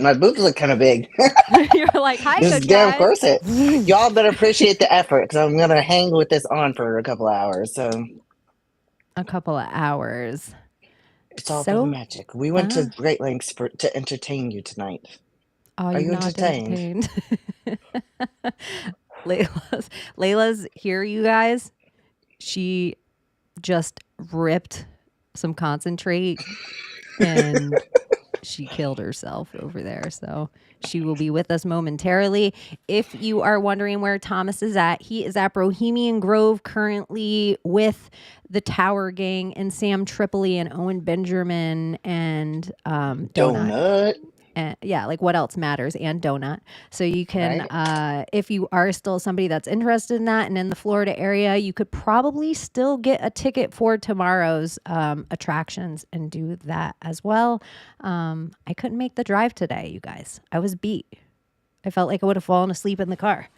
My boobs look kind of big. You're like, hi, This good damn guys. corset. Y'all better appreciate the effort because I'm gonna hang with this on for a couple of hours. So A couple of hours. it's all for So the magic. We went to fun. great lengths to entertain you tonight. Are Are you you not entertained? Layla's here, you guys. She just ripped some concentrate and she killed herself over there. So she will be with us momentarily. If you are wondering where Thomas is at, he is at Bohemian Grove currently with the Tower Gang and Sam Tripoli and Owen Benjamin and Donut. And yeah, like what else matters, and Donut. So you can, Right? if you are still somebody that's interested in that and in the Florida area, you could probably still get a ticket for tomorrow's attractions and do that as well. I couldn't make the drive today, you guys. I was beat. I felt like I would have fallen asleep in the car.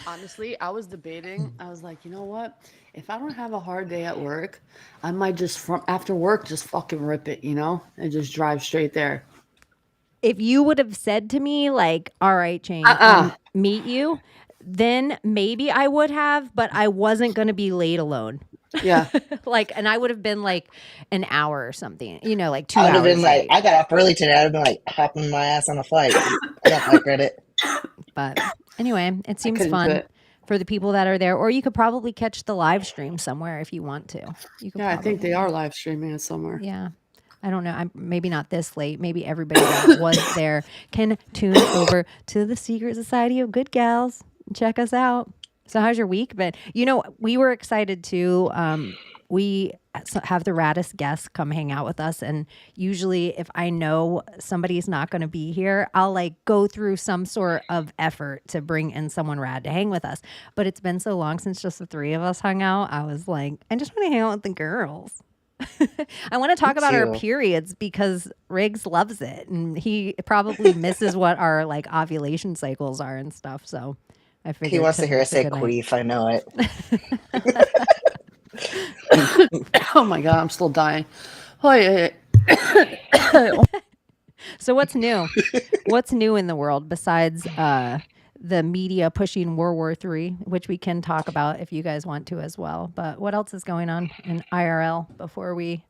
Honestly, I was debating. I was like, you know what? If I don't have a hard day at work, I might just from after work just fucking rip it, and just drive straight there. If you would have said to me, like, all right, Chaney, meet you, then maybe I would have, but I wasn't going to be late alone. Yeah. Like, and I would have been like an hour or something, like 2 I would have hours been like, late. I got off early today. I'd have been like hopping my ass on a flight. I got flight credit. But anyway, it seems couldn't do fun it. for the people that are there, or you could probably catch the live stream somewhere if you want to. You could Yeah, I think they probably- are live streaming it somewhere. Yeah. I don't know. I'm maybe not this late. Maybe everybody that was there can tune over to the Secret Society of Good Gals and check us out. So how's your week been? We were excited too. We have the raddest guests come hang out with us. And usually if I know somebody's not going to be here, I'll like go through some sort of effort to bring in someone rad to hang with us. But it's been so long since just the three of us hung out. I was like, I just want to hang out with the girls. I want to talk about our too. periods because Riggs loves it and he probably misses what our like ovulation cycles are and stuff. So I figured He wants to hear us say tonight's a good night. queef. I know it. Oh my god, I'm still dying. Oh yeah. So what's new? What's new in the world besides the media pushing World War III, which we can talk about if you guys want to as well. But what else is going on in IRL before we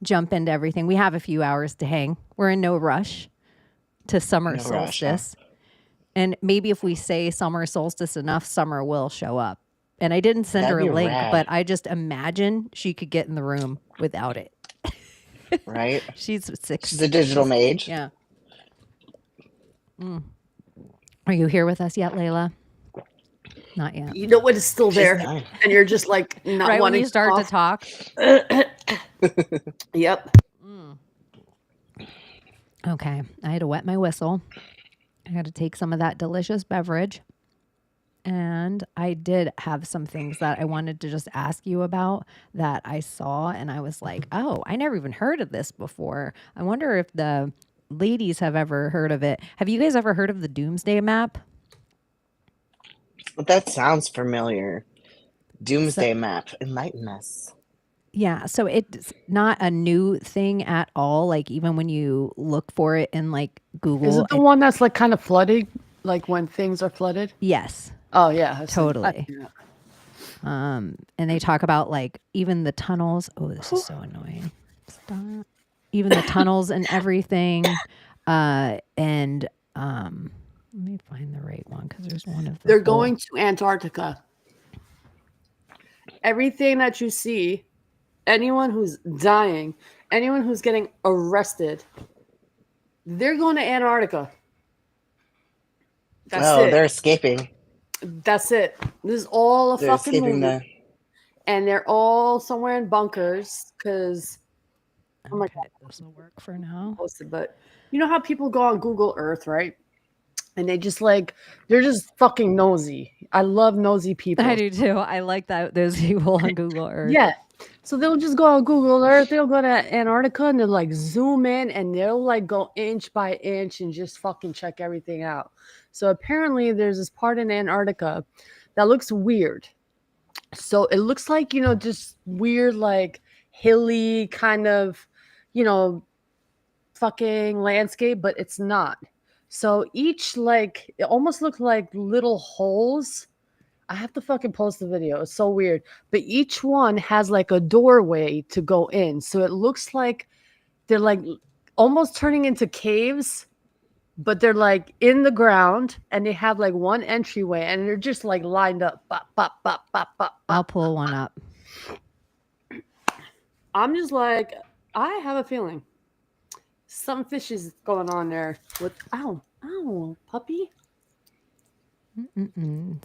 jump into everything? We have a few hours to hang. We're in no rush to summer No rush, huh? solstice. And maybe if we say summer solstice enough, summer will show up. And I didn't send That'd her a be link, rad. but I just imagine she could get in the room without it. Right? She's 6. She's a digital mage. Yeah. Are you here with us yet, Layla? Not yet. You know what is still there, dying. and you're just like not Right when wanting you start to talk. talk. Yep. Okay. I had to wet my whistle. I had to take some of that delicious beverage. And I did have some things that I wanted to just ask you about that I saw. And I was like, oh, I never even heard of this before. I wonder if the ladies have ever heard of it. Have you guys ever heard of the Doomsday map? That sounds familiar. Doomsday map. Enlighten us. Yeah, so it's not a new thing at all. Like even when you look for it in like Google. Is it the one that's like kind of flooded, like when things are flooded? Yes, Oh yeah, I've seen- totally. yeah. And they talk about like even the tunnels. Oh, this is so annoying. Stop. Even the tunnels and everything. And let me find the right one because there's one of the They're whole- going to Antarctica. Everything that you see, anyone who's dying, anyone who's getting arrested, they're going to Antarctica. That's Oh, it. they're escaping. That's it. This is all a They're fucking escaping movie. And they're all somewhere in bunkers because oh my God. This will work for now. Posted, but you know how people go on Google Earth, right? And they just like they're just fucking nosy. I love nosy people. I do too. I like that those people on Google Earth. Yeah. So they'll just go on Google Earth, they'll go to Antarctica and they'll like zoom in and they'll like go inch by inch and just fucking check everything out. So apparently there's this part in Antarctica that looks weird. So it looks like, just weird, like hilly kind of, fucking landscape, but it's not. So each like it almost looked like little holes. I have to fucking post the video. It's so weird. But each one has like a doorway to go in. So it looks like they're like almost turning into caves, but they're like in the ground and they have like one entryway and they're just like lined up. Bop, bop, bop, bop, bop, I'll bop. pull one up. I'm just like, I have a feeling some fish is going on there with ow, puppy.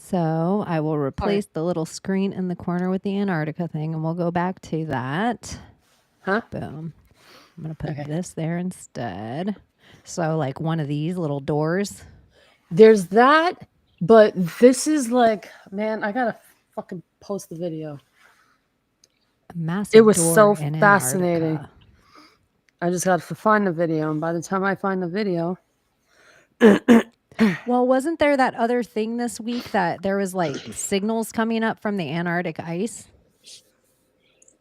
So I will replace the little screen in the corner with the Antarctica thing, and we'll go back to that. Huh? Boom. I'm going to put this there instead. So like one of these little doors. There's that, but this is like, man, I gotta fucking post the video. A massive It was door so in fascinating. Antarctica. I just got to find the video, and by the time I find the video, Well, wasn't there that other thing this week that there was like signals coming up from the Antarctic ice?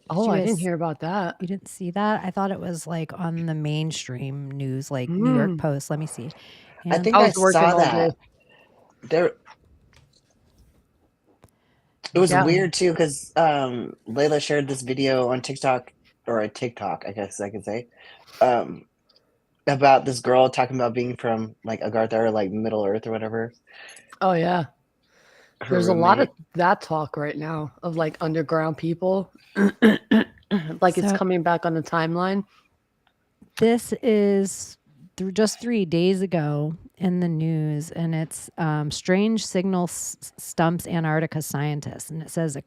oh, you I guys- didn't hear about that. You didn't see that? I thought it was like on the mainstream news, like New York Post. Let me see. I think I I was working saw all that. day. There, it was Yeah. weird too because Layla shared this video on TikTok or a TikTok, I guess I could say, about this girl talking about being from like Agartha or like Middle Earth or whatever. Oh yeah, Her there's a lot of roommate. that talk right now of like underground people, like it's So- coming back on the timeline. This is just 3 days ago in the news, and it's strange signal stumps Antarctica scientists. And it says a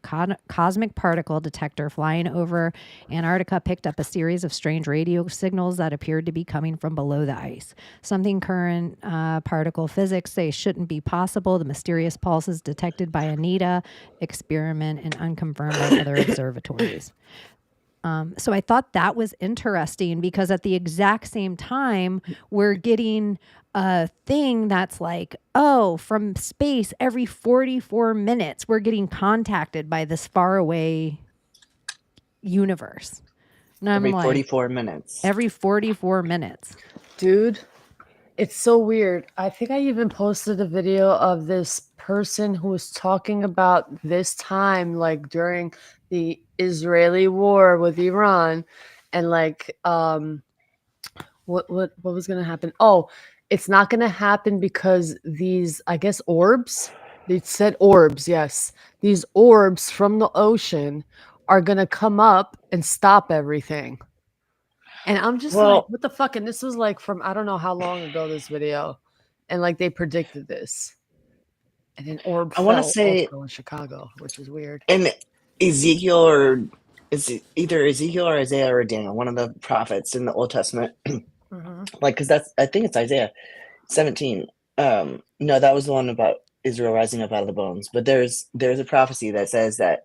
cosmic particle detector flying over Antarctica picked up a series of strange radio signals that appeared to be coming from below the ice. Something current particle physics say shouldn't be possible. The mysterious pulses detected by Anita experiment and unconfirmed by other observatories. So I thought that was interesting because at the exact same time, we're getting a thing that's like, oh, from space every 44 minutes, we're getting contacted by this faraway universe. And I'm Every like, 44 minutes. every 44 minutes. Dude, it's so weird. I think I even posted a video of this person who was talking about this time, like during the Israeli war with Iran, and like what was gonna happen? Oh, it's not gonna happen because these, I guess, orbs. They said orbs, yes. These orbs from the ocean are gonna come up and stop everything. And I'm just Well- like, what the fuck? And this was like from I don't know how long ago this video, and like they predicted this, and then orb I wanna fell say- also in Chicago, which is weird. And Ezekiel, or is it either Ezekiel or Isaiah or Daniel, one of the prophets in the Old Testament, like because I think it's Isaiah 17. No, that was the one about Israel rising up out of the bones. But there's a prophecy that says that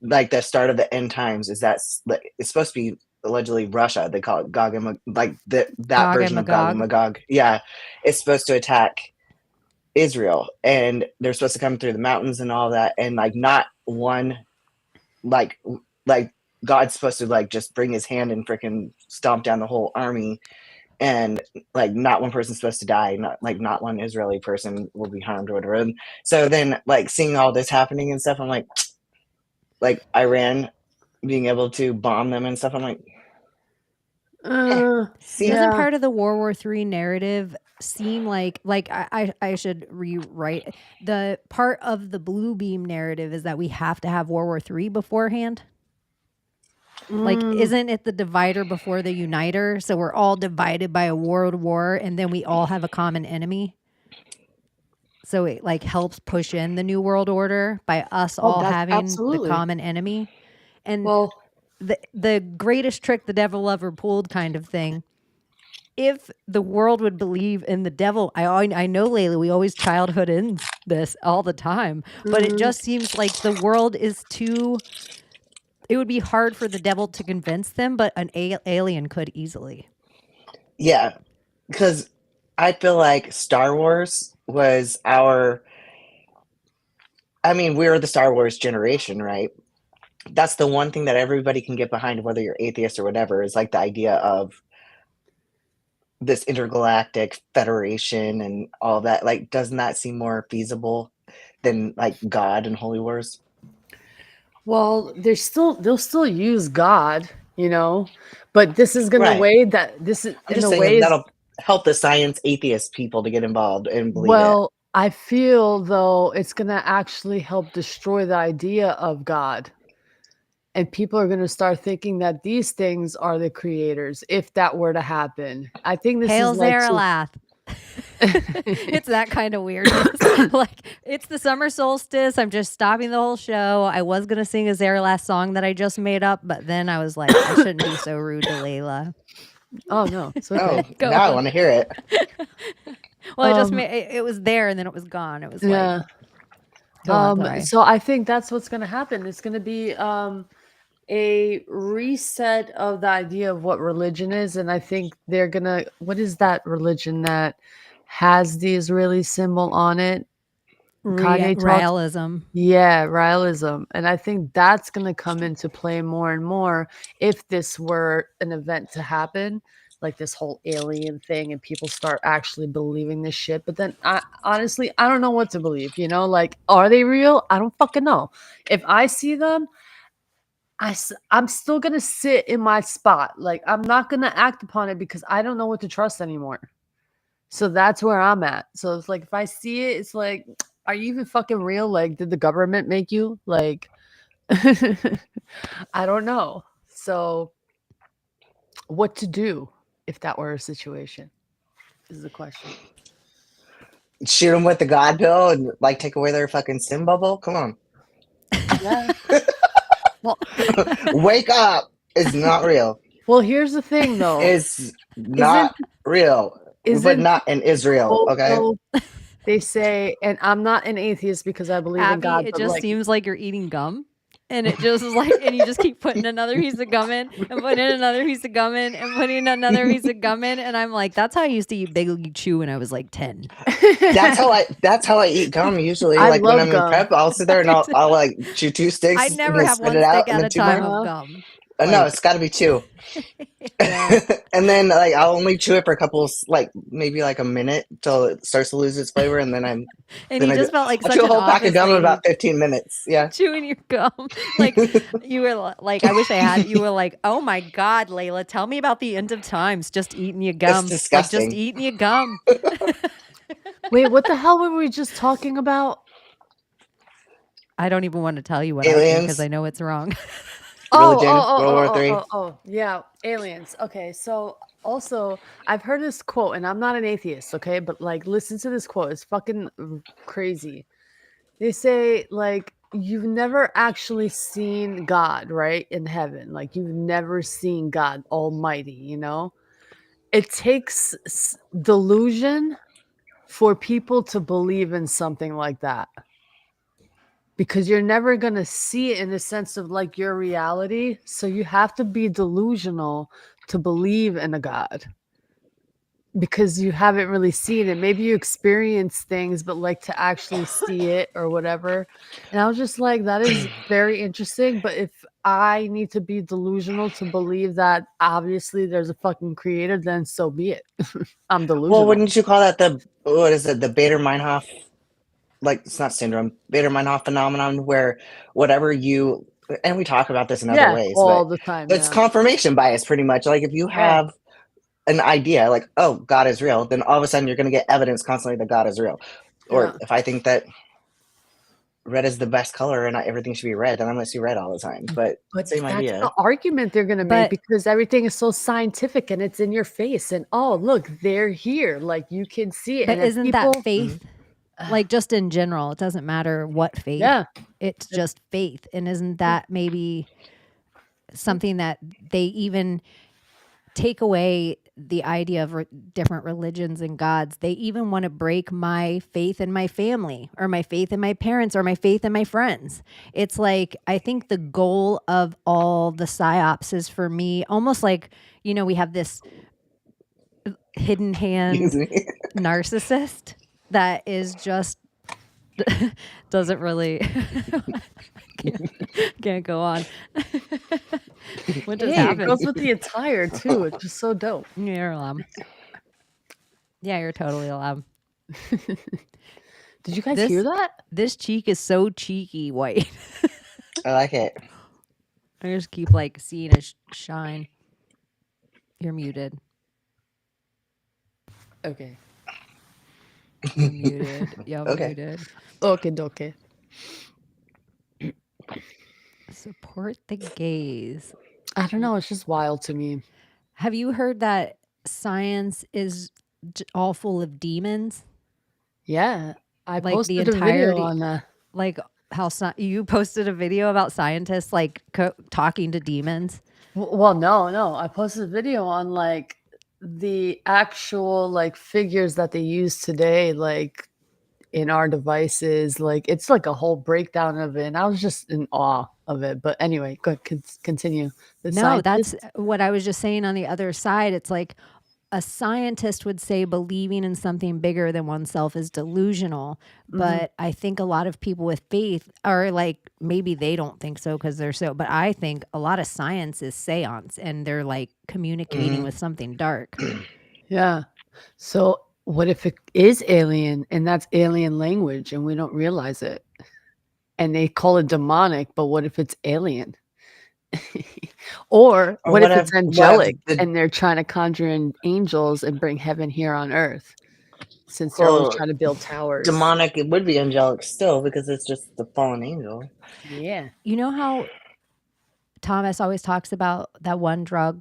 like the start of the end times is it's supposed to be allegedly Russia. They call it Gog and like that Gog version and of Gog and Magog. Yeah, it's supposed to attack Israel, and they're supposed to come through the mountains and all that, and like not one like God's supposed to like just bring his hand and freaking stomp down the whole army, and like not one person's supposed to die, not one Israeli person will be harmed or whatever. And so then like seeing all this happening and stuff, I'm like Iran being able to bomb them and stuff, I'm like, see, Doesn't Yeah. part of the World War III narrative seem like I should rewrite the part of the blue beam narrative is that we have to have World War III beforehand? Like, isn't it the divider before the uniter? So we're all divided by a world war, and then we all have a common enemy. So it like helps push in the new world order by us all that's having absolutely. the common enemy. And Well, the greatest trick the devil ever pulled kind of thing. If the world would believe in the devil, I know, Layla, we always childhood in this all the time, but it just seems like the world is too. It would be hard for the devil to convince them, but an alien could easily. yeah, because I feel like Star Wars was we're the Star Wars generation, right? That's the one thing that everybody can get behind, whether you're atheist or whatever, is like the idea of this intergalactic federation and all that. Like, doesn't that seem more feasible than like God and Holy Wars? Well, they'll still use God, you know, but this is gonna Right. weigh that this is I'm in just a saying way is that'll help the science atheist people to get involved and believe it. well, I feel though it's gonna actually help destroy the idea of God. And people are gonna start thinking that these things are the creators if that were to happen. I think this Hail is like Zaralath. It's that kind of weirdness. Like, it's the summer solstice. I'm just stopping the whole show. I was going to sing a Zaralath song that I just made up, but then I was like, I shouldn't be so rude to Layla. Oh no, it's Oh, okay. Go now I on. want to hear it. Well, I just Um, made it was there and then it was gone. It was yeah. like, go on, sorry. So I think that's what's gonna happen. It's gonna be a reset of the idea of what religion is, and I think they're gonna what is that religion that has the Israeli symbol on it? Kanye talks Realism. Yeah, realism. And I think that's going to come into play more and more if this were an event to happen, like this whole alien thing, and people start actually believing this shit. But then, honestly, I don't know what to believe. You know, like, are they real? I don't fucking know. If I see them, I'm still going to sit in my spot. Like, I'm not going to act upon it because I don't know what to trust anymore. So that's where I'm at. So it's like, if I see it, it's like, are you even fucking real? Like, did the government make you? Like, I don't know. So, what to do if that were a situation is the question. Shoot them with the God pill and like take away their fucking sin bubble. Come on, Yeah. Well, wake up! It's not real. well, here's the thing, though. It's not real. But isn't not in Israel. Okay. also, they say, and I'm not an atheist because I believe in Abbie, God. it but just like, seems like you're eating gum. And it just is like, and you just keep putting another piece of gum in and putting in another piece of gum in and putting in another piece of gum in. And I'm like, that's how I used to eat Big League Chew when I was like 10. That's how I eat gum usually. I Like when love I'm gum. in prep, I'll sit there and I'll like chew 2 sticks. I and never then have spit one it out, stick and at then a 2 time more. of gum. No, Like, it's got to be 2. yeah. And then like I'll only chew it for a couple, like maybe like a minute till it starts to lose its flavor, and then And then you I just felt like I'll such chew a an whole pack of office gum in lady about 15 minutes. Yeah. chewing your gum. Like, you were like, I wish I had, you were like, oh my God, Layla, tell me about the end of times. Just eating your gum. It's Like, just disgusting. eating your gum. Wait, what the hell were we just talking about? I don't even want to tell you what I think because Aliens, I know it's wrong. religion, World War III. Yeah, aliens. Okay, so also I've heard this quote, and I'm not an atheist, okay, but like, listen to this quote. It's fucking crazy. They say like you've never actually seen God, right, in heaven. Like you've never seen God Almighty. You know, it takes delusion for people to believe in something like that. Because you're never going to see it in the sense of like your reality. So you have to be delusional to believe in a God because you haven't really seen it. Maybe you experience things, but like to actually see it or whatever. And I was just like, that is very interesting. But if I need to be delusional to believe that obviously there's a fucking creator, then so be it. I'm delusional. Well, wouldn't you call that the what is it? The Bader-Meinhof, like it's not syndrome, Bader-Meinhof phenomenon, where whatever you and we talk about this in other ways, all but the time. it's confirmation bias, pretty much. Like if you have an idea, like oh, God is real, then all of a sudden you're going to get evidence constantly that God is real. Or if I think that red is the best color and not everything should be red, then I'm going to see red all the time. But same that's idea. the argument they're going to make because everything is so scientific and it's in your face. And oh, look, they're here. Like you can see it. But and isn't that faith? Like just in general, it doesn't matter what faith. Yeah. It's just faith. And isn't that maybe something that they even take away the idea of different religions and gods? They even want to break my faith in my family or my faith in my parents or my faith in my friends. It's like, I think the goal of all the psyops is for me, almost like, you know, we have this hidden hand narcissist that is just doesn't really can't go on. What just happened? It goes with the attire too. It's just so dope. Yeah, Yeah, you're totally allowed. Did you guys This- hear that? This cheek is so cheeky white. I like it. I just keep like seeing it shine. You're muted. Okay. You're muted. You're Okay. muted. Okay. Support the gays. I don't know. It's just wild to me. Have you heard that science is all full of demons? Yeah. I Like, the posted a video entirety- on that. Like how you posted a video about scientists like talking to demons. Well, no. I posted a video on like the actual like figures that they use today, like in our devices. Like it's like a whole breakdown of it. And I was just in awe of it. But anyway, go ahead, continue. The No, that's scientists- what I was just saying on the other side. It's like a scientist would say believing in something bigger than oneself is delusional. But I think a lot of people with faith are like, maybe they don't think so because they're so, but I think a lot of science is seance and they're like communicating with something dark. Yeah. So what if it is alien and that's alien language and we don't realize it? And they call it demonic, but what if it's alien? Or what if it's angelic and they're trying to conjure in angels and bring heaven here on earth? Since they're always Well, trying to build towers. Demonic, it would be angelic still because it's just the fallen angel. Yeah. You know how Thomas always talks about that one drug?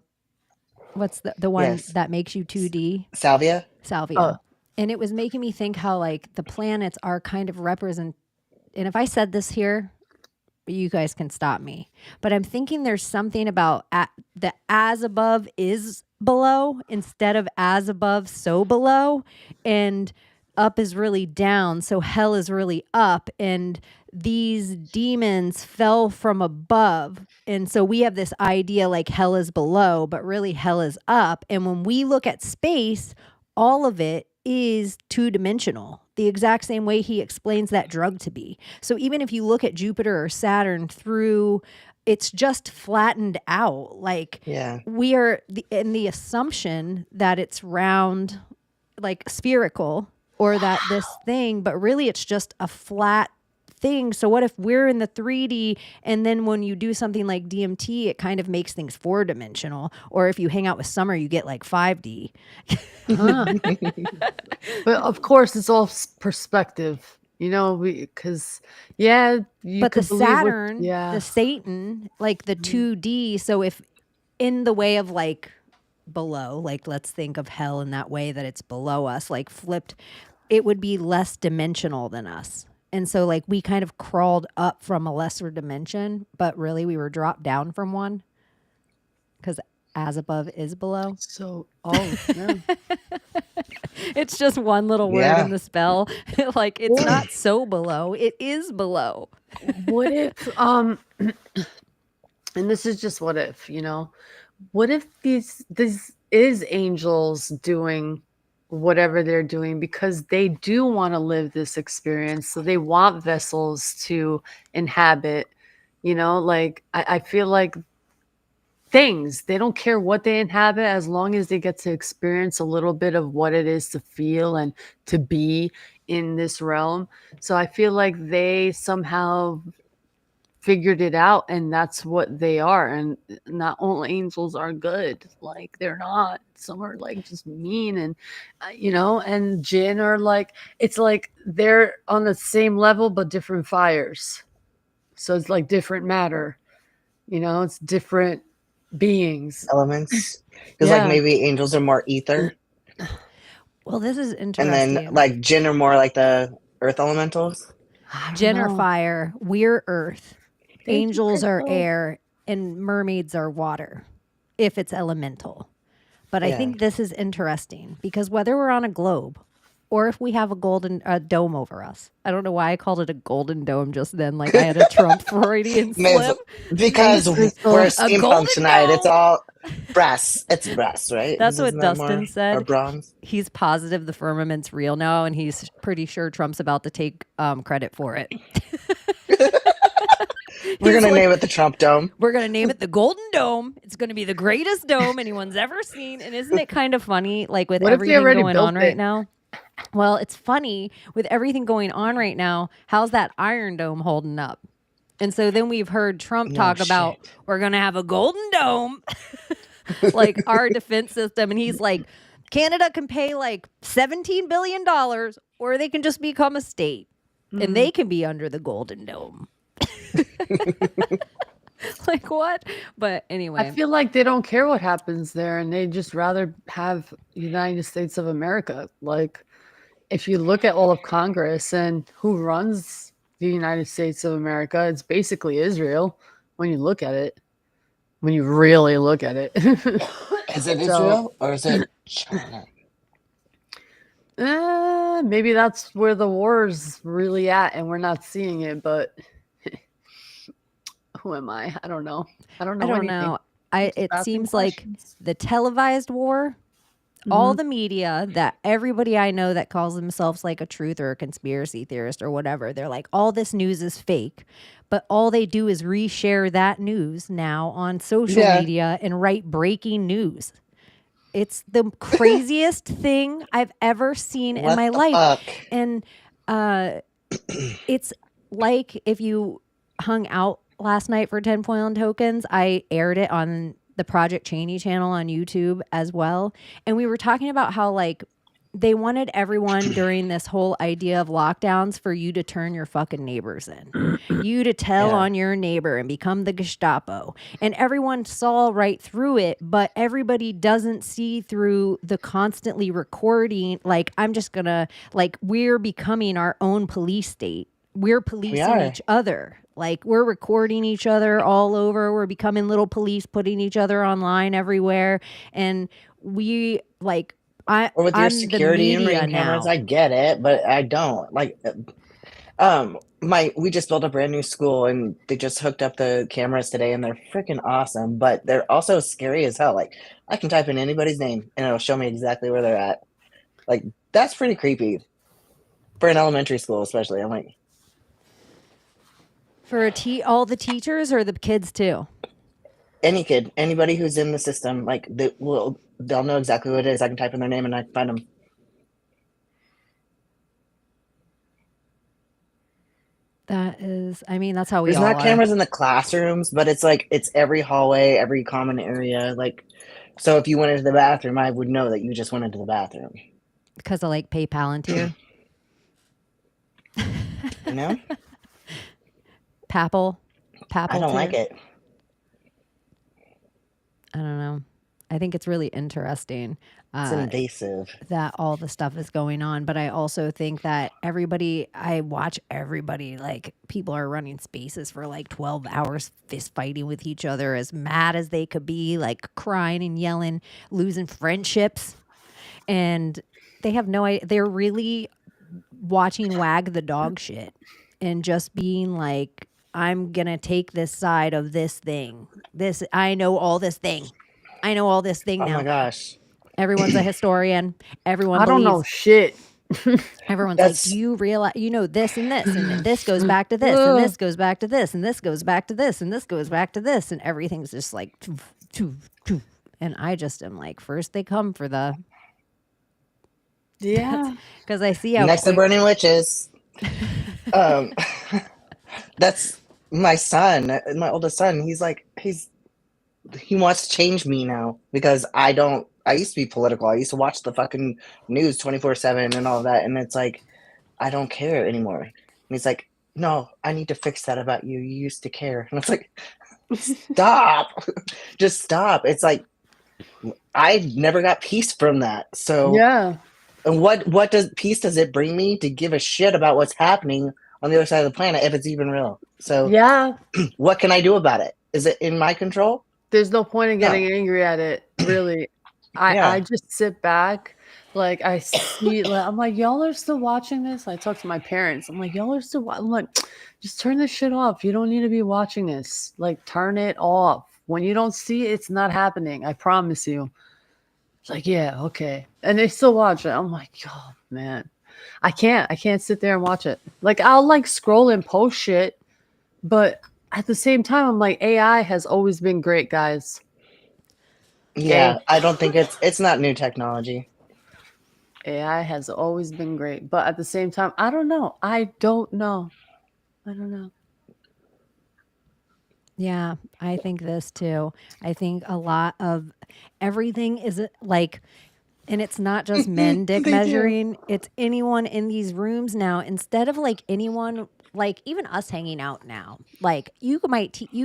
What's the one Yes. that makes you 2D? Salvia? Salvia. Oh. And it was making me think how like the planets are kind of represent. And if I said this here, you guys can stop me. But I'm thinking there's something about the as above is below instead of as above, so below. And up is really down. So hell is really up. And these demons fell from above. And so we have this idea like hell is below, but really hell is up. And when we look at space, all of it is two-dimensional, the exact same way he explains that drug to be. So even if you look at Jupiter or Saturn through, it's just flattened out. Like Yeah. we are in the assumption that it's round, like spherical, or that this thing, but really it's just a flat thing. So what if we're in the 3D and then when you do something like DMT, it kind of makes things 4-dimensional? Or if you hang out with Sommer, you get like 5D. But of course, it's all perspective, you know, because, yeah. But the could believe what- Saturn, the Satan, like the 2D. So if in the way of like below, like let's think of hell in that way that it's below us, like flipped, it would be less dimensional than us. And so like we kind of crawled up from a lesser dimension, but really we were dropped down from one because as above is below. So, yeah. It's just one little word Yeah. in the spell. Like it's not so below, it is below. What if and this is just what if, you know, what if this is angels doing whatever they're doing because they do want to live this experience, so they want vessels to inhabit, you know, like I feel like things, they don't care what they inhabit as long as they get to experience a little bit of what it is to feel and to be in this realm. So I feel like they somehow figured it out and that's what they are. And not all angels are good, like they're not. Some are like just mean and you know, and jinn are like, it's like they're on the same level but different fires. So it's like different matter, you know, it's different beings. Elements. Because Yeah. like maybe angels are more ether. Well, this is And interesting. then like jinn are more like the earth elementals. I don't Jinn are know. fire, we're earth, Thank you, angels are Crystal. air, and mermaids are water, if it's elemental. But I Yeah. think this is interesting because whether we're on a globe or if we have a golden dome over us, I don't know why I called it a golden dome just then, like I had a Trump Freudian slip. Because Crystal. we're A a steampunk golden tonight. It's dome. all brass. It's brass, right? That's what Isn't that Dustin more- said. Or bronze. He's positive the firmament's real now, and he's pretty sure Trump's about to take credit for it. We're He's gonna like, name it the Trump Dome. we're going to name it the Golden Dome. It's going to be the greatest dome anyone's ever seen. And isn't it kind of funny, like with What if they everything already going built on right it? now? Well, it's funny with everything going on right now. How's that Iron Dome holding up? And so then we've heard Trump talk about shit. we're going to have a Golden Dome, like our defense system. And he's like, Canada can pay like $17 billion or they can just become a state and they can be under the Golden Dome. Like what? But anyway, I feel like they don't care what happens there, and they just rather have United States of America. Like, if you look at all of Congress and who runs the United States of America, it's basically Israel. When you look at it, when you really look at it, Is it So- Israel or is it China? maybe that's where the war's really at, and we're not seeing it. But who am I? I don't know. I don't know. I don't anything. know. Just It asking seems like questions. the televised war, all the media, that everybody I know that calls themselves like a truth or a conspiracy theorist or whatever, they're like, all this news is fake. But all they do is reshare that news now on social Yeah. media and write breaking news. It's the craziest thing I've ever seen in What my the life. fuck? And it's like if you hung out last night for 10 Foil Tokens, I aired it on the Project Chaney channel on YouTube as well. And we were talking about how like they wanted everyone during this whole idea of lockdowns for you to turn your fucking neighbors in. You to tell Yeah. on your neighbor and become the Gestapo. And everyone saw right through it, but everybody doesn't see through the constantly recording. Like, I'm just gonna, like, we're becoming our own police state. We're policing are. each other. Like, we're recording each other all over. We're becoming little police, putting each other online everywhere. And we, like, Or with your I'm security the and media ring cameras, now. I get it, but I don't. Like, we just built a brand new school and they just hooked up the cameras today and they're freaking awesome, but they're also scary as hell. Like, I can type in anybody's name and it'll show me exactly where they're at. Like, that's pretty creepy for an elementary school, especially. I'm like, For all the teachers or the kids too? any kid, anybody who's in the system, like they'll know exactly what it is. I can type in their name and I can find them. That is, I mean, that's how we There's all not are. cameras in the classrooms, but it's like it's every hallway, every common area. Like, so if you went into the bathroom, I would know that you just went into the bathroom. Because of like pay Palantir. You know, Papple. I don't like it. I don't know. I think it's really interesting It's invasive. that all the stuff is going on. But I also think that I watch everybody, like people are running spaces for like 12 hours, fist fighting with each other, as mad as they could be, like crying and yelling, losing friendships. And they have no idea. They're really watching Wag the Dog shit and just being like, I'm going to take this side of this thing. I know all this thing. I know all this thing Oh now. my gosh. Everyone's a historian. Everyone I don't believes. know shit. Everyone's That's- like, do you realize, you know, this and this, and then this goes back to this, and this goes back to this, and this goes back to this, and this goes back to this, and everything's just like, and I just am like, first they come for the, Yeah. because I see how Next to quick- burning witches. That's my son, my oldest son. He wants to change me now because I used to be political. I used to watch the fucking news 24/7 and all of that. And it's like, I don't care anymore. And he's like, no, I need to fix that about you. You used to care. And it's like, stop, just stop. It's like, I never got peace from that. So Yeah. and what peace does it bring me to give a shit about what's happening on the other side of the planet if it's even real? So Yeah. what can I do about it? Is it in my control? There's no point in getting angry at it, really. Yeah. I just sit back, like I see, like, I'm like, y'all are still watching this. I talk to my parents. I'm like, y'all are still. I'm like, just turn this shit off. You don't need to be watching this. Like, turn it off. When you don't see it, it's not happening. I promise you. It's like, yeah, okay. And they still watch it. I'm like, oh man, I can't sit there and watch it. Like, I'll like scroll and post shit, but at the same time, I'm like, AI has always been great, guys. Yeah, I don't think it's not new technology. AI has always been great, but at the same time, I don't know. I don't know. Yeah, I think this too. I think a lot of everything is like, and it's not just men dick They do. measuring, it's anyone in these rooms now. Instead of like anyone, like even us hanging out now, like you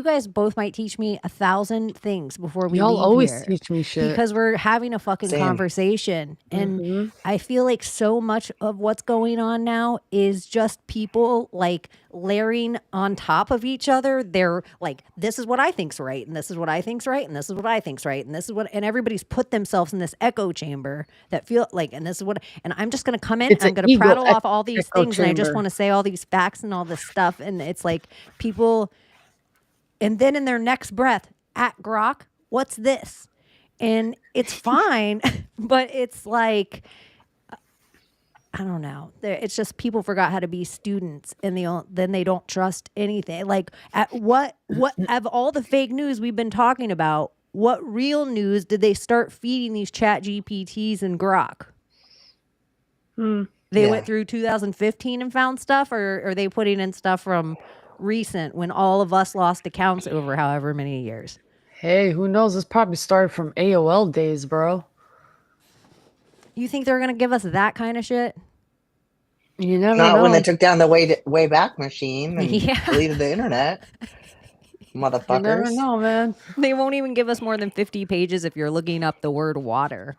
guys both might teach me 1,000 things before we Y'all leave always here teach me shit. because we're having a fucking Same. conversation. And Mhm. I feel like so much of what's going on now is just people like layering on top of each other. They're like, this is what I think's right, and this is what I think's right, and this is what I think's right, and this is what, and everybody's put themselves in this echo chamber that feel like, and this is what, and I'm just gonna come in It's and I'm an gonna ego prattle off all these echo things, and I just chamber. want to say all these facts and all this stuff, and it's like people, and then in their next breath, at Grok, what's this? And it's fine, but it's like, I don't know. It's just people forgot how to be students, and then they don't trust anything. Like, at what of all the fake news we've been talking about, what real news did they start feeding these Chat GPTs and Grok? They Yeah. went through 2015 and found stuff, or are they putting in stuff from recent when all of us lost accounts over however many years? Hey, who knows? This probably started from AOL days, bro. You think they're gonna give us that kind of shit? You never Not know. when they took down the Wayback Machine and Yeah. deleted the internet. You never Motherfuckers. know, man. They won't even give us more than 50 pages if you're looking up the word water.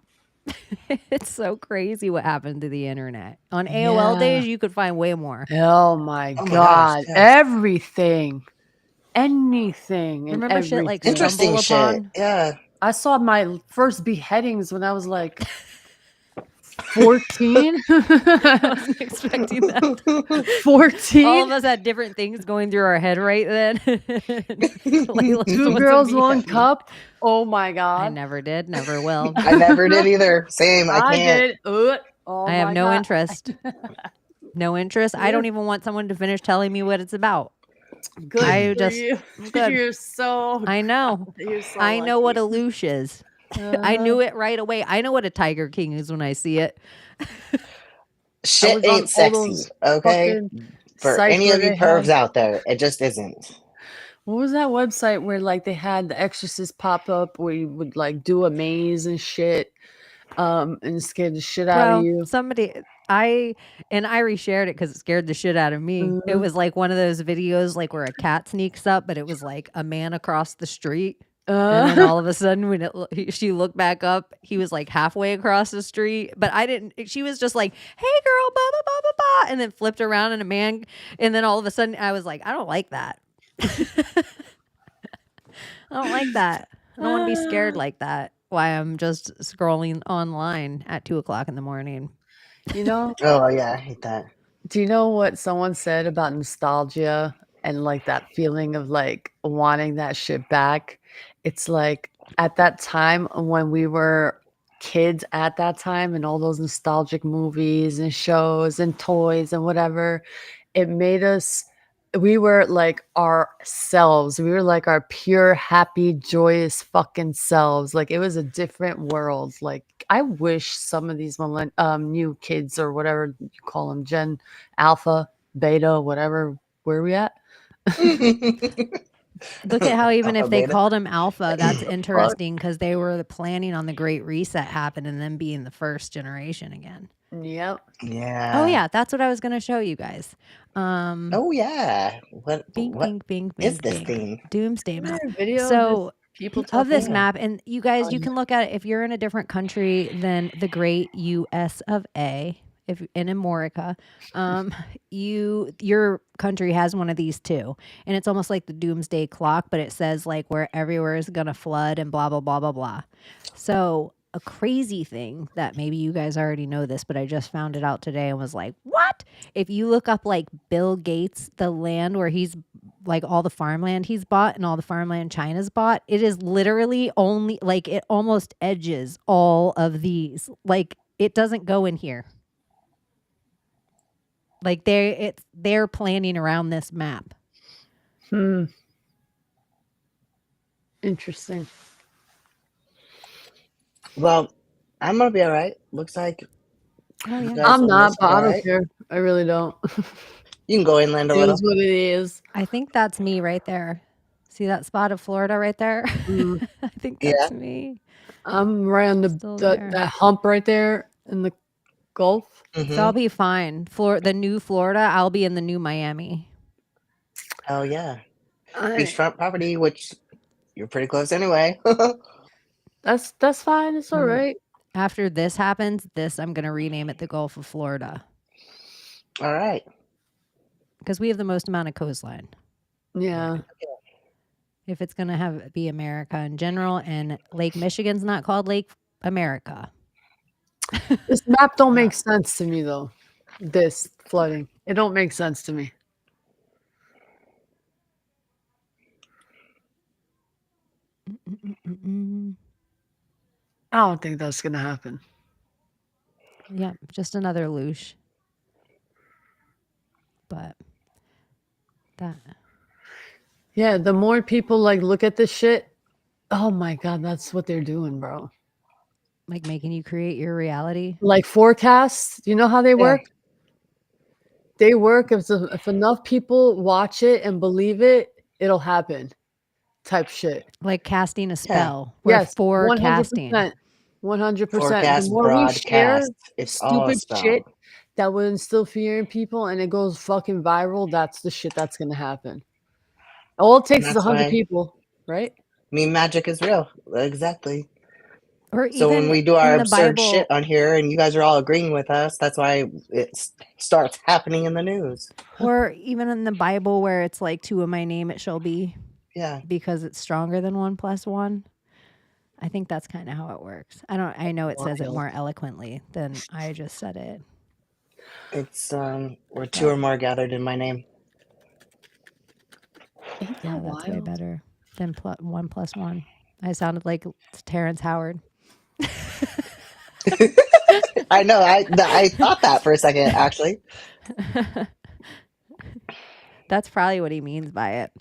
It's so crazy what happened to the internet. On AOL Yeah. days, you could find way more. Oh my Oh my god. gosh, yes. Everything. Anything and Remember shit like everything. Interesting Stumble shit. Upon? Yeah. I saw my first beheadings when I was like 14. I wasn't expecting that. 14. All of us had different things going through our head right then. Layla's Two was a girls, one beheading. cup. Oh my I god. never did, never will. I never did either. Same. I I can't. did. Oh I have my no god. interest. No interest. I don't even want someone to finish telling me what it's about. Good I for just you. good. You're so I know. You're so I know what a lucky. loosh is. I knew it right away. I know what a Tiger King is when I see it. Shit was on ain't all sexy. those Okay. fucking For sites any where of you they pervs had- out there, it just isn't. What was that website where like they had the Exorcist pop up where you would like do a maze and shit, and scare the shit out of Bro, you? I reshared it because it scared the shit out of me. It was like one of those videos like where a cat sneaks up, but it was like a man across the street. And then all of a sudden, when she looked back up, he was like halfway across the street. But I didn't. She was just like, "Hey, girl, blah blah blah blah blah," and then flipped around, and a man. And then all of a sudden, I was like, "I don't like that. I don't like that. I don't want to be scared like that. Why I'm just scrolling online at 2:00 in the morning." You know? Oh yeah, I hate that. Do you know what someone said about nostalgia and like that feeling of like wanting that shit back? It's like at that time when we were kids at that time and all those nostalgic movies and shows and toys and whatever, it made us, we were like ourselves. We were like our pure, happy, joyous fucking selves. Like it was a different world. Like I wish some of these new kids or whatever you call them, Gen Alpha, Beta, whatever, where are we at? Look at how even if they Beta. called him Alpha, that's interesting because they were planning on the Great Reset happening and then being the first generation again. Yep. Yeah. Oh yeah, that's what I was going to show you guys. Oh yeah. What? Bing, What bing, bing, is bing, this bing. thing? Doomsday map. Video So people of this talking. map, and you guys, you can look at it if you're in a different country than the Great US of A. If in America, your country has one of these too, and it's almost like the doomsday clock, but it says like where everywhere is gonna flood and blah blah blah blah blah. So a crazy thing that maybe you guys already know this, but I just found it out today and was like, what? If you look up like Bill Gates, the land where he's like all the farmland he's bought and all the farmland China's bought, it is literally only like it almost edges all of these. Like it doesn't go in here. Like they're planning around this map. Interesting. Well, I'm gonna be all right. Looks like Oh you yeah. guys I'm will not, miss but me, I all don't right? care. I really don't. You can go inland a It little. is what it is. I think that's me right there. See that spot of Florida right there? Mm. I think Yeah. that's me. I'm right on Still there. that hump right there in the Gulf. So I'll Mm-hmm. be fine. The new Florida, I'll be in the new Miami. Oh yeah. I, Beachfront property, which you're pretty close anyway. that's fine. It's all Mm. right. After this happens, I'm going to rename it the Gulf of Florida All right. because we have the most amount of coastline. Yeah. If it's going to be America in general, and Lake Michigan's not called Lake America. This map don't make sense to me though. This flooding. It don't make sense to me. Mm-mm-mm-mm. I don't think that's gonna happen. Yeah, just another loosh. But that Yeah, the more people like look at this shit, oh my god, that's what they're doing, bro. like making you create your reality. Like forecasts, you know how they Yeah. work? They work if enough people watch it and believe it, it'll happen. Type shit. Like casting a spell. We're Yes, forecasting. 100%. 100%. The Forecast, more we share broadcast. It's all a stupid spell. shit that will instill fear in people and it goes fucking viral, that's the shit that's gonna happen. All it takes is That's 100 why- people, right? I mean, magic is real. Exactly. Or So even when we do our in the absurd Bible, shit on here and you guys are all agreeing with us, that's why it starts happening in the news. or even in the Bible where it's like, two of my name it shall be, Yeah. because it's stronger than 1 + 1. I think that's kind of how it works. I know it says it Wild. more eloquently than I just said it. It's where two or more gathered in my name. Ain't Yeah, that that's way wild? better than 1 + 1. I sounded like Terrence Howard. I know. I thought that for a second, actually. That's probably what he means by it.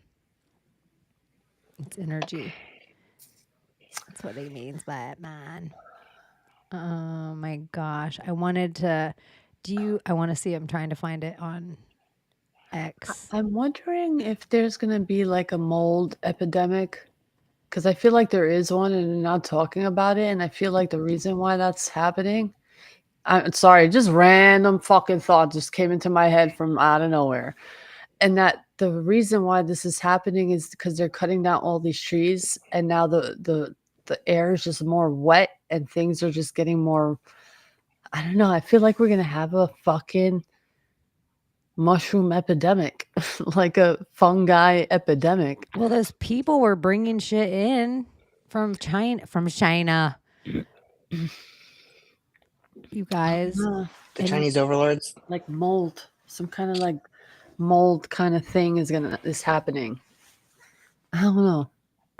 It's energy. That's what he means by it, man. Oh my gosh. I wanted to I want to see, I'm trying to find it on X. I'm wondering if there's gonna be like a mold epidemic. Because I feel like there is one and they're not talking about it. And I feel like the reason why that's happening, I'm sorry, just random fucking thought just came into my head from out of nowhere. And that the reason why this is happening is because they're cutting down all these trees and now the air is just more wet and things are just getting more, I don't know. I feel like we're going to have a fucking mushroom epidemic, like a fungi epidemic. Well, those people were bringing shit in from China. You guys. The And- Chinese overlords. Like mold, some kind of like mold kind of thing is happening. I don't know.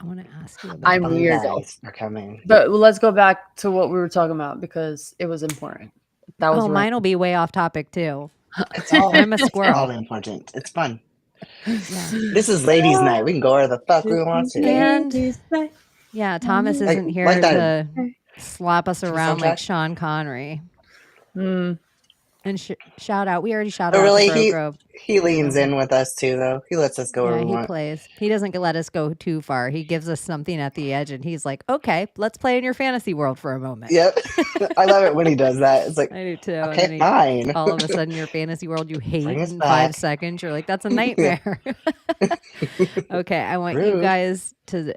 I want to ask you about I'm Some weird. guys are coming. But let's go back to what we were talking about because it was important. That was Oh, mine will be way off topic too. It's all, I'm a it's all squirrel. important. It's fun. Yeah. This is ladies' night. We can go where the fuck we want to. And yeah, Thomas Like- isn't here like that- to slap us around like soundtrack? Sean Connery. Mm. And shout out. We already shouted But out really, to Bro Grove. he leans in with us too, though. He lets us go where Yeah, we he want. plays. He doesn't let us go too far. He gives us something at the edge and he's like, okay, let's play in your fantasy world for a moment. Yep. I love it when he does that. It's like, I do too. And okay, then he- fine. all of a sudden your fantasy world you hate Bring us in back. 5 seconds. You're like, that's a nightmare. Okay, I want you Rude. guys to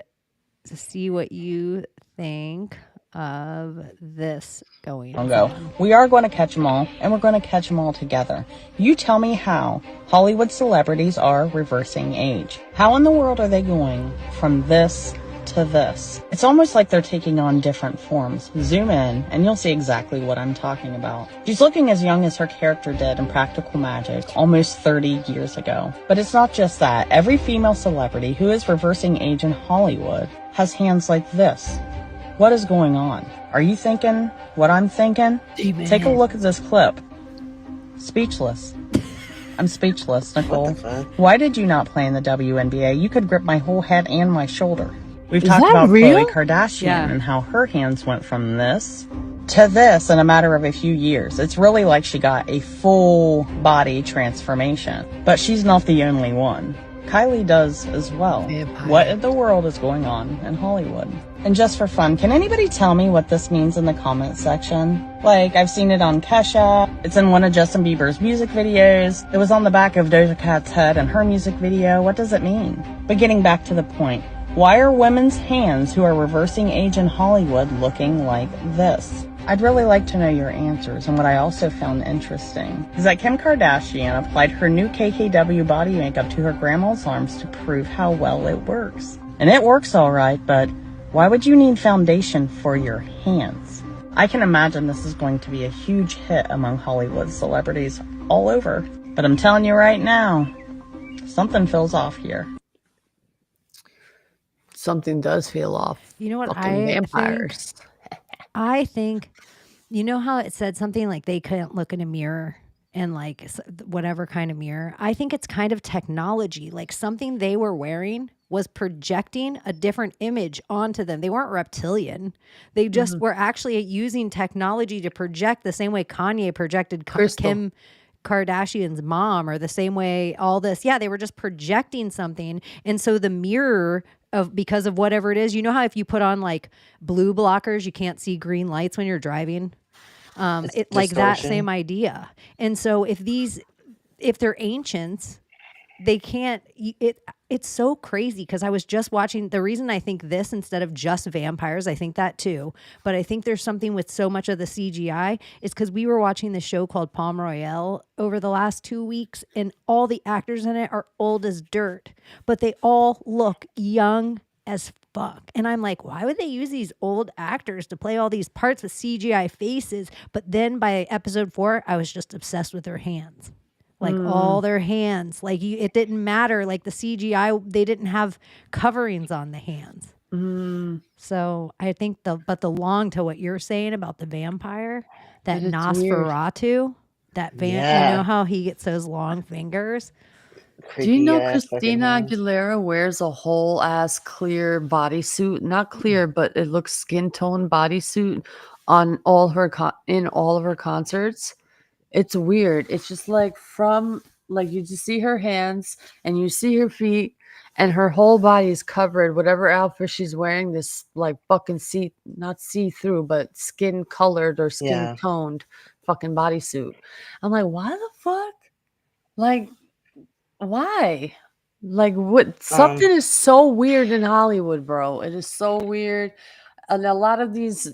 see what you think of this going I'll go. on. We are going to catch them all, and we're going to catch them all together. You tell me how Hollywood celebrities are reversing age. How in the world are they going from this to this? It's almost like they're taking on different forms. Zoom in, and you'll see exactly what I'm talking about. She's looking as young as her character did in Practical Magic almost 30 years ago. But it's not just that. Every female celebrity who is reversing age in Hollywood has hands like this. What is going on? Are you thinking what I'm thinking? Take a look at this clip. Speechless. I'm speechless, Nicole. What the fuck? Why did you not play in the WNBA? You could grip my whole head and my shoulder. We've Is talked that about real? Khloe Kardashian Yeah. and how her hands went from this to this in a matter of a few years. It's really like she got a full body transformation. But she's not the only one. Kylie does as well. Vampire. What in the world is going on in Hollywood? And just for fun, can anybody tell me what this means in the comment section? Like, I've seen it on Kesha. It's in one of Justin Bieber's music videos. It was on the back of Doja Cat's head in her music video. What does it mean? But getting back to the point, why are women's hands who are reversing age in Hollywood looking like this? I'd really like to know your answers. And what I also found interesting is that Kim Kardashian applied her new KKW body makeup to her grandma's arms to prove how well it works. And it works all right, but why would you need foundation for your hands? I can imagine this is going to be a huge hit among Hollywood celebrities all over. But I'm telling you right now, something feels off here. Something does feel off. You know what Fucking vampires. I think, you know how it said something like they couldn't look in a mirror and like whatever kind of mirror? I think it's kind of technology. Like something they were wearing was projecting a different image onto them. They weren't reptilian. They just were actually using technology to project the same way Kanye projected Kim Kardashian's mom, or the same way all this. Yeah, they were just projecting something. And so the mirror of, because of whatever it is, you know how if you put on like blue blockers, you can't see green lights when you're driving? It like that same idea. And so if they're ancients, they can't, it's so crazy because I was just watching, the reason I think this instead of just vampires, I think that too, but I think there's something with so much of the CGI is because we were watching the show called Palm Royale over the last 2 weeks, and all the actors in it are old as dirt, but they all look young as fuck. And I'm like, why would they use these old actors to play all these parts with CGI faces? But then by episode 4, I was just obsessed with their hands. Like all their hands, like it didn't matter. Like the CGI, they didn't have coverings on the hands. So I think but the long to what you're saying about the vampire, that Nosferatu, you know how he gets those long fingers. Do you know Creepy-ass fucking Christina hands. Aguilera wears a whole ass clear bodysuit? Not clear, but it looks skin tone bodysuit on all her in all of her concerts. It's weird. It's just like you just see her hands and you see her feet and her whole body is covered. Whatever outfit she's wearing, this like fucking not see-through, but skin colored or skin toned fucking bodysuit. I'm like, why the fuck? Like, why? Like, what? Something is so weird in Hollywood, bro. It is so weird. And a lot of these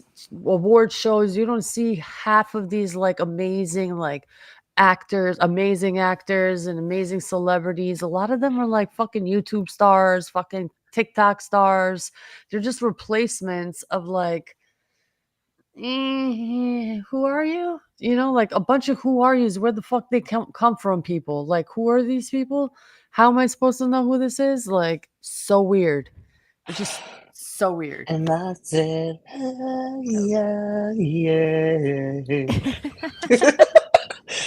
award shows, you don't see half of these like amazing like amazing actors and amazing celebrities. A lot of them are like fucking YouTube stars, fucking TikTok stars. They're just replacements of like, who are you? You know, like a bunch of who are yous. Where the fuck they come from, people? Like, who are these people? How am I supposed to know who this is? Like, so weird. It's just so weird. And that's it.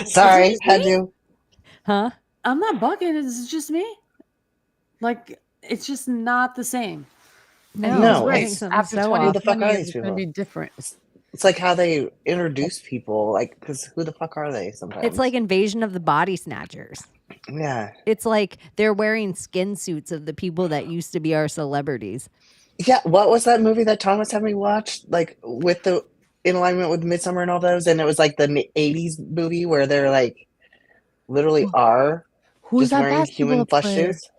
Sorry, had you. Huh? I'm not bugging. It's just me. Like, it's just not the same. No, right. it's After so 20, who the fuck are 20 these it's going to people? be different. It's like how they introduce people, like, because who the fuck are they sometimes? It's like Invasion of the Body Snatchers. Yeah. It's like they're wearing skin suits of the people that used to be our celebrities. Yeah, what was that movie that Thomas had me watch? Like, with in alignment with Midsummer and all those? And it was like the 80s movie where they're like, literally are Who's just that wearing human basketball flesh player? suits.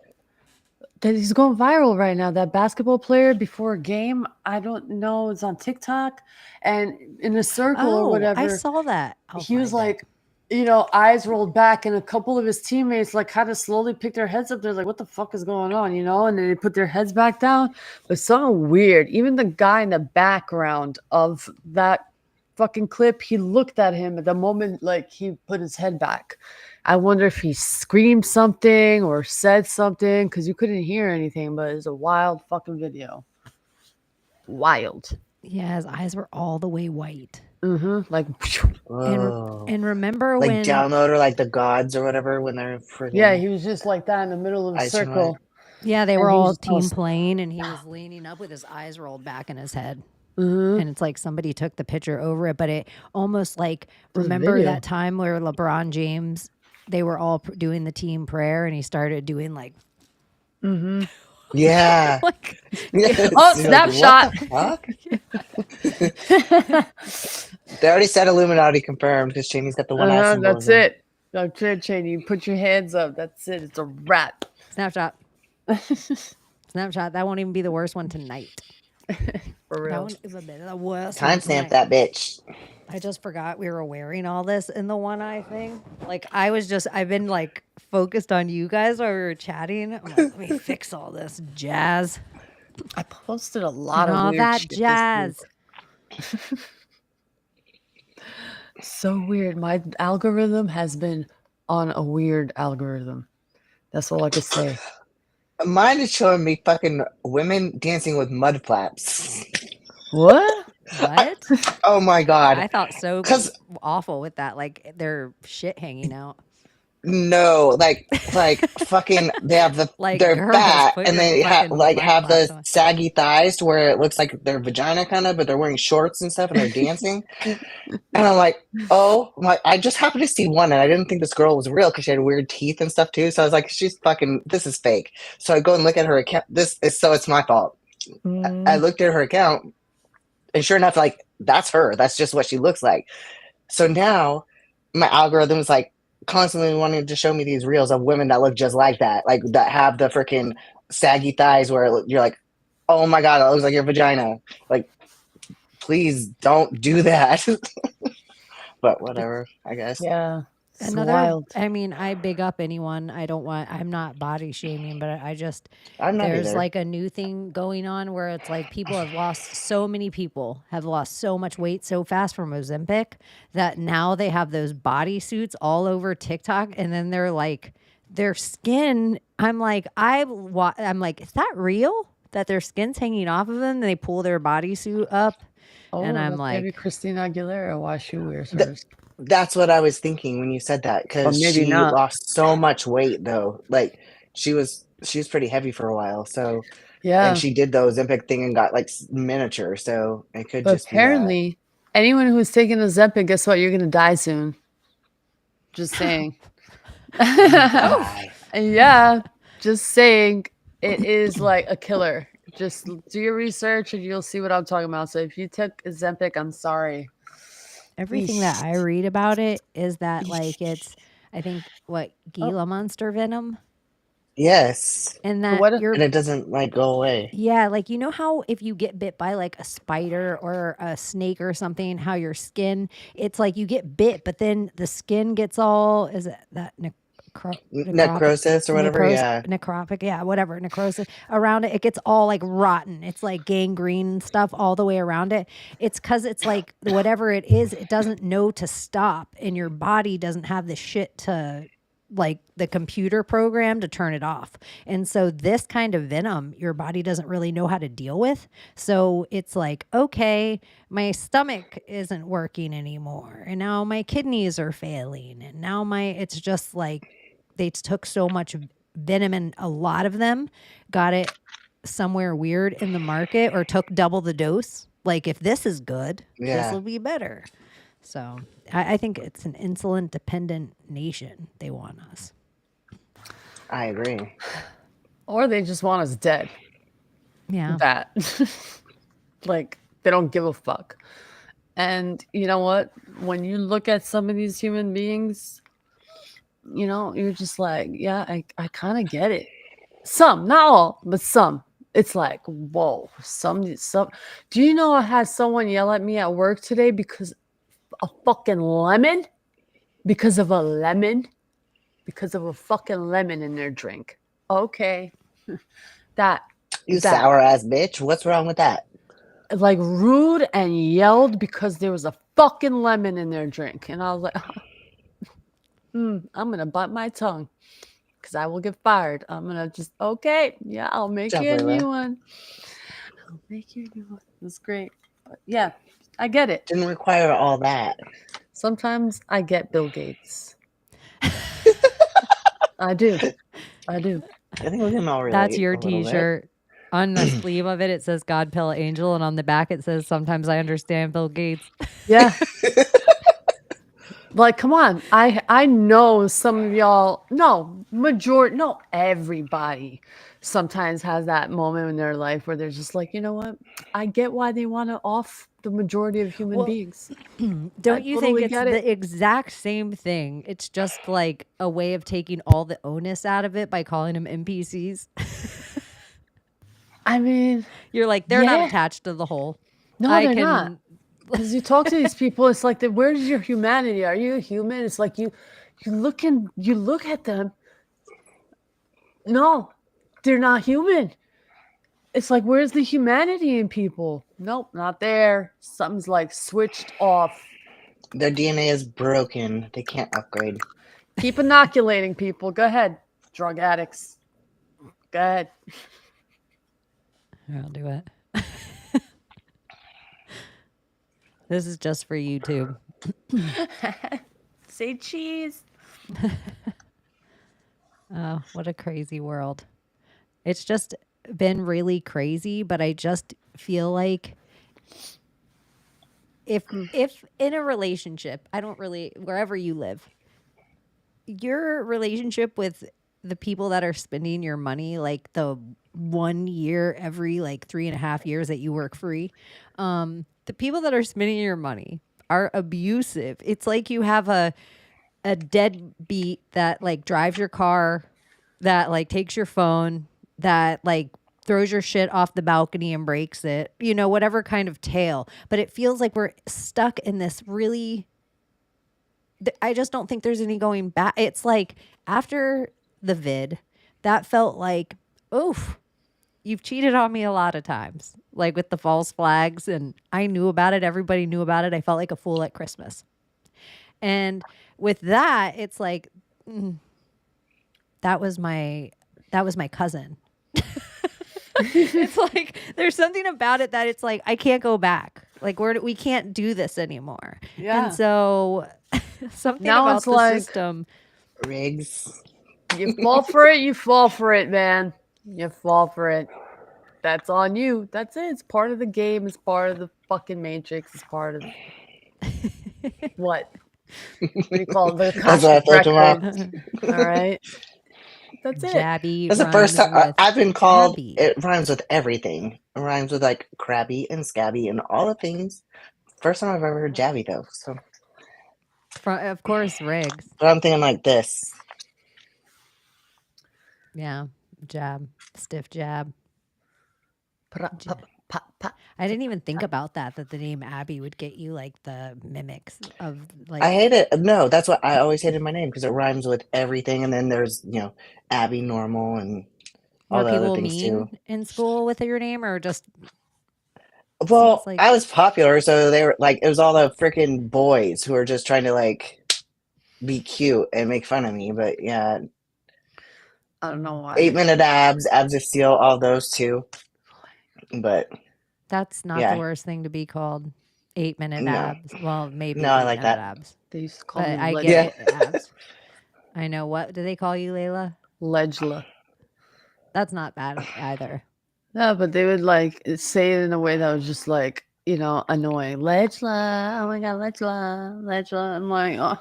That he's going viral right now. That basketball player before a game, I don't know, it's on TikTok and in a circle or whatever. I saw that. He was like, you know, eyes rolled back, and a couple of his teammates like kind of slowly picked their heads up. They're like, what the fuck is going on, you know? And then they put their heads back down. But something weird. Even the guy in the background of that fucking clip, he looked at him at the moment like he put his head back. I wonder if he screamed something or said something because you couldn't hear anything, but it's a wild fucking video. Wild. Yeah, his eyes were all the way white. Like, and remember like when download or like the gods or whatever when they're freaking. Yeah, he was just like that in the middle of a circle. Yeah, they And were he's all just all team playing, and he was leaning up with his eyes rolled back in his head. Mhm. And it's like somebody took the picture over it, but it almost like There's a remember video. that time where LeBron James, they were all doing the team prayer, and he started doing like Yeah. like Yes. Oh, You're like, snapshot. what the fuck? They already said Illuminati confirmed because Chaney's got the one eye symbol. That's it. That's it, Chaney. You put your hands up. That's it. It's a wrap. Snapshot. Snapshot. That won't even be the worst one tonight. For That real. one is a bit of the worst. one Timestamp tonight. that bitch. I just forgot we were wearing all this in the one eye thing. Like I've been like focused on you guys while we were chatting. I'm like, let me fix all this jazz. I posted a lot And of all weird that shit this jazz. week. So weird. My algorithm has been on a weird algorithm. That's all I could say. Mine is showing me fucking women dancing with mud flaps. What? What? Oh my god. I thought so 'Cause- awful with that. Like their shit hanging out. No, like fucking they have the Like, they're girls, fat put and your they fucking like mud have flaps the on. saggy thighs to where it looks like their vagina kind of, but they're wearing shorts and stuff and they're dancing. And I'm like, oh my, I just happened to see one and I didn't think this girl was real because she had weird teeth and stuff too. So I was like, she's fucking, this is fake. So I go and look at her account. It's my fault. I looked at her account and sure enough, like that's her. That's just what she looks like. So now my algorithm is like constantly wanting to show me these reels of women that look just like that, like that have the freaking saggy thighs where you're like, oh my god, it looks like your vagina. Like, please don't do that. But whatever, I guess. Yeah. It's Another, wild. I mean, I big up anyone. I'm not body shaming, but I just, I'm not there's either. like a new thing going on where it's like so many people have lost so much weight so fast from Ozempic that now they have those body suits all over TikTok. And then they're like, their skin, I'm like, is that real? That their skin's hanging off of them and they pull their bodysuit up. Oh, and I'm that's like, maybe Christina Aguilera why she wears hers. That's what I was thinking when you said that, because maybe she not. lost so much weight though. Like she was pretty heavy for a while. So Yeah. and she did the Ozempic thing and got like miniature. So it could But just be that. apparently, anyone who's taking Ozempic, guess what? You're gonna die soon. Just saying. Die. Yeah, just saying. It is like a killer. Just do your research and you'll see what I'm talking about. So if you took Ozempic, I'm sorry. everything that I read about it is that like it's, I think Gila monster venom, Yes. and that What? you're And it doesn't like go away. yeah, like you know how if you get bit by like a spider or a snake or something, how your skin, it's like you get bit, but then the skin gets all, is it that Necrosis or whatever. Yeah. necropic, yeah, whatever, necrosis around it, it gets all like rotten. It's like gangrene and stuff all the way around it. It's because it's like whatever it is, it doesn't know to stop, and your body doesn't have the shit to like the computer program to turn it off. And so this kind of venom, your body doesn't really know how to deal with. So it's like, okay, my stomach isn't working anymore, and now my kidneys are failing, and now it's just like they took so much venom, and a lot of them got it somewhere weird in the market or took double the dose. Like if this is good, this Yeah. will be better. So I think it's an insulin dependent nation. They want us. I agree. Or they just want us dead. Yeah. That. Like they don't give a fuck. And you know what? When you look at some of these human beings, you know, you're just like, yeah, I kind of get it. Some, not all, but some. It's like, whoa, some. Do you know I had someone yell at me at work today because a fucking lemon? Because of a lemon? Because of a fucking lemon in their drink. Okay. You sour ass bitch. What's wrong with that? Like rude and yelled because there was a fucking lemon in their drink. And I was like, I'm going to bite my tongue because I will get fired. I'm going to just, okay, yeah, I'll make Jump, you a Layla. new one. I'll make you a new one. It's great. But yeah, I get it. Didn't require all that. Sometimes I get Bill Gates. I do. I think we can all relate. That's your a little bit. T-shirt. On the sleeve of it, it says "God Pill Angel," and on the back it says "Sometimes I understand Bill Gates." Yeah. Like, come on. I know some of y'all, no, everybody sometimes has that moment in their life where they're just like, you know what? I get why they want to off the majority of human Well, beings. Don't you think totally it's get it. the exact same thing? It's just like a way of taking all the onus out of it by calling them NPCs. I mean, You're like, they're not yeah. attached to the whole. No, I they're can. not. Because you talk to these people, it's like, where's your humanity? Are you a human? It's like you look at them. No, they're not human. It's like, where's the humanity in people? Nope, not there. Something's like switched off. Their DNA is broken. They can't upgrade. Keep inoculating people. Go ahead, drug addicts. Go ahead. I'll do it. This is just for YouTube. Say cheese. Oh, what a crazy world. It's just been really crazy, but I just feel like if in a relationship, I don't really, wherever you live, your relationship with the people that are spending your money, like the 1 year every like 3.5 years that you work free, the people that are spending your money are abusive. It's like you have a deadbeat that like drives your car, that like takes your phone, that like throws your shit off the balcony and breaks it, you know, whatever kind of tale. But it feels like we're stuck in this really, I just don't think there's any going back. It's like after the vid, that felt like, oof, you've cheated on me a lot of times, like with the false flags. And I knew about it. Everybody knew about it. I felt like a fool at Christmas. And with that, it's like, that was my cousin. It's like, there's something about it that it's like, I can't go back. Like we can't do this anymore. Yeah. And so something Now about it's the like- system. Riggs. You fall for it, you fall for it, man. You fall for it. That's on you. That's it. It's part of the game. It's part of the fucking matrix. It's part of what? What do you call it? The That's what I cosmic thought tomorrow. record. All right. That's it. Jabby. That's the first time rhymes with I've been called. Abbie. It rhymes with everything. It rhymes with like crabby and scabby and all the things. First time I've ever heard jabby though. So, Of course, Riggs. but I'm thinking like this. Yeah. Jab. Stiff jab. Pa, pa, pa. I didn't even think about that the name Abbie would get you like the mimics of like. I hate it. No, that's what I always hated my name because it rhymes with everything. And then there's Abbie normal and all Were the other people things mean too. in school with your name, or just Well, seems like- I was popular, so they were like, it was all the freaking boys who were just trying to like be cute and make fun of me. But yeah, I don't know why. 8-minute abs of steel, all those too. But that's not yeah. the worst thing to be called? 8-minute No. abs. Well, maybe No, I like 8-minute that. abs. They used to call But me I Leg- get it, abs. I know. What do they call you, Layla? Legla. That's not bad either. No, but they would like say it in a way that was just like, annoying. Legla. Oh my God, Legla. Legla. I'm like, oh,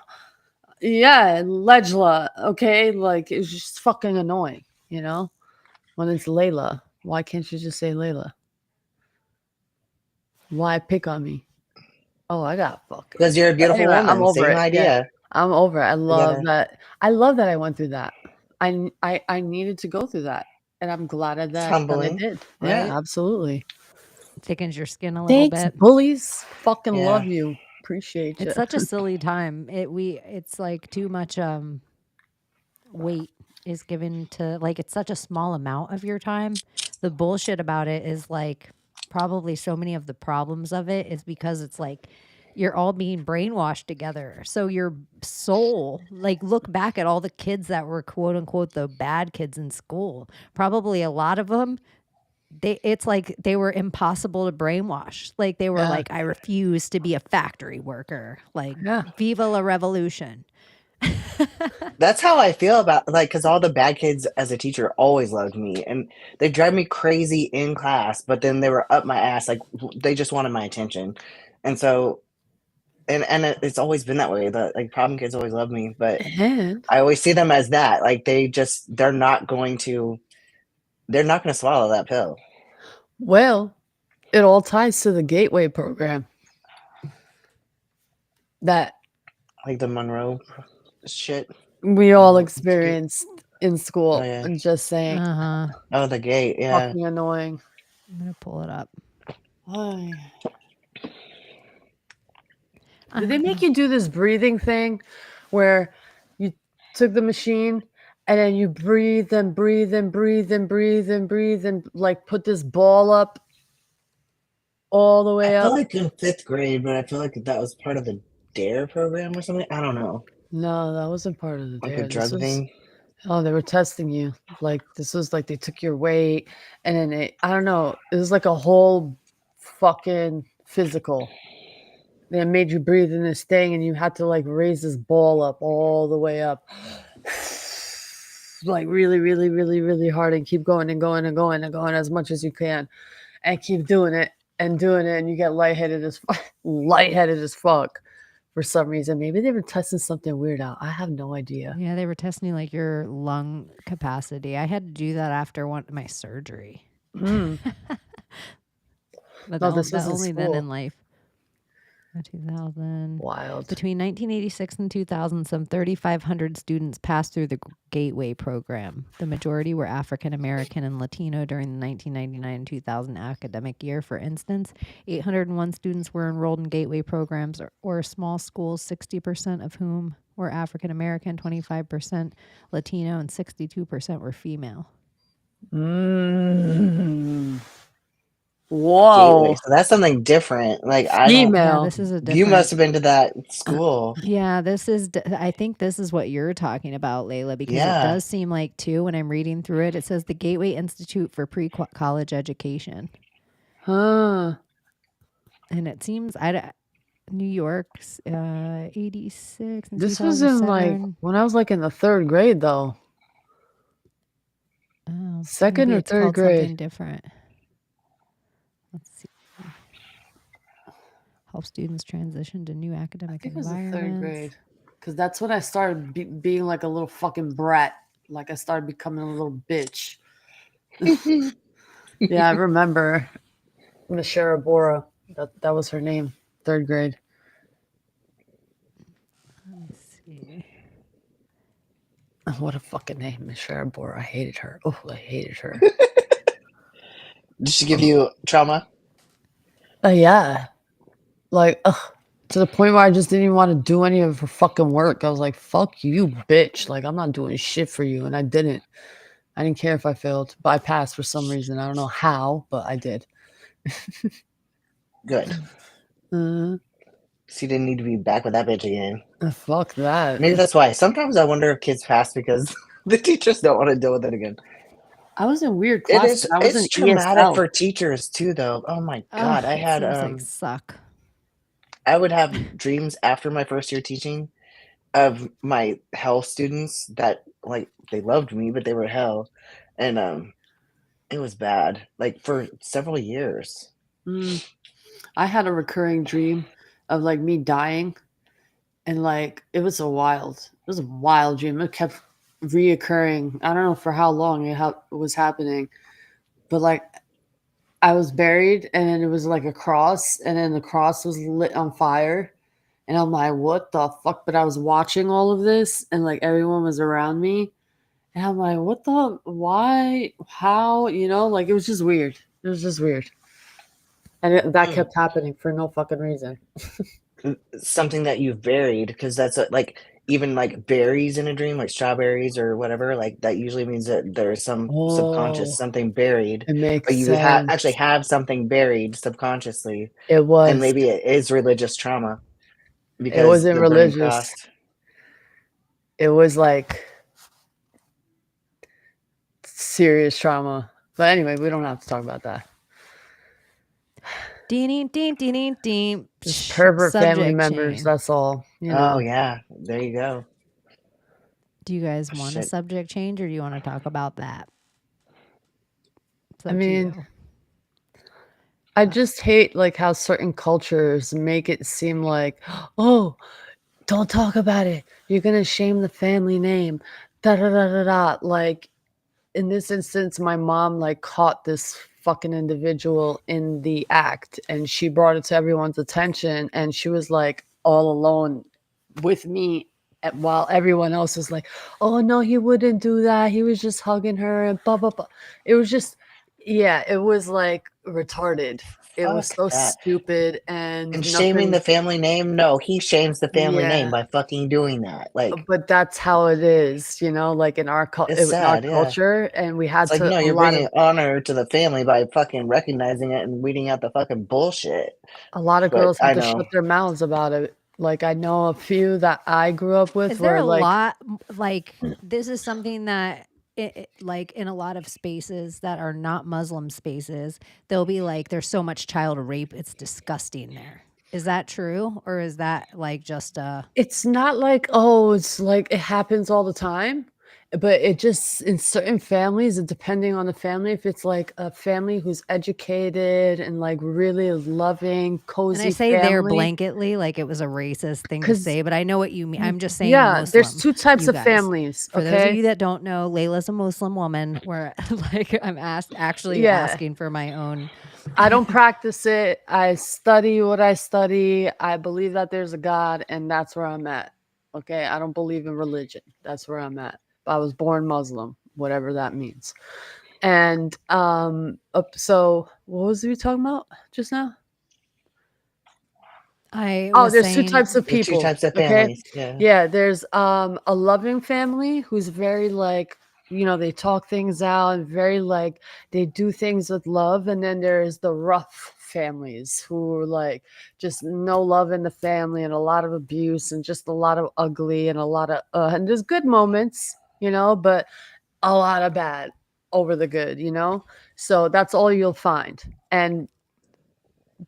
yeah, Legla. Okay. Like, it's just fucking annoying, when it's Layla. Why can't you just say Layla? Why pick on me? Oh, I got fucking. Because you're a beautiful Anyway, woman. I'm over Same it. idea. Yeah. I'm over it. I love gotta- that. I love that I went through that. I needed to go through that. And I'm glad that I humbling, did. right? Yeah, absolutely. Thickens your skin a little Thanks, bit. bullies. Fucking Yeah. love you. Appreciate you. It's such a silly time. It's like too much weight is given to, like, it's such a small amount of your time. The bullshit about it is like probably so many of the problems of it is because it's like you're all being brainwashed together. So your soul, like, look back at all the kids that were quote unquote the bad kids in school. Probably a lot of them, it's like they were impossible to brainwash. Like they were Yeah. like, I refuse to be a factory worker. Like, Yeah. Viva la revolution. That's how I feel about like because all the bad kids as a teacher always loved me, and they drive me crazy in class. But then they were up my ass, like they just wanted my attention, and so it's always been that way. The like problem kids always love me, but And I always see them as that. Like they're not going to swallow that pill. well, it all ties to the Gateway program. That Like the Monroe shit. we all Monroe Institute. experienced in school. Oh, yeah. I'm just saying, Oh, the gate. Yeah. fucking annoying. I'm gonna pull it up. Ay. Did they make you do this breathing thing where you took the machine and then you breathe and breathe and breathe and breathe and breathe and like put this ball up all the way I feel up? like in 5th grade, but I feel like that was part of the DARE program or something. I don't know. No, that wasn't part of the Like dare. a drug thing. Oh, they were testing you. Like this was like they took your weight and then I don't know. It was like a whole fucking physical. They made you breathe in this thing and you had to like raise this ball up all the way up. Like really, really, really, really hard and keep going and going and going and going as much as you can. And keep doing it and you get lightheaded as fuck for some reason. Maybe they were testing something weird out. I have no idea. Yeah, they were testing like your lung capacity. I had to do that after my surgery. Mm. But No, that, this that was in only then school. in life. 2000. Wild. Between 1986 and 2000, some 3,500 students passed through the Gateway program. The majority were African American and Latino during the 1999-2000 academic year. For instance, 801 students were enrolled in Gateway programs or small schools, 60% of whom were African American, 25% Latino, and 62% were female. Mm. Whoa. Gateway. So that's something different. Like I don't. Yeah, Female. this is a different. You must have been to that school. Yeah, this is. I think this is what you're talking about, Layla, because it Yeah. does seem like too. When I'm reading through it, it says the Gateway Institute for Pre-College Education, Huh. and it seems New York's 86. And This was in like 2007. when I was like in the 3rd grade though. Oh, Second maybe or it's third called grade. something different. Let's see. Help students transition to new I academic think it was the 3rd environments. grade. Because that's when I started being like a little fucking brat. Like I started becoming a little bitch. Yeah, I remember Miss Sharabora. That was her name. 3rd grade. Let me see. Oh, what a fucking name, Miss Sharabora. I hated her. Oh, I hated her. Did she give you trauma? Yeah. Like, to the point where I just didn't even want to do any of her fucking work. I was like, fuck you, bitch. Like, I'm not doing shit for you. And I didn't. I didn't care if I failed, but I passed for some reason. I don't know how, but I did. Good. So you didn't need to be back with that bitch again. Fuck that. Maybe that's why. Sometimes I wonder if kids pass because the teachers don't want to deal with it again. I was in weird It classes. is. I was It's in traumatic ESL. for teachers too, though. Oh my god, I It had seems like suck. I would have dreams after my first year teaching of my hell students that like they loved me, but they were hell, and it was bad. Like for several years. I had a recurring dream of like me dying, and like it was a wild dream. It kept reoccurring. I don't know for how long it was happening, but like I was buried, and then it was like a cross, and then the cross was lit on fire, and I'm like, what the fuck? But I was watching all of this, and like everyone was around me, and I'm like, what the, why, how, you know, like it was just weird. It was just weird. And that kept happening for no fucking reason. Something that you've buried, because that's like even like berries in a dream, like strawberries or whatever, like that usually means that there's some subconscious something buried. It makes But you would actually have something buried subconsciously, It was. and maybe it is religious trauma. Because It wasn't the burning religious. cross. It was like serious trauma. But anyway, we don't have to talk about that. Ding. Just pervert family Subject members. chain. That's all. You know. Oh yeah, there you go. Do you guys want a Shit. subject change, or do you want to talk about that? It's I up to mean, you. I just hate like how certain cultures make it seem like, oh, don't talk about it. You're gonna shame the family name. Da da da da da. Like in this instance, my mom like caught this fucking individual in the act, and she brought it to everyone's attention, and she was like all alone with me, while everyone else was like, "Oh no, he wouldn't do that. He was just hugging her," and blah blah blah. It was just, yeah, it was like retarded. It was Fuck so that. stupid and And shaming nothing. the family name? No, he shames the family name Yeah, by fucking doing that. Like, but that's how it is, like in our it's in our sad, yeah. culture, and we It's had like, to no, a you're lot of bringing honor to the family by fucking recognizing it and weeding out the fucking bullshit. a lot of But girls I had to know. shut their mouths about it. Like I know a few that I grew up with Is there where a like lot like this is something that like in a lot of spaces that are not Muslim spaces, they'll be like, there's so much child rape, it's disgusting there. Is that true, or is that like just it's not like, oh, it's like it happens all the time, but it just in certain families, and depending on the family, if it's like a family who's educated and like really loving, and I cozy say there family, blanketly like it was a racist thing to because say, but I know what you mean. I'm just saying yeah, there's Muslim, two types you of guys. families. For those of Okay, you that don't know, Layla's a Muslim woman where like I'm actually yeah. asking for my own. I don't practice it. I study what I study. I believe that there's a God, and that's where I'm at. Okay. I don't believe in religion. That's where I'm at. I was born Muslim, whatever that means. And so what was we talking about just now? I Oh, was there's two saying types of There's two people. types of Okay. families. Yeah. Yeah, there's a loving family who's very like, they talk things out and very like they do things with love. And then there's the rough families who are like just no love in the family and a lot of abuse and just a lot of ugly and a lot of and there's good moments, but a lot of bad over the good. So that's all you'll find. And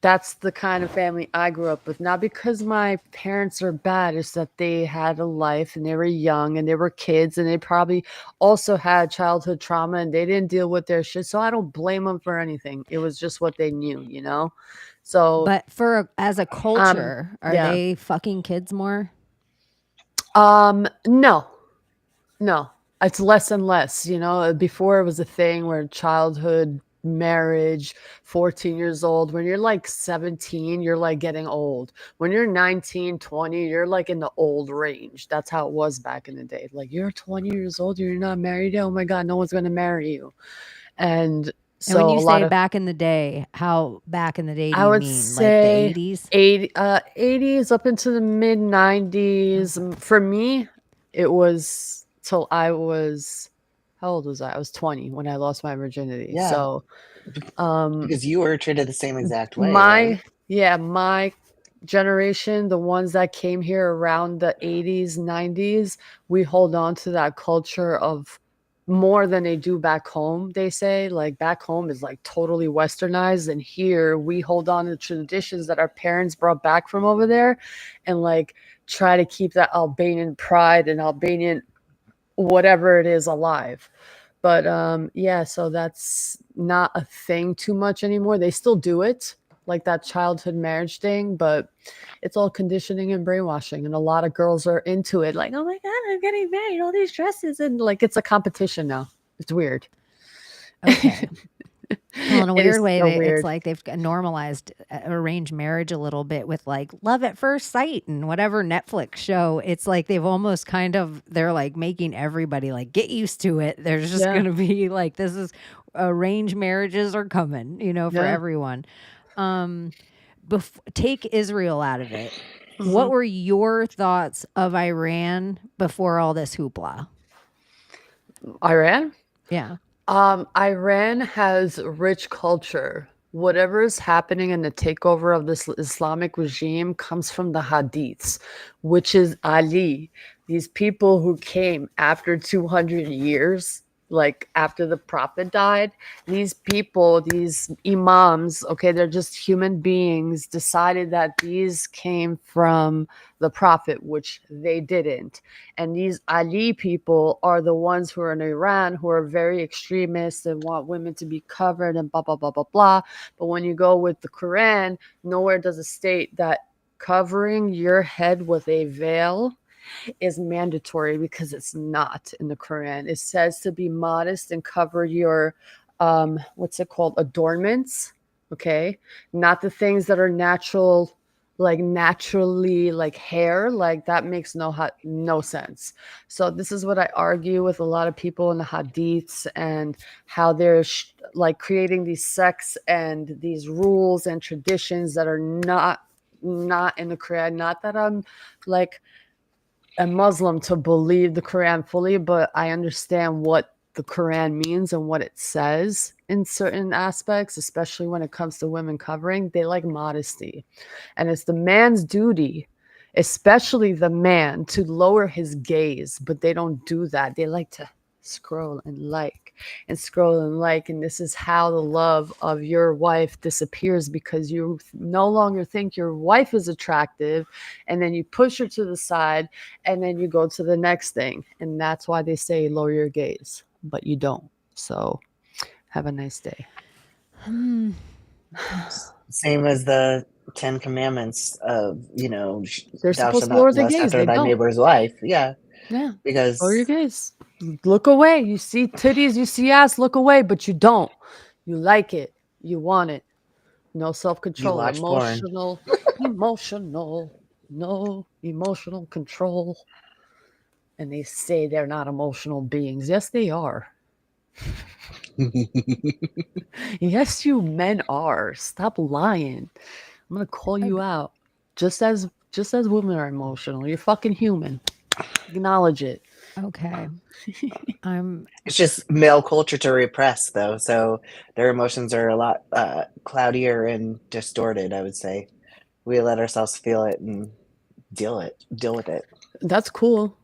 that's the kind of family I grew up with. Not because my parents are bad, it's that they had a life and they were young and they were kids and they probably also had childhood trauma and they didn't deal with their shit. So I don't blame them for anything. It was just what they knew. So but as a culture, are yeah. they fucking kids more? No. It's less and less, before it was a thing where childhood marriage, 14 years old, when you're like 17, you're like getting old. When you're 19, 20, you're like in the old range. That's how it was back in the day. Like you're 20 years old, you're not married yet. Oh my God, no one's going to marry you. And And when so you a lot say of, back in the day, how back in the day do I you would mean? Like the say 80s? 80s up into the mid 90s. For me, it was till I was, how old was I? I was 20 when I lost my virginity. Yeah. So, Because you were treated the same exact way, my right? generation, the ones that came here around the 80s, 90s, we hold on to that culture of more than they do back home. They say like back home is like totally westernized, and here we hold on to traditions that our parents brought back from over there and like try to keep that Albanian pride and Albanian whatever it is alive. But yeah, so that's not a thing too much anymore. They still do it, like that childhood marriage thing, but it's all conditioning and brainwashing. And a lot of girls are into it, like, oh my God, I'm getting married, all these dresses. And like it's a competition now. It's weird. Okay. Well, in a It weird is way, so it's weird. like they've normalized arranged marriage a little bit with like Love at First Sight and whatever Netflix show. It's like they've almost they're like making everybody like get used to it. There's just Yeah. going to be like, this is arranged marriages are coming, for Yeah. everyone. Take Israel out of it. Mm-hmm. What were your thoughts of Iran before all this hoopla? Iran? Yeah. Iran has rich culture. Whatever is happening in the takeover of this Islamic regime comes from the hadiths, which is Ali. These people who came after 200 years, like after the prophet died, these people, these imams, okay, they're just human beings, decided that these came from the prophet, which they didn't. And these Ali people are the ones who are in Iran who are very extremist and want women to be covered and blah blah blah blah blah. But when you go with the Quran, nowhere does it state that covering your head with a veil is mandatory, because it's not in the Quran. It says to be modest and cover your what's it called, adornments, okay, not the things that are natural, like naturally, like hair, like that makes no sense. So this is what I argue with a lot of people in the hadiths, and how they're like creating these sects and these rules and traditions that are not in the Quran. Not that I'm like a Muslim to believe the Quran fully, but I understand what the Quran means and what it says in certain aspects, especially when it comes to women covering. They like modesty, and it's the man's duty, especially the man, to lower his gaze, but they don't do that. They like to scroll and like and scroll and like, and this is how the love of your wife disappears, because you no longer think your wife is attractive, and then you push her to the side, and then you go to the next thing. And that's why they say lower your gaze, but you don't. So have a nice day. Same as the 10 Commandments of, you know, They're thou supposed shalt to lower not their lust gaze. after They thy don't. neighbor's wife. Yeah, Yeah. because Lower your gaze. Look away. You see titties, you see ass, look away, but you don't. You like it. You want it. No you self-control. watch porn. No emotional control. And they say they're not emotional beings. Yes, they are. Yes, you men are. Stop lying. I'm gonna call you out. Just as women are emotional. You're fucking human. Acknowledge it. Okay. It's just male culture to repress, though, so their emotions are a lot cloudier and distorted, I would say. We let ourselves feel it and deal with it. That's cool.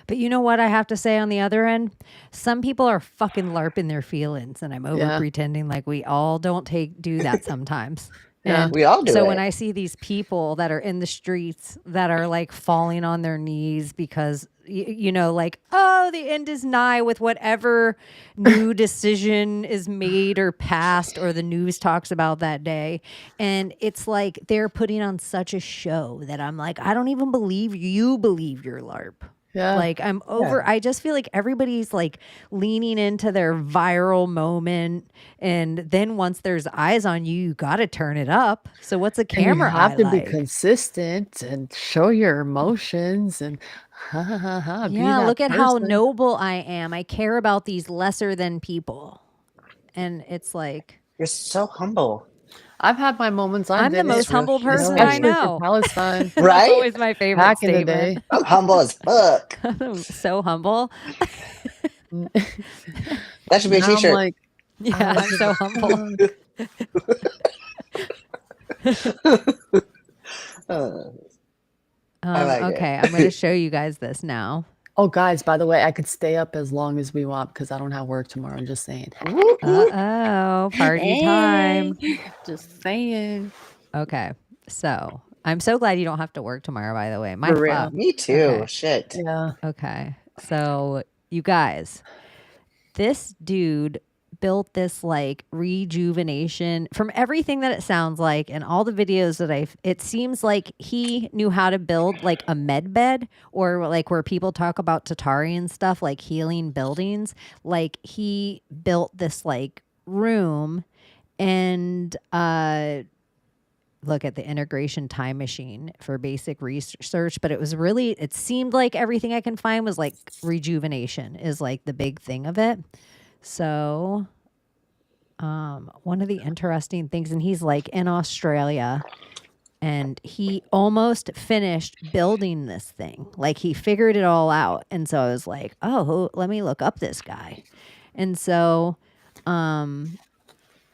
But you know what I have to say on the other end? Some people are fucking LARPing their feelings, and I'm over Yeah. pretending like we all don't do that sometimes. Yeah. And We all do so it. when I see these people that are in the streets that are like falling on their knees because you know, like, oh, the end is nigh with whatever new decision is made or passed or the news talks about that day. And it's like they're putting on such a show that I'm like, I don't even believe you believe your LARP. Yeah. Like I'm over. I just feel like everybody's like leaning into their viral moment, and then once there's eyes on you, you got to turn it up. So what's a And you camera have eye to like? be consistent and show your emotions and be Yeah, that look at how person. noble I am. I care about these lesser than people, and it's like You're so humble. I've had my moments. I'm the most humble person I especially for know. Palestine. That's Right? always my favorite Back in the statement. day. I'm humble as fuck. I'm so humble. That should be a Now I'm t-shirt. like, Yeah, I'm so humble. I like it. Okay, I'm going to show you guys this now. oh, guys, by the way, I could stay up as long as we want because I don't have work tomorrow. I'm just saying. Uh-oh, party time. Just saying. Okay, so I'm so glad you don't have to work tomorrow, by the way. My For real. fuck. Me too. Okay. Shit. Yeah. Okay, so you guys, this dude built this like rejuvenation from everything that it sounds like and all the videos that it seems like he knew how to build like a med bed, or like where people talk about Tatari and stuff, like healing buildings. Like he built this like room, and look at the integration time machine for basic research, but it seemed like everything I can find was like rejuvenation is like the big thing of it. So, one of the interesting things, and he's like in Australia, and he almost finished building this thing. Like he figured it all out. And so I was like, oh, let me look up this guy. And so,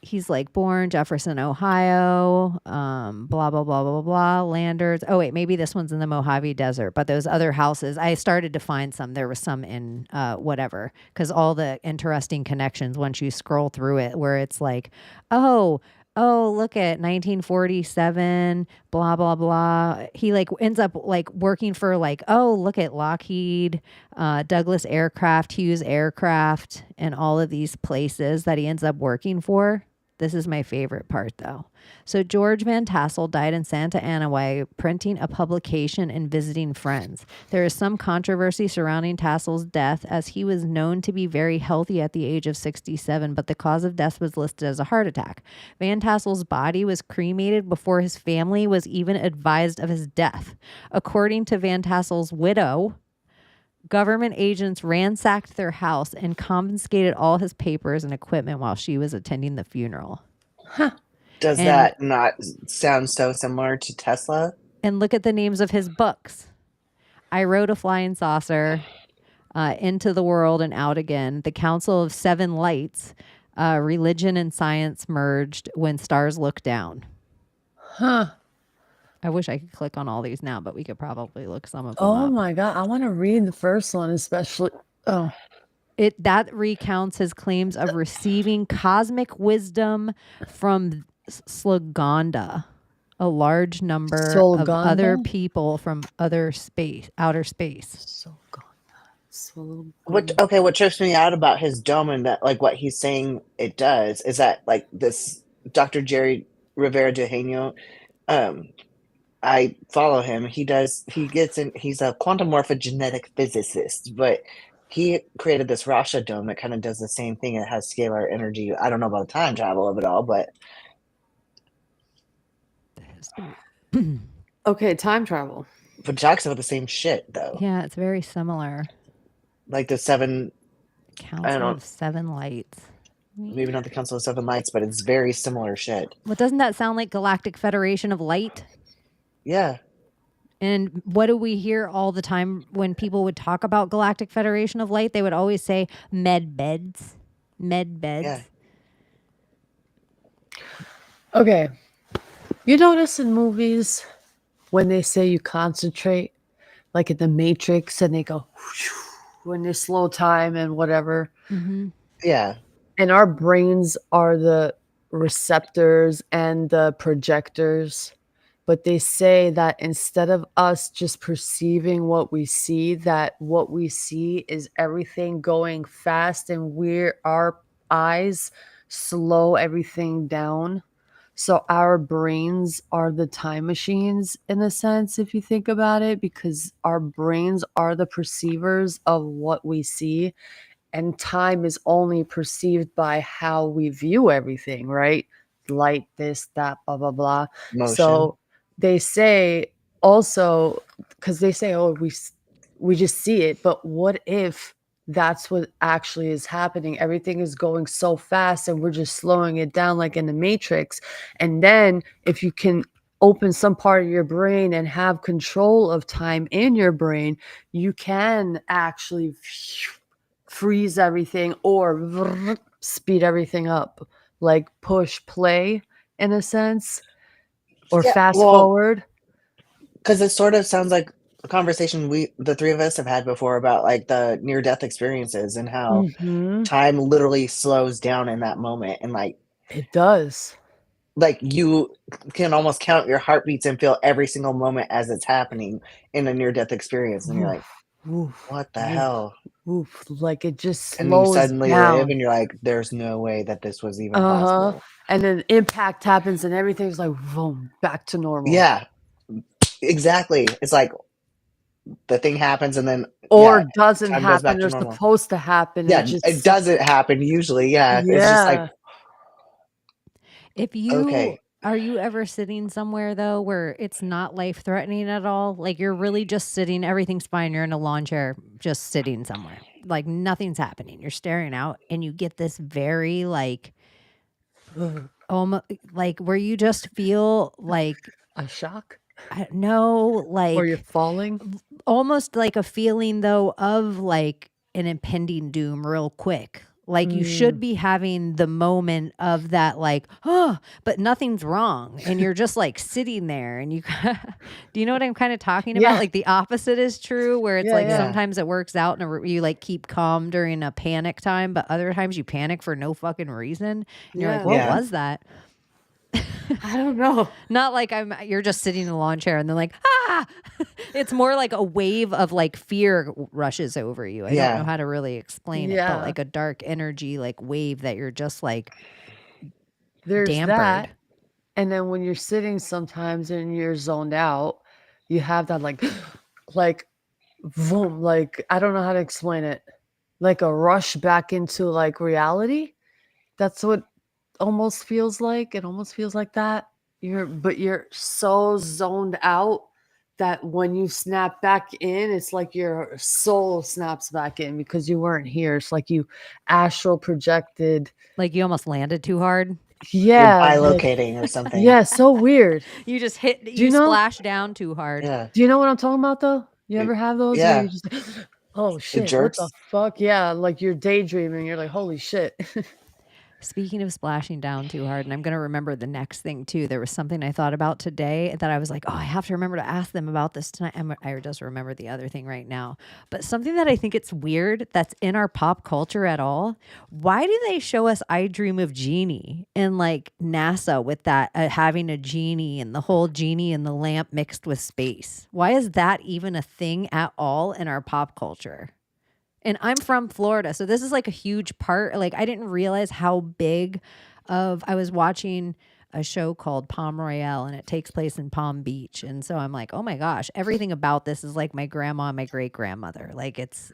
he's like born Jefferson, Ohio, blah, blah, blah, blah, blah, Landers. Oh, wait, maybe this one's in the Mojave Desert, but those other houses, I started to find some. There was some in whatever, because all the interesting connections once you scroll through it, where it's like, oh, look at 1947, blah, blah, blah. He like ends up like working for like, oh, look at Lockheed, Douglas Aircraft, Hughes Aircraft, and all of these places that he ends up working for. This is my favorite part, though. So George Van Tassel died in Santa Ana while printing a publication and visiting friends. There is some controversy surrounding Tassel's death, as he was known to be very healthy at the age of 67, but the cause of death was listed as a heart attack. Van Tassel's body was cremated before his family was even advised of his death. According to Van Tassel's widow, government agents ransacked their house and confiscated all his papers and equipment while she was attending the funeral. Does And- that not sound so similar to Tesla? And look at the names of his books. I Wrote a Flying Saucer, Into the World and Out Again, The Council of Seven Lights, Religion and Science Merged, When Stars Look Down. Huh. I wish I could click on all these now, but we could probably look some of them Oh up. my God. I want to read the first one, especially. Oh, That recounts his claims of receiving cosmic wisdom from Sluganda, a large number of Solganda? other people from outer space. so God. So What trips me out about his dome and that, like, what he's saying it does is that, like, this Dr. Jerry Rivera de I follow him. He's a quantum morphogenetic physicist, but he created this Rasha dome that kind of does the same thing. It has scalar energy. I don't know about the time travel of it all, but Okay, time travel. it talks about the same shit, though. Yeah, it's very similar. Like the seven, Council don't- of Seven Lights. maybe not the Council of Seven Lights, but it's very similar shit. But doesn't that sound like Galactic Federation of Light? Yeah. And what do we hear all the time when people would talk about Galactic Federation of Light? They would always say med beds. Med beds. Yeah. Okay. You notice in movies when they say you concentrate, like in the Matrix, and they go when they slow time and whatever. Mm-hmm. Yeah. And our brains are the receptors and the projectors. But they say that instead of us just perceiving what we see, that what we see is everything going fast, and our eyes slow everything down. So our brains are the time machines in a sense, if you think about it, because our brains are the perceivers of what we see. And time is only perceived by how we view everything, right? Light, this, that, blah, blah, blah. Motion. So they say also, because they say, oh, we just see it, but what if that's what actually is happening? Everything is going so fast and we're just slowing it down like in the Matrix. And then if you can open some part of your brain and have control of time in your brain, you can actually freeze everything or speed everything up, like push play in a sense, or Yeah, fast well, forward. Because it sort of sounds like a conversation the three of us have had before about like the near-death experiences and how Mhm. time literally slows down in that moment, and like It does. you can almost count your heartbeats and feel every single moment as it's happening in a near-death experience, and you're like, Oof, what the oof, hell? oof. Like it just And you slows suddenly down. live, and you're like, there's no way that this was even Uh-huh. possible. And then impact happens and everything's like boom, back to normal. Yeah, exactly. It's like the thing happens, and then Or doesn't time goes back happen to or normal. supposed to happen. Yeah, It just it doesn't happen usually. Yeah, it's just like, If you okay. are you ever sitting somewhere though where it's not life threatening at all? Like you're really just sitting, everything's fine. You're in a lawn chair, just sitting somewhere. Like nothing's happening. You're staring out and you get this very like almost like where you just feel like a shock, I don't know, or you're like falling. almost like a feeling though of like an impending doom real quick. Like you should be having the moment of that, like, oh, but nothing's wrong. And you're just like sitting there and you, do you know what I'm kind of talking about? Yeah. Like the opposite is true where it's Yeah, like yeah. sometimes it works out and you like keep calm during a panic time, but other times you panic for no fucking reason. And you're like, Yeah. what Yeah. was that? I don't know. Not like you're just sitting in a lawn chair and then like, ah, it's more like a wave of like fear rushes over you. I don't Yeah. know how to really explain it, Yeah. but like a dark energy, like wave that you're just like There's dampered. that. And then when you're sitting sometimes and you're zoned out, you have that like boom, like I don't know how to explain it. Like a rush back into like reality. That's what almost feels like. It almost feels like that. But you're so zoned out that when you snap back in, it's like your soul snaps back in because you weren't here. It's like you astral projected. Like you almost landed too hard. You're Yeah. like- bilocating or something. yeah, so weird. You just hit, you you know- splash down too hard. Yeah. Do you know what I'm talking about though? You ever have those where Yeah. you just oh shit, what jerks. the fuck? Yeah, like you're daydreaming. You're like, holy shit. Speaking of splashing down too hard, and I'm going to remember the next thing too. There was something I thought about today that I was like, oh, I have to remember to ask them about this tonight. I just remember the other thing right now. But something that I think it's weird that's in our pop culture at all. Why do they show us I Dream of Genie and like NASA with that having a genie and the whole genie and the lamp mixed with space? Why is that even a thing at all in our pop culture? And I'm from Florida, so this is like a huge part. Like I didn't realize how big I was watching a show called Palm Royale and it takes place in Palm Beach. And so I'm like, oh my gosh, everything about this is like my grandma and my great grandmother. Like it's,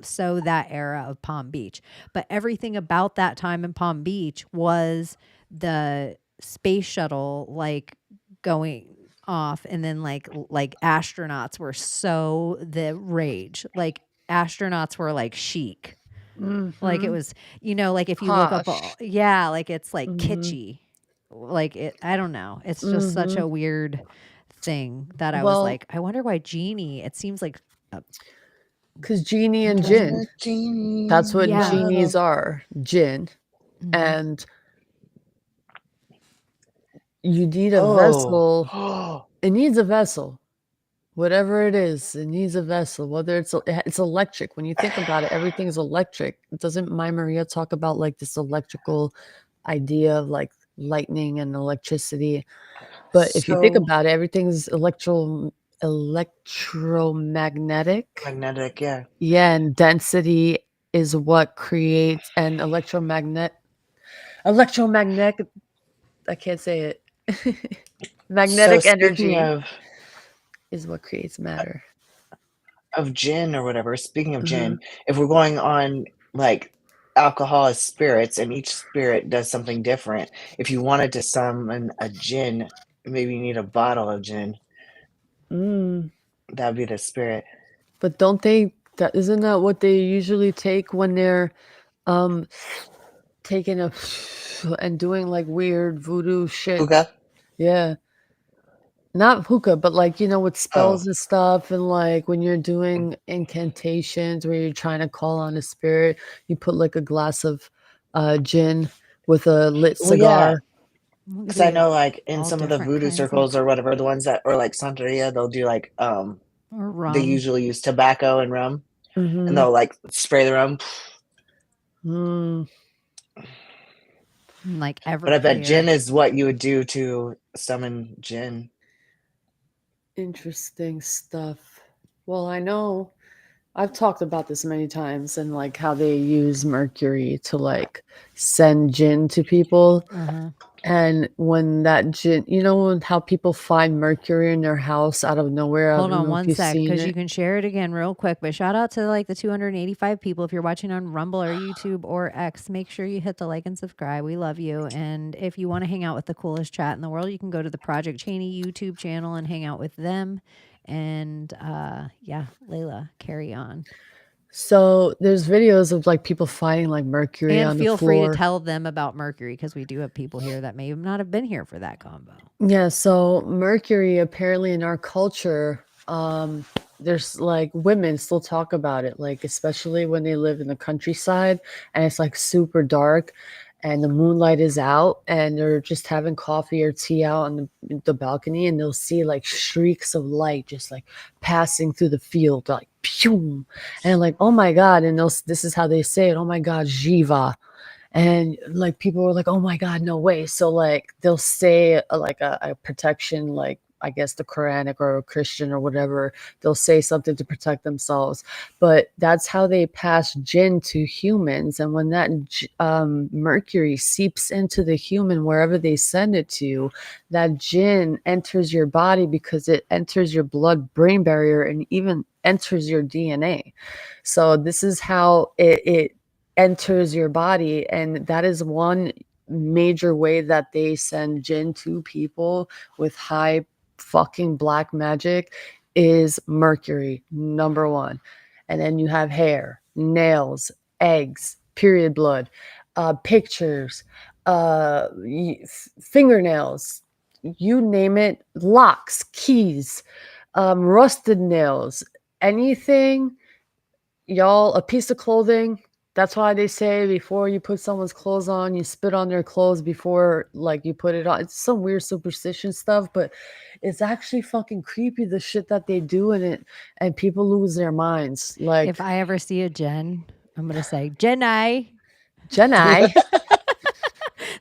so that era of Palm Beach. But everything about that time in Palm Beach was the space shuttle like going off and then like astronauts were so the rage. Like astronauts were like chic. Like it was, like if you look up, Posh. like it's like kitschy. Like I don't know. It's just such a weird thing that I was Well- like, I wonder why genie, it seems like, Because genie and gin. Genie. That's what Yeah. genies are. Gin. And you need a vessel. Oh. It needs a vessel. Whatever it is, it needs a vessel. Whether it's electric. When you think about it, everything is electric. Doesn't my Maria talk about like this electrical idea of like lightning and electricity? But if you think So- about it, everything's electromagnetic. Magnetic, yeah. Yeah, and density is what creates an electromagnetic. I can't say it. Magnetic So energy speaking is what creates matter. of gin or whatever, speaking of gin, if we're going on like alcohol as spirits and each spirit does something different, if you wanted to summon a gin, maybe you need a bottle of gin. That would be the spirit. But don't they? Isn't that what they usually take when they're taking a and doing like weird voodoo shit? Hookah? Yeah. Not hookah, but like, with spells and stuff. And like when you're doing incantations where you're trying to call on a spirit, you put like a glass of gin with a lit Well, yeah. cigar. Because I know like in all some of the different voodoo kinds of- circles or whatever, the ones that, or like Santeria, they'll do like, or rum. they usually use tobacco and rum Mhm. and they'll like spray the rum. Mm. Like But I bet Everclear. gin is what you would do to summon gin. Interesting stuff. Well, I know I've talked about this many times and like how they use mercury to like send gin to people. And when that gin, how people find mercury in their house out of nowhere. I Hold don't on know if one you've sec, seen because you it. can share it again real quick. But shout out to like the 285 people. If you're watching on Rumble or YouTube or X, make sure you hit the like and subscribe. We love you. And if you want to hang out with the coolest chat in the world, you can go to the Project Chaney YouTube channel and hang out with them. And Layla, carry on. So there's videos of like people finding like mercury And on feel the floor. free to tell them about Mercury, because we do have people here that may not have been here for that combo. Yeah, so mercury apparently in our culture there's like women still talk about it, like especially when they live in the countryside and it's like super dark and the moonlight is out and they're just having coffee or tea out on the balcony and they'll see like streaks of light just like passing through the field, like pew, and like, oh my god, and this is how they say it, oh my god, Jiva. And like people were like, oh my god, no way. So like they'll say like a protection, like I guess the Quranic or a Christian or whatever, they'll say something to protect themselves. But that's how they pass jinn to humans. And when that mercury seeps into the human, wherever they send it to, that jinn enters your body because it enters your blood-brain barrier and even enters your DNA. So this is how it enters your body, and that is one major way that they send jinn to people with high fucking black magic is mercury, number one. And then you have hair, nails, eggs, period blood, pictures, fingernails, you name it, locks, keys, rusted nails, anything, y'all, a piece of clothing. That's why they say before you put someone's clothes on, you spit on their clothes before like you put it on. It's some weird superstition stuff, but it's actually fucking creepy, the shit that they do in it, and people lose their minds. Like If I ever see a Jen, I'm gonna say Jenny. Jenny.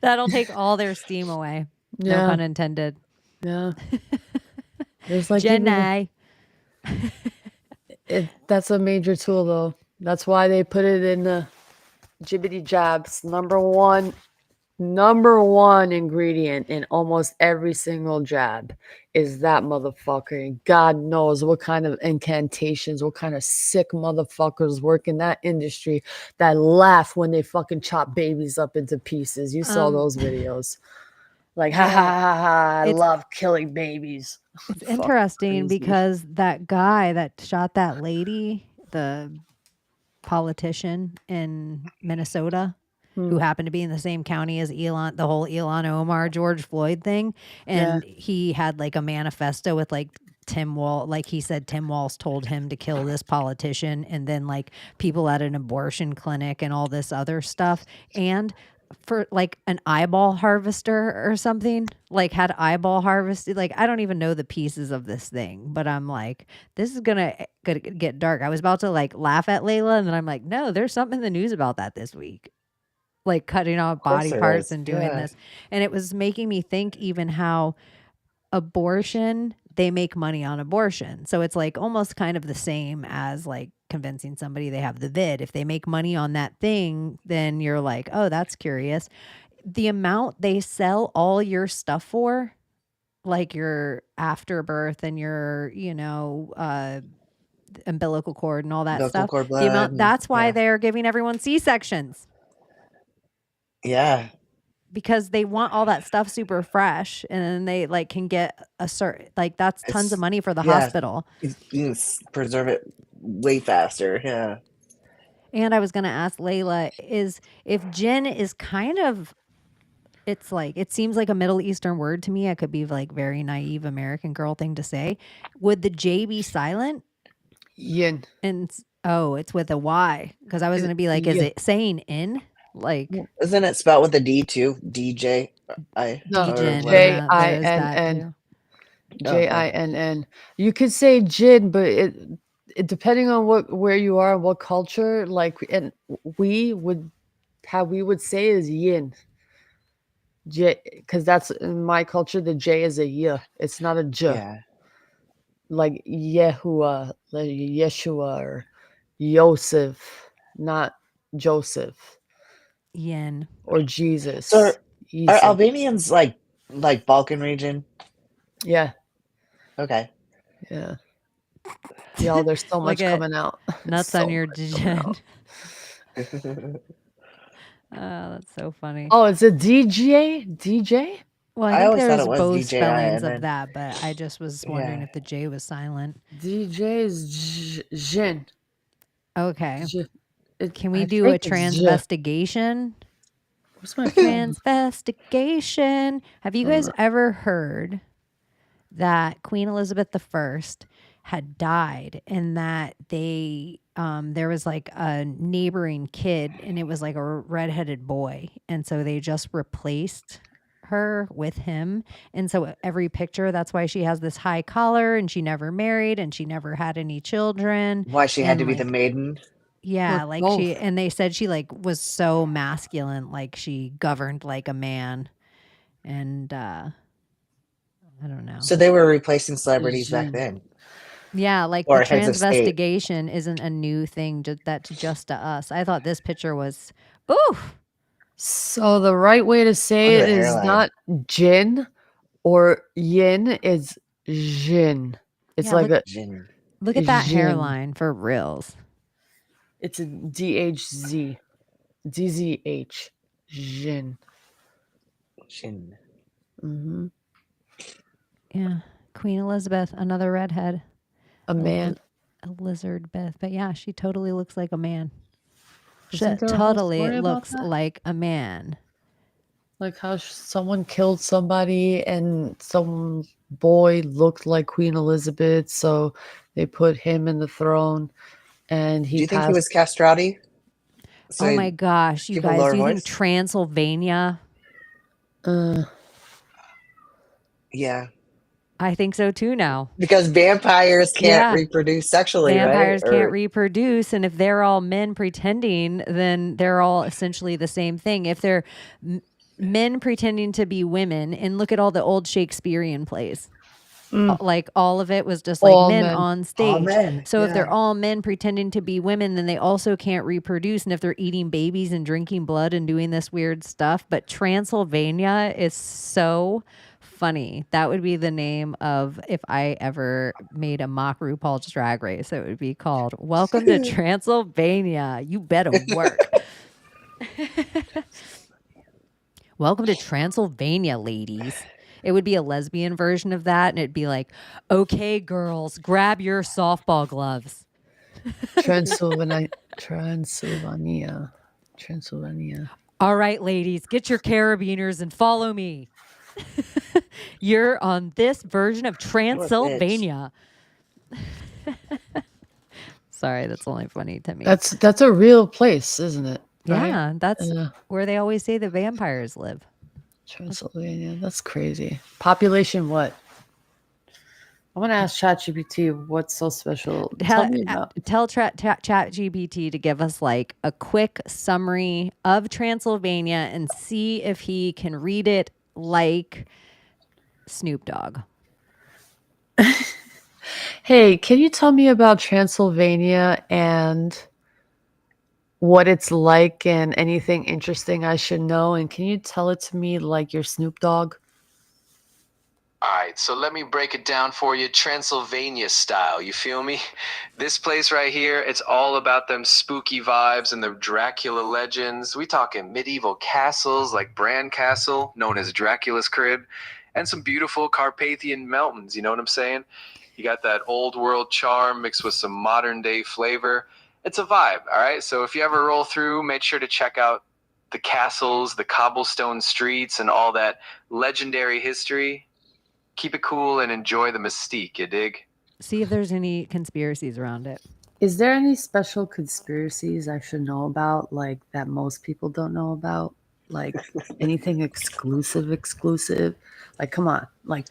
That'll take all their steam away. No Yeah. pun intended. Yeah. There's like even Jenny. that's a major tool though. That's why they put it in the jibbity jabs. Number one ingredient in almost every single jab is that motherfucker. And God knows what kind of incantations, what kind of sick motherfuckers work in that industry that laugh when they fucking chop babies up into pieces. You saw those videos. Like, ha ha ha ha, I love killing babies. It's Fucking interesting crazy. because that guy that shot that lady, the politician in Minnesota, who happened to be in the same county as Elon, the whole Elon Omar, George Floyd thing. And he had like a manifesto with like Tim Wall, like he said Tim Walz told him to kill this politician, and then like people at an abortion clinic and all this other stuff. And for like an eyeball harvester or something, like had eyeball harvested. Like I don't even know the pieces of this thing, but I'm like, this is gonna get dark. I was about to like laugh at Layla, and then I'm like, no, there's something in the news about that this week, like cutting off body there parts is. and doing Yeah. this. And it was making me think even how abortion, they make money on abortion. So it's like almost kind of the same as like convincing somebody they have the vid. If they make money on that thing, then you're like, oh, that's curious. The amount they sell all your stuff for, like your afterbirth and your, umbilical cord and all that Umbilical stuff. cord The amount, blood and- that's why yeah. they're giving everyone C-sections. Yeah. Because they want all that stuff super fresh, and then they like can get a certain, like that's tons of money for the hospital. You can preserve it way faster. Yeah. And I was going to ask Layla, is if jinn is kind of, it's like, it seems like a Middle Eastern word to me. I could be like very naive American girl thing to say. Would the J be silent? Yin. And it's with a Y, because I was going to be like, is it saying in? Like, isn't it spelled with a D too? DJ. No, Jinn, Jinn. Jinn. You could say jinn, but it depending on where you are and what culture, like, and we would say is yin. J, because that's in my culture, the J is a y. It's not a j. Yeah. Like Yehua, like Yeshua or Yosef, not Joseph. Yin. Or Jesus. So are Albanians like Balkan region? Yeah. Okay. Yeah. Y'all, there's so much coming out. Nuts So on your much coming out. Oh, that's so funny. Oh, it's a DJ? DJ? Well, I I think always thought there's it was both DJI, spellings and of then- that, but I just was wondering if the J was silent. DJ is Jin. Okay. Can I we do a think it's J. transvestigation? What's my Transvestigation. Have you guys ever heard that Queen Elizabeth I had died, and that they there was like a neighboring kid, and it was like a redheaded boy, and so they just replaced her with him. And so every picture, that's why she has this high collar, and she never married, and she never had any children. Why she had And to be the like, maiden? yeah, Look, like both. she, and they said she like was so masculine, like she governed like a man. And I don't know. So they were replacing celebrities back Jin. then, Yeah, like the or heads of state. transvestigation isn't a new thing that's just to us. I thought this picture was, ooh, So the right way to say Look at it the is hairline. not Jin or Yin, it's Jin. It's yeah, like a Jin. look at that Jin. hairline for reals. It's a DHZ. DZH. Jin. Jin. Mm-hmm. Yeah, Queen Elizabeth, another redhead, A man. a lizard Beth, but yeah, she totally looks like a man. She Isn't there a whole totally story about looks that? like a man. Like how someone killed somebody and some boy looked like Queen Elizabeth, so they put him in the throne and Do he you think he was passed. castrati? So Oh he'd my gosh, you give a guys, lower do you think voice? Transylvania? Yeah. I think so too now. Because vampires can't Yeah. reproduce sexually, right? Vampires can't Or reproduce, and if they're all men pretending, then they're all essentially the same thing. If they're men pretending to be women, and look at all the old Shakespearean plays. Like all of it was just like All men men. on all stage. men. So if they're Yeah. all men pretending to be women, then they also can't reproduce. And if they're eating babies and drinking blood and doing this weird stuff, but Transylvania is so funny. That would be the name of if I ever made a mock RuPaul's Drag Race. It would be called Welcome to Transylvania. You better work. Welcome to Transylvania, ladies. It would be a lesbian version of that, and it'd be like, okay, girls, grab your softball gloves. Transylvania. Transylvania. Transylvania. All right, ladies, get your carabiners and follow me. You're on this version of Transylvania. Sorry, that's only funny to me. That's a real place, isn't it? Right? Yeah, that's Yeah. where they always say the vampires live. Transylvania. That's crazy. Population what? I want to ask ChatGPT what's so special. Tell me about. Tell ChatGPT to give us like a quick summary of Transylvania and see if he can read it like Snoop Dogg. Hey, can you tell me about Transylvania and what it's like and anything interesting I should know? And can you tell it to me like your Snoop Dogg? All right, so let me break it down for you Transylvania style. You feel me? This place right here, it's all about them spooky vibes and the Dracula legends. We talking medieval castles like Bran Castle, known as Dracula's crib, and some beautiful Carpathian mountains, you know what I'm saying? You got that old world charm mixed with some modern day flavor. It's a vibe, all right? So if you ever roll through, make sure to check out the castles, the cobblestone streets, and all that legendary history. Keep it cool and enjoy the mystique, you dig? See if there's any conspiracies around it. Is there any special conspiracies I should know about, like that most people don't know about? Like anything exclusive? Like, come on, like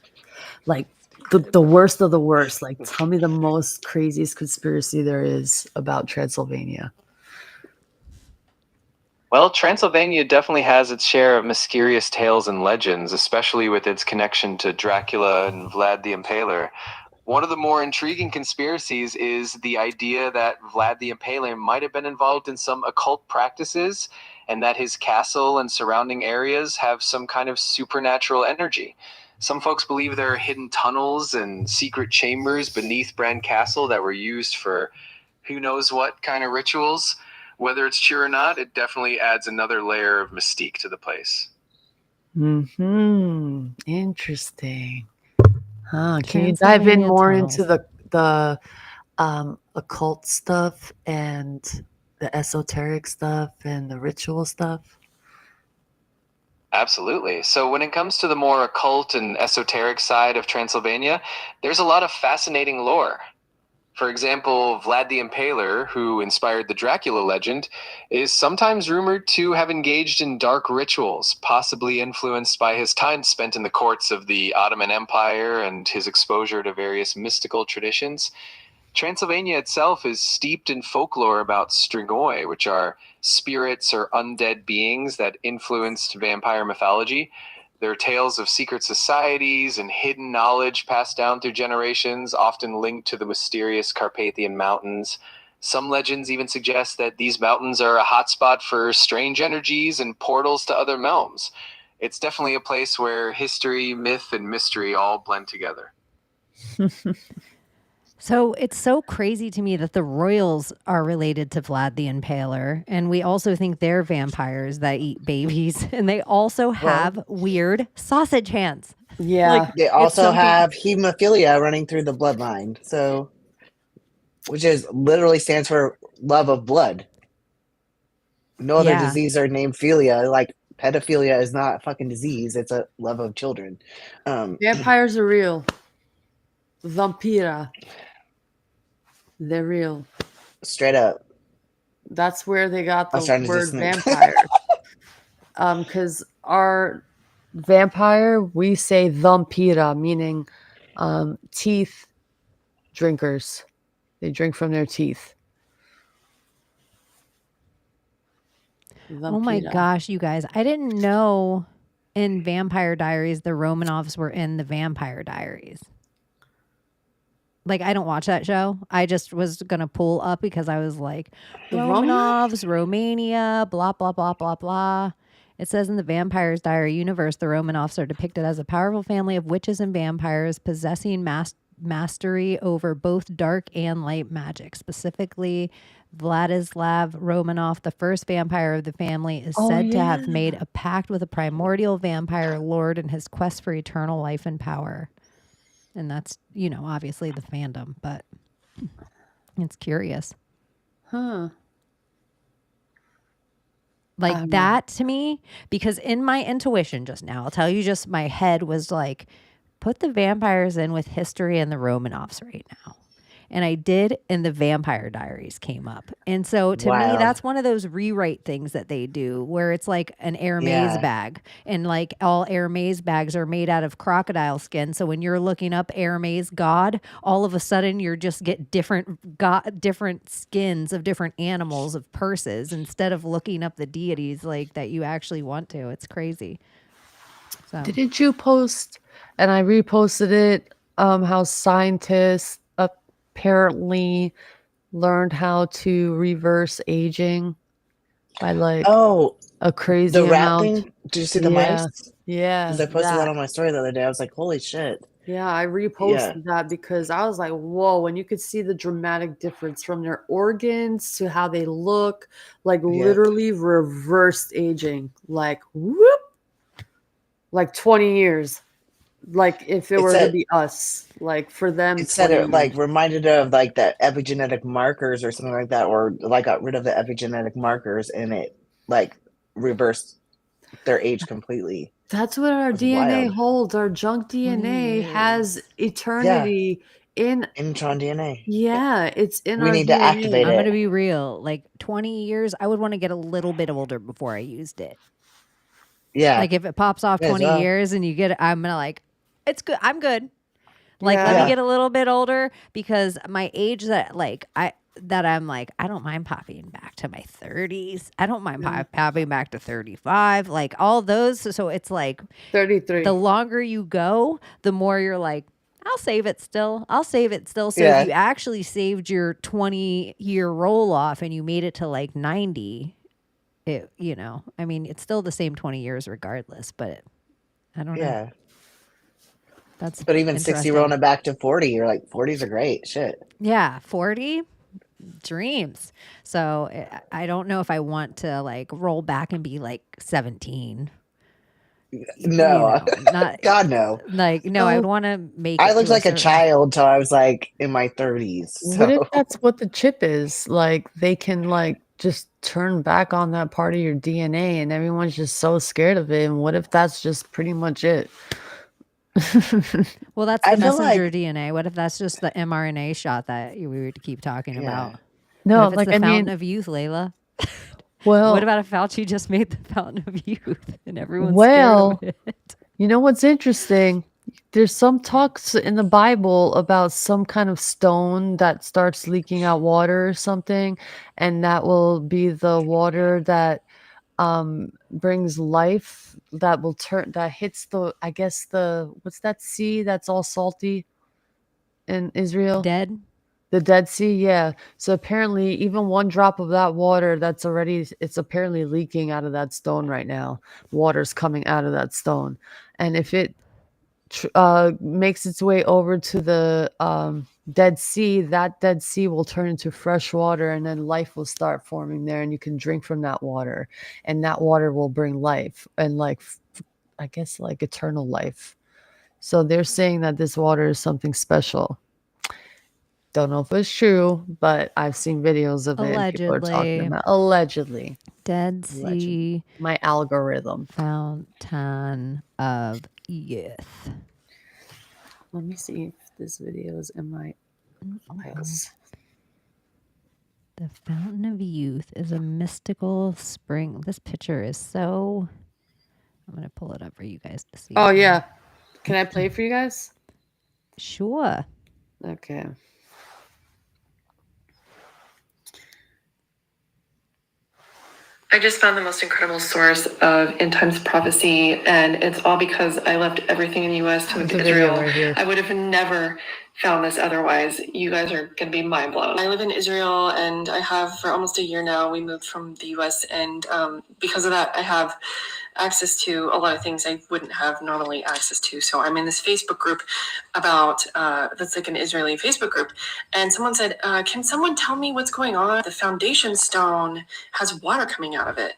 the worst of the worst. Like, tell me the most craziest conspiracy there is about Transylvania. Well, Transylvania definitely has its share of mysterious tales and legends, especially with its connection to Dracula and Vlad the Impaler. One of the more intriguing conspiracies is the idea that Vlad the Impaler might have been involved in some occult practices and that his castle and surrounding areas have some kind of supernatural energy. Some folks believe there are hidden tunnels and secret chambers beneath Bran Castle that were used for who knows what kind of rituals. Whether it's true or not, it definitely adds another layer of mystique to the place. Interesting. Huh? Can you dive in Transylvania more tunnels. into the occult stuff and the esoteric stuff and the ritual stuff? Absolutely. So when it comes to the more occult and esoteric side of Transylvania, there's a lot of fascinating lore. For example, Vlad the Impaler, who inspired the Dracula legend, is sometimes rumored to have engaged in dark rituals, possibly influenced by his time spent in the courts of the Ottoman Empire and his exposure to various mystical traditions. Transylvania itself is steeped in folklore about strigoi, which are spirits or undead beings that influenced vampire mythology. There are tales of secret societies and hidden knowledge passed down through generations, often linked to the mysterious Carpathian Mountains. Some legends even suggest that these mountains are a hotspot for strange energies and portals to other realms. It's definitely a place where history, myth, and mystery all blend together. So it's so crazy to me that the royals are related to Vlad the Impaler, and we also think they're vampires that eat babies, and they also have weird sausage hands. Yeah. They also have hemophilia running through the bloodline, so which is literally stands for love of blood. No other disease are named philia. Like pedophilia is not a fucking disease; it's a love of children. Vampires are real. Vampira. They're real. Straight up. That's where they got I was trying the to word just sneak. vampire. Because our vampire, we say vampira, meaning teeth drinkers. They drink from their teeth. Oh my Vampira. gosh, you guys. I didn't know in Vampire Diaries the Romanovs were in the Vampire Diaries. Like, I don't watch that show. I just was going to pull up because I was like, The Romanovs, Romania, blah, blah, blah, blah, blah. It says in the Vampire's Diary universe, the Romanovs are depicted as a powerful family of witches and vampires possessing mastery over both dark and light magic. Specifically, Vladislav Romanov, the first vampire of the family, is said to have made a pact with a primordial vampire lord in his quest for eternal life and power. And that's, you know, obviously the fandom, but it's curious. Huh. Like that to me, because in my intuition just now, I'll tell you, just my head was like, put the vampires in with history and the Romanovs right now. And I did, and the Vampire Diaries came up. And so to me, that's one of those rewrite things that they do where it's like an Hermes bag. And like all Hermes bags are made out of crocodile skin. So when you're looking up Hermes God, all of a sudden you're just get different skins of different animals of purses instead of looking up the deities like that you actually want to. It's crazy. So Didn't you post, and I reposted it, how scientists apparently learned how to reverse aging by like a crazy the rat amount. thing? Did you see the mice? Yeah. Because I posted that on my story the other day. I was like, holy shit. Yeah, I reposted that because I was like, whoa, and you could see the dramatic difference from their organs to how they look, like literally reversed aging, like whoop, like 20 years. Like if it were to be us, like for them, it said it like reminded of like the epigenetic markers or something like that, or like got rid of the epigenetic markers and it like reversed their age completely. That's what our DNA holds. Our junk DNA has eternity in Intron DNA. Yeah, it's in We our need DNA. to activate I'm it. going to be real. Like 20 years, I would want to get a little bit older before I used it. Yeah. Like if it pops off 20 years and you get it, I'm going to like, it's good. I'm good. Like, let me get a little bit older because my age that like, I'm like, I don't mind popping back to my 30s. I don't mind popping back to 35. Like all those. So it's like 33. The longer you go, the more you're like, I'll save it still. I'll save it still. So if you actually saved your 20-year roll off and you made it to like 90, it, you know, I mean, it's still the same 20 years regardless, but I don't know. But even 60 rolling it back to 40, you're like, 40s are great. Shit. Yeah, 40 dreams. So I don't know if I want to like roll back and be like 17. No, you know, not God, no. Like, no, I would want to make I it looked to like a child till I was like in my 30s. So. What if that's what the chip is? Like they can like just turn back on that part of your DNA and everyone's just so scared of it. And what if that's just pretty much it? Well, that's I the feel messenger like DNA. What if that's just the mRNA shot that we would keep talking yeah. about? What No, if it's like the I fountain mean, of youth, Layla? What well, about if Fauci just made the fountain of youth and everyone's scared of well, it? you know what's interesting? There's some talks in the Bible about some kind of stone that starts leaking out water or something, and that will be the water that brings life, that will turn, that hits the, I guess, the, what's that sea that's all salty in Israel? Dead? The Dead Sea, yeah. So apparently, even one drop of that water that's already, it's apparently leaking out of that stone right now. Water's coming out of that stone. And if it makes its way over to the Dead Sea, that Dead Sea will turn into fresh water, and then life will start forming there, and you can drink from that water. And that water will bring life and, like, I guess, like eternal life. So they're saying that this water is something special. Don't know if it's true, but I've seen videos of it and people are talking Allegedly. about allegedly. Dead Allegedly. Sea My algorithm. fountain of youth. Let me see if this video is in my files. The fountain of youth is a mystical spring. This picture is so. I'm going to pull it up for you guys to see. Oh, yeah. Can I play for you guys? Sure. Okay. I just found the most incredible source of end times prophecy, and it's all because I left everything in the U.S. to move to There's a video Israel. right here. I would have never found this otherwise. You guys are going to be mind blown. I live in Israel, and I have for almost a year now. We moved from the U.S., and because of that, I have access to a lot of things I wouldn't have normally access to. So I'm in this Facebook group about that's like an Israeli Facebook group, and someone said, "Can someone tell me what's going on? The foundation stone has water coming out of it."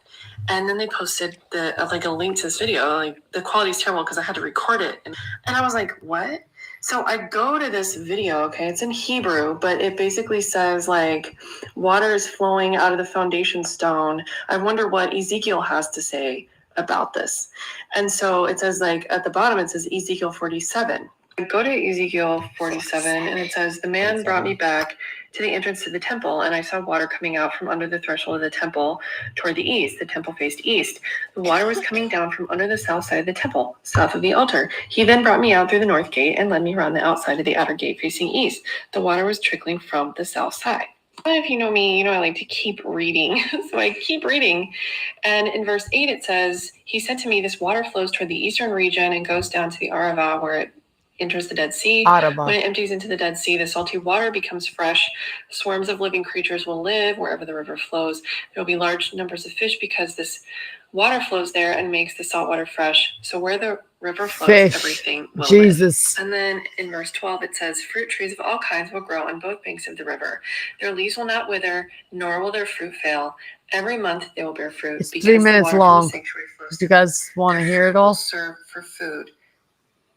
And then they posted the like a link to this video. Like the quality's terrible because I had to record it, and I was like, "What?" So I go to this video. Okay, it's in Hebrew, but it basically says like water is flowing out of the foundation stone. I wonder what Ezekiel has to say about this. And so it says, like, at the bottom, it says Ezekiel 47. I go to Ezekiel 47, and it says, "The man brought me back to the entrance to the temple, and I saw water coming out from under the threshold of the temple toward the east. The temple faced east. The water was coming down from under the south side of the temple, south of the altar. He then brought me out through the north gate and led me around the outside of the outer gate facing east. The water was trickling from the south side." If you know me, you know I like to keep reading. So I keep reading. And in verse 8, it says, "He said to me, this water flows toward the eastern region and goes down to the Arava, where it enters the Dead Sea. Araba. When it empties into the Dead Sea, the salty water becomes fresh. Swarms of living creatures will live wherever the river flows. There will be large numbers of fish because this water flows there and makes the salt water fresh. So where the river flows, Fish. everything will live." Jesus. And then in verse 12, it says, "Fruit trees of all kinds will grow on both banks of the river. Their leaves will not wither, nor will their fruit fail. Every month they will bear fruit." It's because 3 the minutes water from the long. sanctuary flows Do you guys want to hear it will all? serve for food,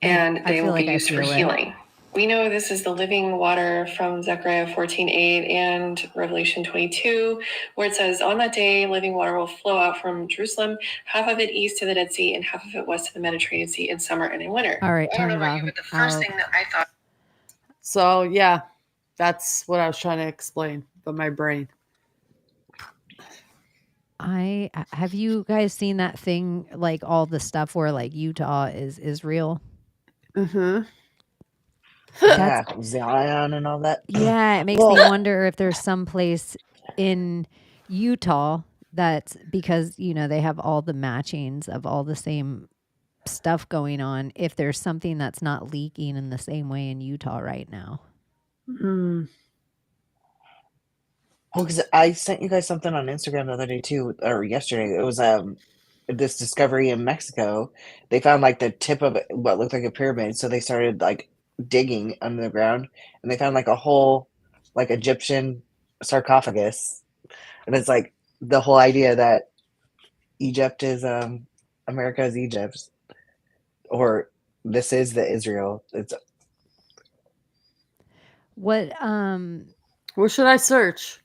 and I they feel will like be I used for feel it. healing. We know this is the living water from Zechariah 14:8 and Revelation 22, where it says, "On that day, living water will flow out from Jerusalem, half of it east to the Dead Sea and half of it west to the Mediterranean Sea in summer and in winter." All right, I don't turn know it about off. you, but the first thing that I thought. So, yeah, that's what I was trying to explain, but my brain. Have you guys seen that thing, like all the stuff where like Utah is Israel? Mm-hmm. Yeah, Zion and all that. Yeah, it makes me wonder if there's some place in Utah that's because, you know, they have all the matchings of all the same stuff going on. If there's something that's not leaking in the same way in Utah right now. Mm. Well, because I sent you guys something on Instagram the other day too, or yesterday. It was this discovery in Mexico. They found like the tip of what looked like a pyramid, so they started like digging under the ground, and they found like a whole like Egyptian sarcophagus, and it's like the whole idea that Egypt is America is Egypt, or this is the Israel. It's What Where should I search?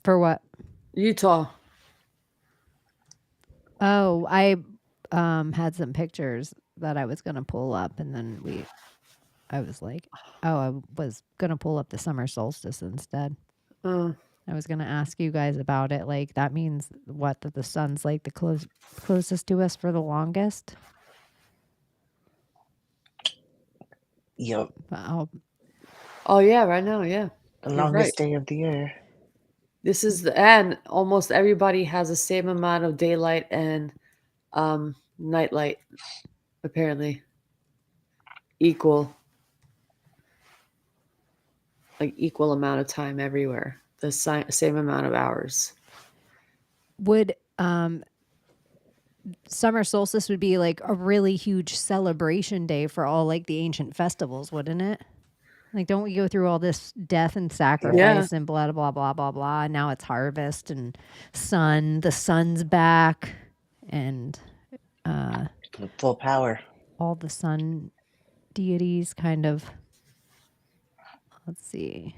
for what? Utah. Oh, had some pictures that I was gonna pull up, and then I was like, oh, I was gonna pull up the summer solstice instead. Uh, I was gonna ask you guys about it. Like that means what? That the sun's like the closest to us for the longest. Yep. But I'll oh yeah, right now, yeah. The You're longest right. day of the year. This is the and almost everybody has the same amount of daylight and nightlight, apparently. Equal. Like equal amount of time everywhere. The same amount of hours. would summer solstice would be like a really huge celebration day for all like the ancient festivals, wouldn't it? Like, don't we go through all this death and sacrifice and blah blah blah blah blah? And now it's harvest and the sun's back, and With full power. all the sun deities kind of. Let's see.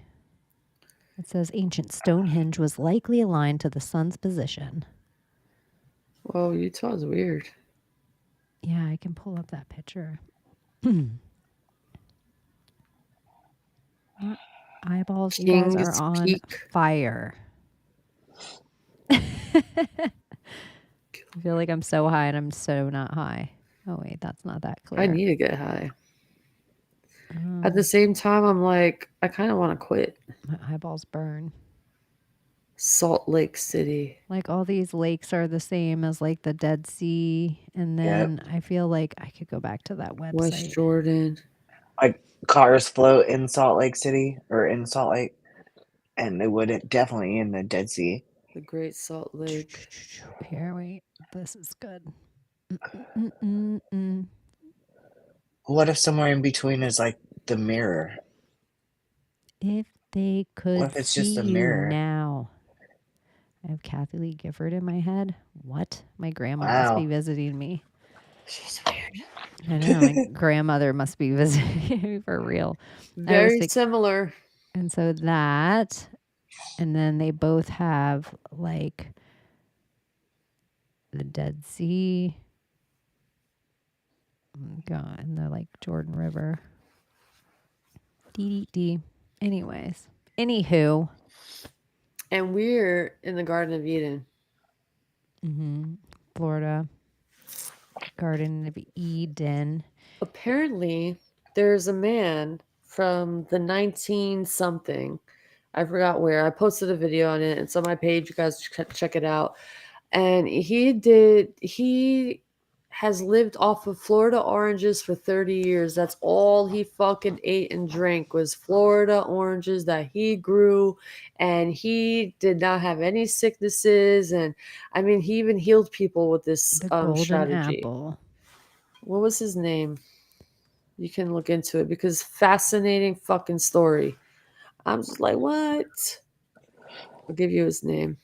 It says ancient Stonehenge was likely aligned to the sun's position. Whoa, Utah's weird. Yeah, I can pull up that picture. My eyeballs, you guys are King's on Peak. fire. I feel like I'm so high and I'm so not high. Oh wait, that's not that clear. I need to get high. At the same time, I'm like, I kind of want to quit. My eyeballs burn. Salt Lake City. Like all these lakes are the same as like the Dead Sea, and then I feel like I could go back to that website. West Jordan. Like cars float in Salt Lake City or in Salt Lake, and they wouldn't definitely in the Dead Sea. The Great Salt Lake. Here, wait. This is good. Mm-mm-mm-mm. What if somewhere in between is like the mirror? If they could What if it's see just a you mirror? now. I have Kathy Lee Gifford in my head. What? My grandma must be Wow. visiting me. She's weird. I know. My grandmother must be visiting me for real. Very similar. And so that, and then they both have like the Dead Sea. God, and the like Jordan River. D. Anyways. Anywho. And we're in the Garden of Eden. Florida. Garden of Eden. Apparently, there's a man from the 19 something. I forgot where. I posted a video on it. It's on my page. You guys check it out. And he has lived off of Florida oranges for 30 years. That's all he fucking ate and drank was Florida oranges that he grew. And he did not have any sicknesses. And I mean, he even healed people with this The golden strategy. apple. What was his name? You can look into it because fascinating fucking story. I'm just like, what? I'll give you his name.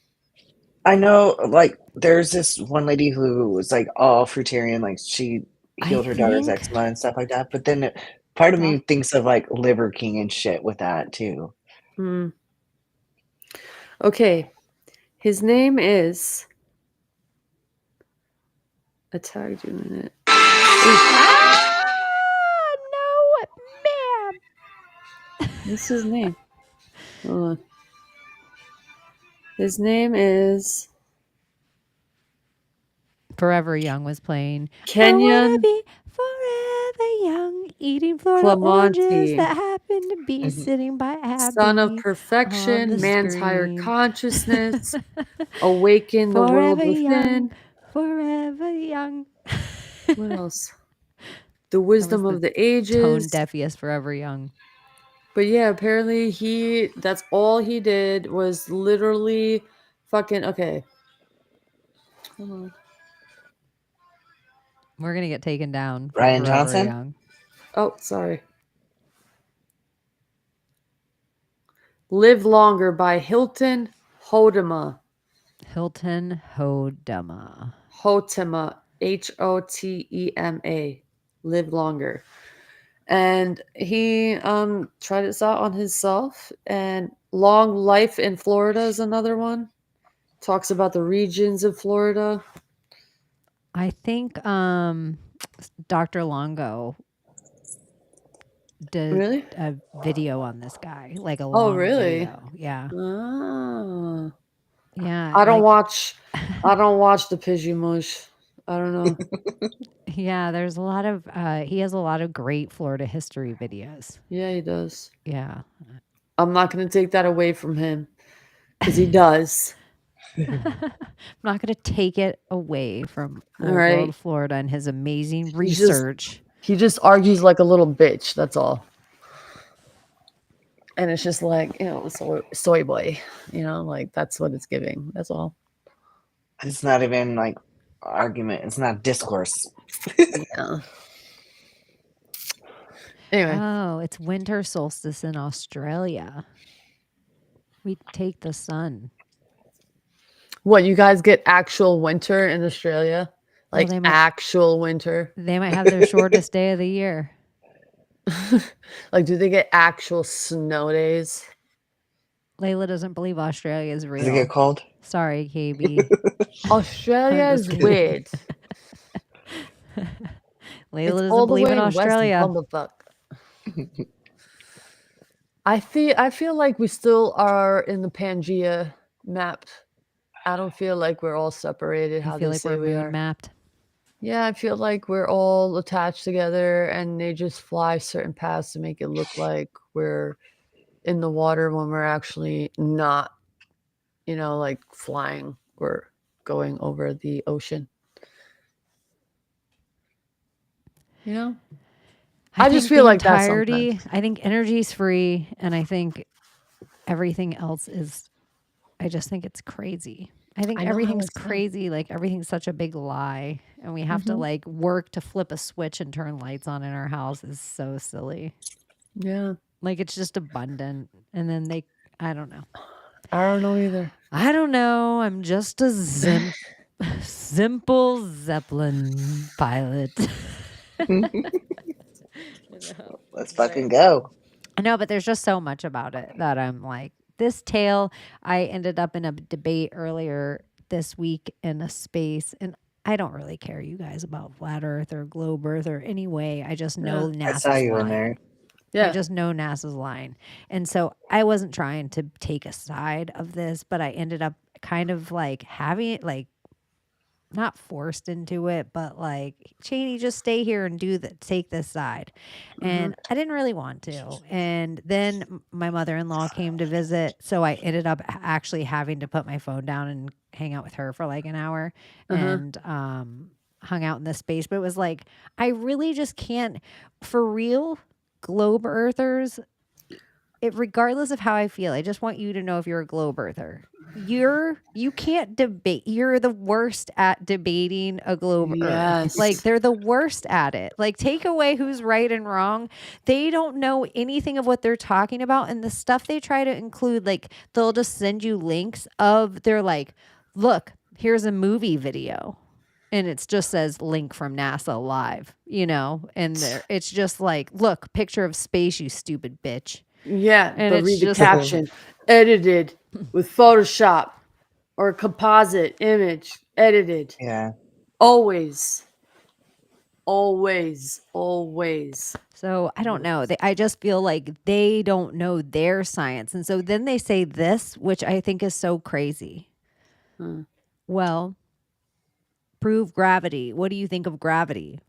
I know, like, there's this one lady who was like all fruitarian, like she healed her daughter's eczema and stuff like that. But then part of me thinks of like Liver King and shit with that too. Okay, his name is. I tagged you in it. No, ma'am. What's his name? Hold on. His name is Forever Young was playing. Kenyon I wanna be forever young, eating Florida oranges Clemente. that happen to be sitting by Abbie. Son of on perfection, the man's higher screen. consciousness, awaken the world Forever within. young, forever young. What else? The wisdom of the ages. Tone deafiest Forever Young. But yeah, apparently that's all he did was literally fucking, okay. Hold on. We're gonna get taken down. For Ryan Forever Johnson? Young. Oh, sorry. Live Longer by Hilton Hodema. Hilton Hodema. Hotema. Hotema. Live Longer. And he tried this out on himself. And Long Life in Florida is another one. Talks about the regions of Florida. I think Dr. Longo did Really? a video on this guy, like a Oh, long really? video. Yeah. Ah. Yeah. I don't Like, watch. I don't watch the Pidgey Mush. I don't know. yeah, there's a lot of he has a lot of great Florida history videos. Yeah, he does. Yeah. I'm not going to take that away from him because he does. I'm not going to take it away from All Old right. World Florida and his amazing He's just- research. He just argues like a little bitch. That's all. And it's just like, soy boy. Like that's what it's giving. That's all. It's not even like argument. It's not discourse. Yeah. Anyway, Oh, it's winter solstice in Australia. We take the sun. what, you guys get actual winter in Australia? Well, Like they might- actual winter? They might have their shortest day of the year. Like, do they get actual snow days? Layla doesn't believe Australia is Does it real. get cold? Sorry, KB. Australia I'm is just kidding. weird. Layla It's doesn't all the believe way in west, Australia. bumblefuck. I feel like we still are in the Pangea map. I don't feel like we're all separated. How I feel they like say we're we moon are. mapped. Yeah, I feel like we're all attached together, and they just fly certain paths to make it look like we're in the water when we're actually not. Like flying. We're going over the ocean. I just think feel the like that entirety. sometimes. I think energy's free, and I think everything else is. I just think it's crazy. I think I know how everything's it's done. crazy. Like everything's such a big lie, and we have to like work to flip a switch and turn lights on in our house is so silly. Yeah, Like it's just abundant, and then I don't know. I don't know either. I don't know. I'm just a simple Zeppelin pilot. Let's fucking go. I know, but there's just so much about it that I'm like, this tale. I ended up in a debate earlier this week in a space, and I don't really care, you guys, about flat Earth or globe Earth or any way. I just know I saw NASA's you in lying. there. Yeah. I just know NASA's lying. And so I wasn't trying to take a side of this, but I ended up kind of like having it like not forced into it, but like, Chaney, just stay here and take this side. And I didn't really want to. And then my mother-in-law came to visit. So I ended up actually having to put my phone down and hang out with her for like an hour and hung out in this space. But it was like, I really just can't, for real, globe earthers, regardless of how I feel, I just want you to know, if you're a globe earther, you can't debate. You're the worst at debating a globe earth. Yes. Like they're the worst at it. Like take away who's right and wrong. They don't know anything of what they're talking about, and the stuff they try to include, like they'll just send you links of, they're like, look, here's a movie video. And it just says link from NASA live, and it's just like, look, picture of space, you stupid bitch. Yeah, And but it's read the just- caption. Edited with Photoshop or composite image. Edited. Yeah. Always. Always. Always. So I don't know. I just feel like they don't know their science. And so then they say this, which I think is so crazy. Well, prove gravity. What do you think of gravity?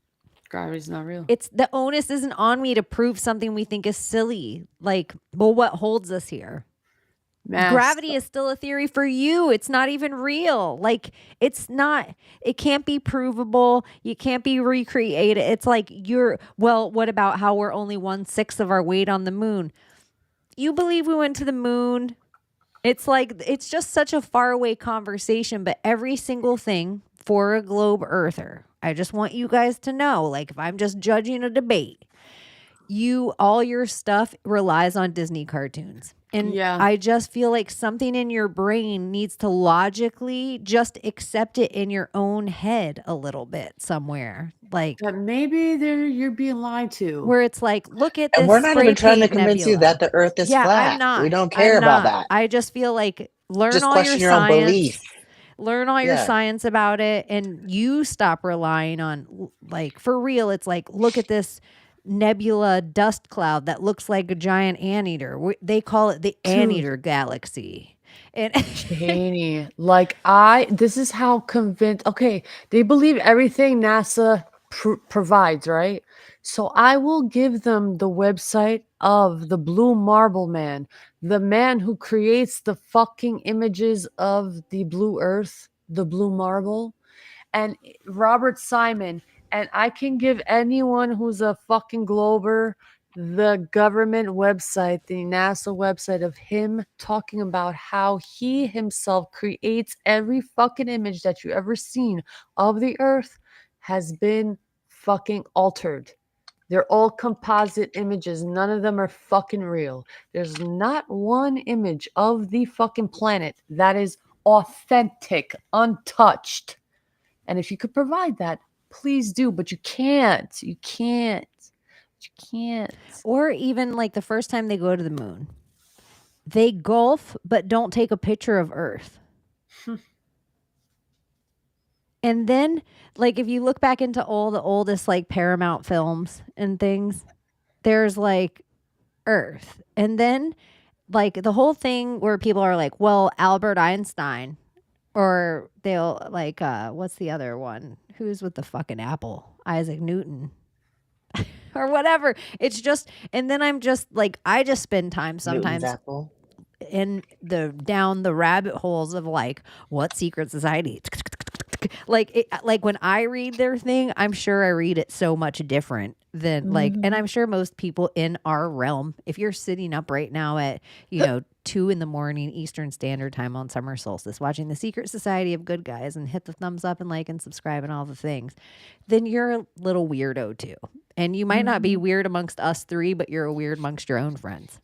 Gravity's not real. It's the onus isn't on me to prove something we think is silly. Like, well, what holds us here? Mass. Gravity is still a theory for you. It's not even real. Like, it can't be provable. You can't be recreated. It's like what about how we're only 1/6 of our weight on the moon? You believe we went to the moon? It's like, it's just such a faraway conversation, but every single thing for a globe earther, I just want you guys to know, like, if I'm just judging a debate, all your stuff relies on Disney cartoons. And Yeah. I just feel like something in your brain needs to logically just accept it in your own head a little bit somewhere. Like, That maybe you're being lied to. where it's like, look at this. And we're not even spray trying to paint convince you nebula. that the Earth is Yeah, flat. I'm not. We don't care I'm about not. that. I just feel like learn Just all your question your own science. belief. learn all your Yeah. science about it, and you stop relying on, like, for real, it's like, look at this nebula dust cloud that looks like a giant anteater. They call it the anteater galaxy. And Chaney, like this is how convinced. Okay, they believe everything NASA provides, right? So I will give them the website of the Blue Marble Man, the man who creates the fucking images of the blue Earth, the blue marble, and Robert Simon. And I can give anyone who's a fucking glober the government website, the NASA website of him talking about how he himself creates every fucking image that you ever seen of the Earth has been fucking altered. They're all composite images. None of them are fucking real. There's not one image of the fucking planet that is authentic, untouched. And if you could provide that, please do. But you can't. You can't. You can't. or even like the first time they go to the moon, they golf but don't take a picture of Earth. And then, like, if you look back into all the oldest like Paramount films and things, there's like Earth. And then, like, the whole thing where people are like, well, Albert Einstein, or they'll like, what's the other one? Who's with the fucking apple? Isaac Newton. Or whatever. It's just, and then I'm just like, I just spend time Newton's sometimes apple. in down the rabbit holes of like, what secret society? Like when I read their thing, I'm sure I read it so much different than like, and I'm sure most people in our realm, if you're sitting up right now at 2 a.m. Eastern Standard Time on summer solstice, watching the Secret Society of Good Guys and hit the thumbs up and like and subscribe and all the things, then you're a little weirdo too. And you might not be weird amongst us three, but you're a weird amongst your own friends.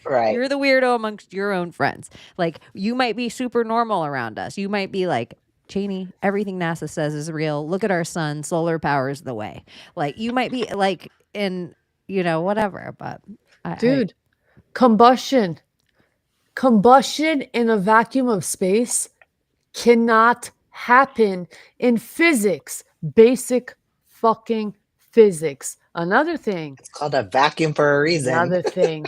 Right. You're the weirdo amongst your own friends. Like, you might be super normal around us. You might be like, Chaney, everything NASA says is real. Look at our sun. Solar power is the way. Like, you might be like in, whatever. But Dude, combustion in a vacuum of space cannot happen in physics. Basic fucking physics. Another thing. It's called a vacuum for a reason. Another thing.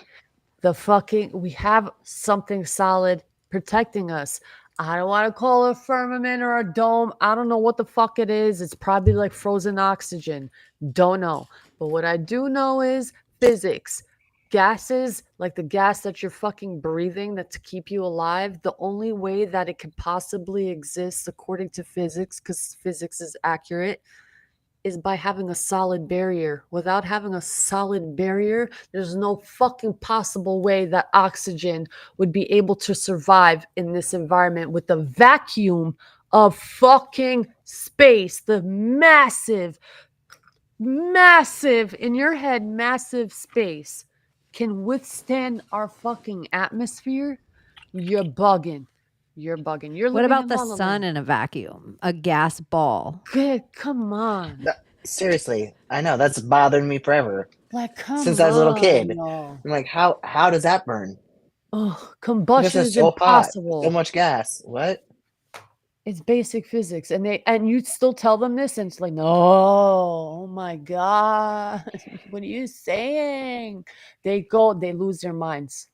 We have something solid protecting us. I don't want to call it a firmament or a dome. I don't know what the fuck it is. It's probably like frozen oxygen. Don't know. But what I do know is physics. Gases, like the gas that you're fucking breathing that to keep you alive, the only way that it could possibly exist according to physics, because physics is accurate, is by having a solid barrier. Without having a solid barrier, there's no fucking possible way that oxygen would be able to survive in this environment with the vacuum of fucking space, the massive, in your head, massive space can withstand our fucking atmosphere. You're bugging. You're bugging. You're what living about in the La La sun Land. in a vacuum? A gas ball. Good, come on. Seriously, I know that's bothering me forever. Like, come Since I was a little kid. no. I'm like, how does that burn? Oh, Because combustion it's is so hot, impossible. so much gas. What? It's basic physics, and you still tell them this, and it's like, no, oh my god, what are you saying? They lose their minds.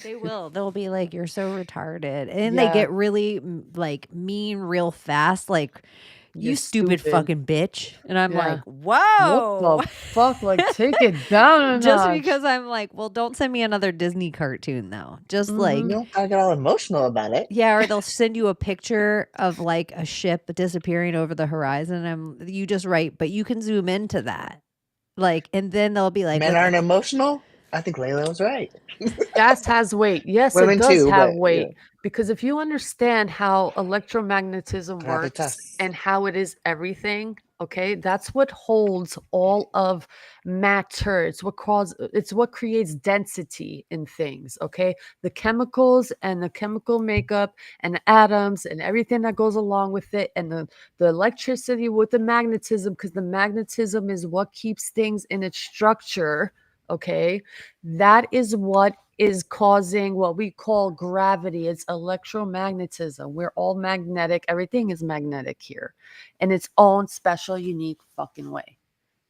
They will. They'll be like, "You're so retarded," and Yeah. they get really like mean real fast. Like, you You're stupid fucking bitch. And I'm Yeah. like, whoa. What the fuck? Like, take it down a Just notch. because I'm like, well, don't send me another Disney cartoon though. Just like, You don't gotta get all emotional about it. yeah, or they'll send you a picture of like a ship disappearing over the horizon. You just write, but you can zoom into that. Like, and then they'll be like, Men what- aren't emotional? I think Layla was right. Gas has weight. Yes, Women it does too, have but, weight. yeah. Because if you understand how electromagnetism Grab the works test. and how it is everything, okay, that's what holds all of matter. It's what creates density in things, okay? The chemicals and the chemical makeup and atoms and everything that goes along with it, and the electricity with the magnetism, because the magnetism is what keeps things in its structure. Okay, that is what is causing what we call gravity. It's electromagnetism. We're all magnetic. Everything is magnetic here in its own special, unique fucking way.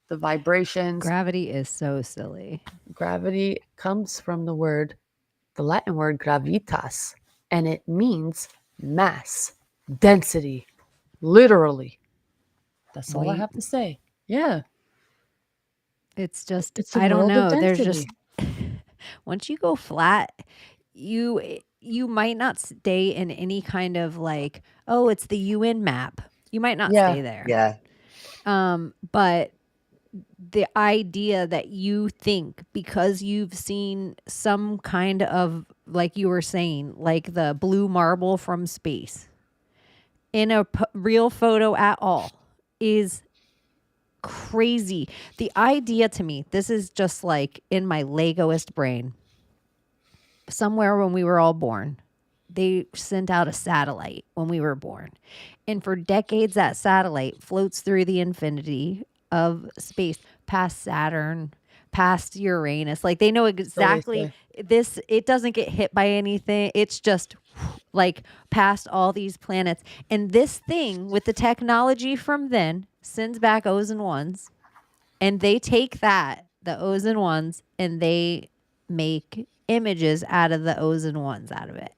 The vibrations. Gravity is so silly. Gravity comes from the Latin word gravitas, and it means mass, density, literally. That's all I Weight. have to say. Yeah. It's just, It's a I don't world of know. There's density. just, once you go flat, you might not stay in any kind of like, oh, it's the UN map. You might not Yeah. stay there. Yeah. But the idea that you think because you've seen some kind of, like you were saying, like the blue marble from space in a real photo at all is crazy. The idea to me, this is just like in my Legoist brain. Somewhere when we were all born, they sent out a satellite when we were born. And for decades, that satellite floats through the infinity of space, past Saturn, past Uranus. Like they know exactly this. It doesn't get hit by anything. It's just like past all these planets. And this thing with the technology from then sends back O's and ones. And they take that, the O's and ones, and they make images out of the O's and ones out of it.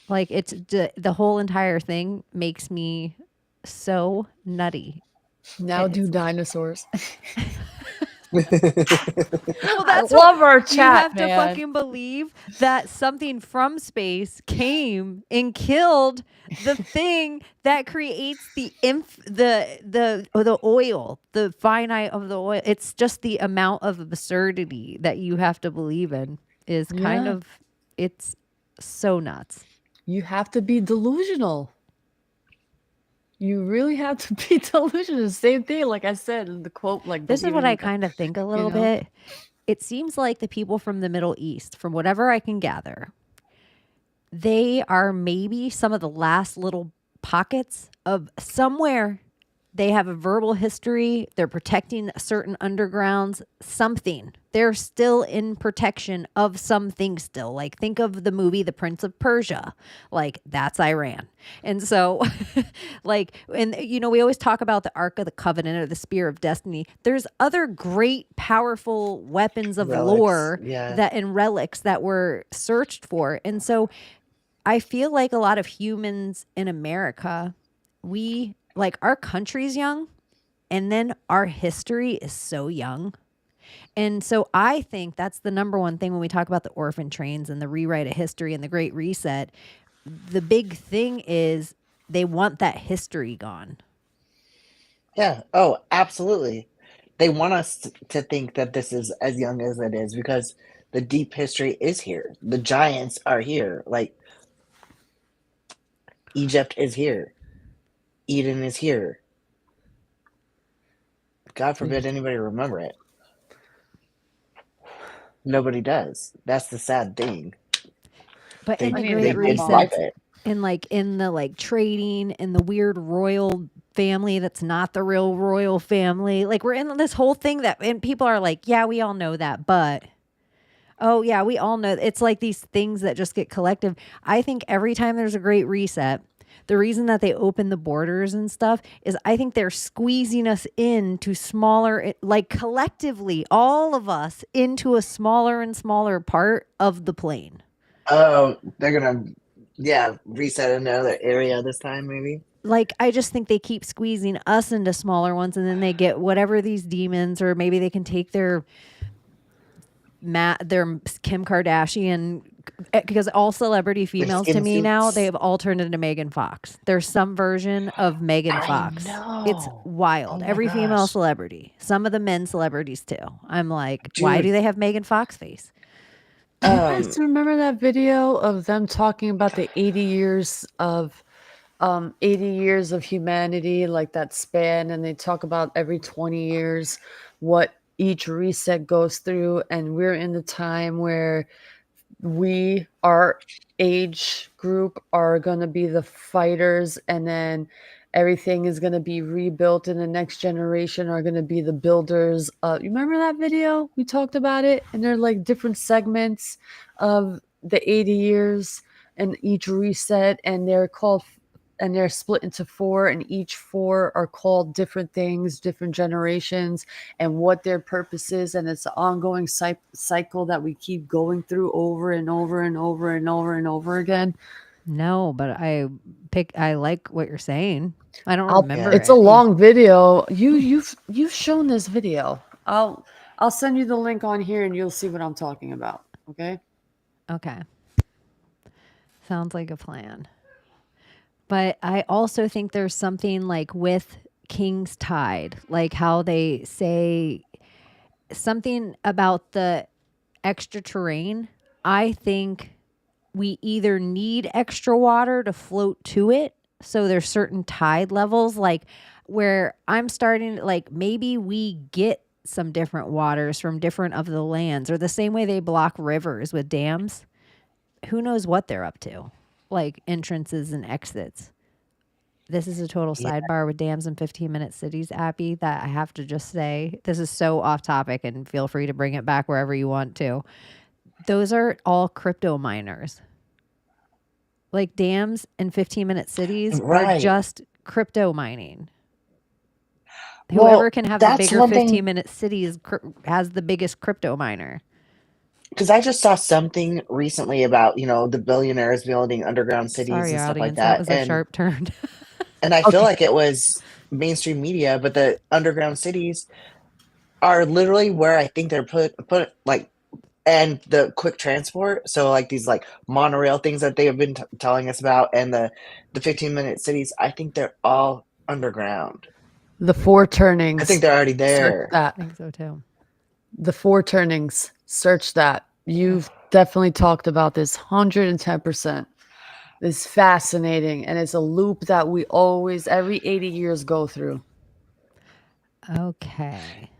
Like it's the whole entire thing makes me so nutty. Now do dinosaurs. Well, I love our chat, you have man. to fucking believe that something from space came and killed the thing that creates the oil, the finite of the oil. It's just the amount of absurdity that you have to believe in is kind of, it's so nuts. You have to be delusional. You really have to be delusional. Same thing, like I said in the quote. Like this is what I kind of think a little bit. It seems like the people from the Middle East, from whatever I can gather, they are maybe some of the last little pockets of somewhere. They have a verbal history. They're protecting certain undergrounds, something. They're still in protection of something still. Like think of the movie The Prince of Persia. Like that's Iran. And so like, and you know, we always talk about the Ark of the Covenant or the Spear of Destiny. There's other great, powerful weapons of lore that and relics that were searched for. And so I feel like a lot of humans in America, we like our country's young and then our history is so young. And so I think that's the number one thing when we talk about the orphan trains and the rewrite of history and the Great Reset. The big thing is they want that history gone. Yeah. Oh, absolutely. They want us to think that this is as young as it is because the deep history is here. The giants are here. Like Egypt is here. Eden is here. God forbid anybody remember it. Nobody does. That's the sad thing. But in the need to Great get my mom. Reset, and like in the like trading and the weird royal family that's not the real royal family, like we're in this whole thing that, and people are like, yeah, we all know that, but oh yeah, we all know. It's like these things that just get collective. I think every time there's a Great Reset, the reason that they open the borders and stuff is I think they're squeezing us into smaller, like collectively, all of us into a smaller and smaller part of the plane. Oh, they're going to, reset another area this time, maybe. Like, I just think they keep squeezing us into smaller ones, and then they get whatever these demons, or maybe they can take their Kim Kardashian, because all celebrity females to me now, they have all turned into Megan Fox. There's some version of Megan Fox. It's wild. Every female celebrity, some of the men celebrities too. I'm like, why do they have Megan Fox face? You guys remember that video of them talking about the 80 years of 80 years of humanity, like that span, and they talk about every 20 years what each reset goes through, and we're in the time where our age group are going to be the fighters, and then everything is going to be rebuilt, and the next generation are going to be the builders. You remember that video? We talked about it, and they're like different segments of the 80 years and each reset, and they're split into 4, and each 4 are called different things, different generations, and what their purpose is. And it's an ongoing cycle that we keep going through over and over and over and over and over again. No, but I like what you're saying. I don't I'll, remember it's it. a long video. You've shown this video. I'll send you the link on here, and you'll see what I'm talking about. Okay. Okay. Sounds like a plan. But I also think there's something like with King's Tide, like how they say something about the extra terrain. I think we either need extra water to float to it. So there's certain tide levels, like where I'm starting, like maybe we get some different waters from different of the lands, or the same way they block rivers with dams. Who knows what they're up to? Like entrances and exits. This is a total Yeah. sidebar with dams and 15-minute cities, Abbie, that I have to just say, this is so off topic, and feel free to bring it back wherever you want to. Those are all crypto miners. Like dams and 15-minute cities are Right. just crypto mining. Well, Whoever can have the that's bigger one thing 15-minute cities has the biggest crypto miner. because I just saw something recently about, the billionaires building underground cities Sorry, and stuff like audience, that that. was a sharp turn. And I feel Okay. like it was mainstream media, but the underground cities are literally where I think they're put like, and the quick transport. So like these like monorail things that they have been telling us about, and the 15-minute cities, I think they're all underground. The 4 I turnings. think they're already Search there. I that. think so too. The 4 turnings. Search that. You've definitely talked about this 110%. It's fascinating, and it's a loop that we always, every 80 years, go through. Okay.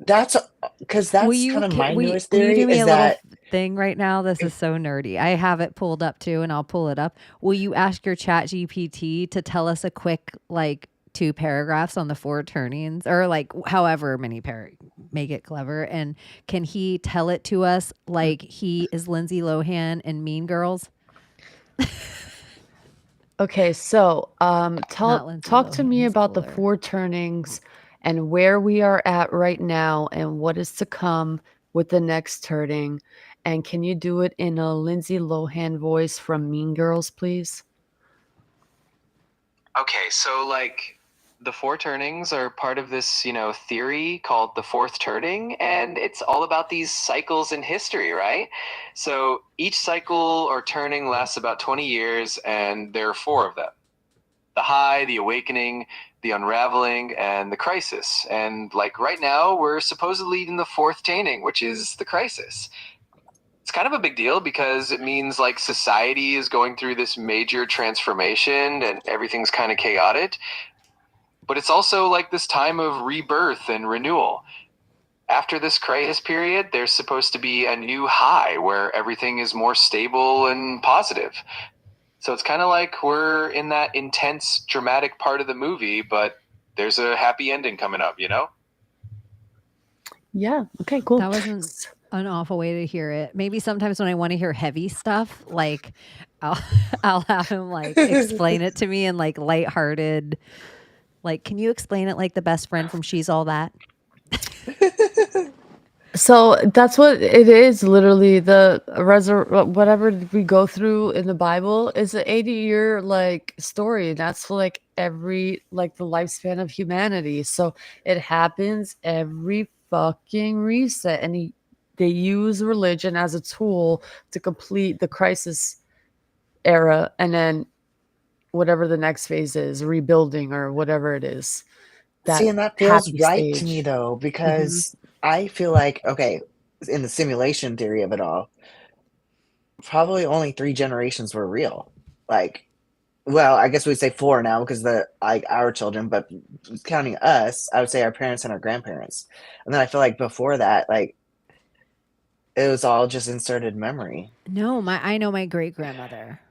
That's because Will that's you kind of my will you, newest will you theory do me is a little that thing right now? This is so nerdy. I have it pulled up too, and I'll pull it up. Will you ask your chat GPT to tell us a quick, like, 2 paragraphs on the 4 turnings, or like however many make it clever, and can he tell it to us like he is Lindsay Lohan in Mean Girls? Okay, so Not Lindsay talk to Lohan, me he's about the cooler. 4 turnings and where we are at right now and what is to come with the next turning. And can you do it in a Lindsay Lohan voice from Mean Girls, please? Okay, so like the 4 turnings are part of this, theory called the 4th turning, and it's all about these cycles in history, right? So each cycle or turning lasts about 20 years, and there are 4 of them: the high, the awakening, the unraveling, and the crisis. And like right now, we're supposedly in the 4th turning, which is the crisis. It's kind of a big deal because it means like society is going through this major transformation and everything's kind of chaotic. But it's also like this time of rebirth and renewal. After this crisis period, there's supposed to be a new high where everything is more stable and positive. So it's kind of like we're in that intense, dramatic part of the movie, but there's a happy ending coming up, Yeah. Okay, cool. That wasn't an awful way to hear it. Maybe sometimes when I want to hear heavy stuff, like I'll have him like explain it to me in like lighthearted. Like, can you explain it like the best friend from She's All That? So that's what it is. Literally, the whatever we go through in the Bible is an 80-year like story. That's like every like the lifespan of humanity. So it happens every fucking reset, and they use religion as a tool to complete the crisis era, and then whatever the next phase is, rebuilding or whatever it is. See, That and that feels happy right to me stage. though, Mhm. because I feel like, okay, in the simulation theory of it all, probably only 3 generations were real. Like, well, I guess we'd say 4 now because our children, but counting us, I would say our parents and our grandparents. And then I feel like before that, like it was all just inserted memory. No, I know my great grandmother.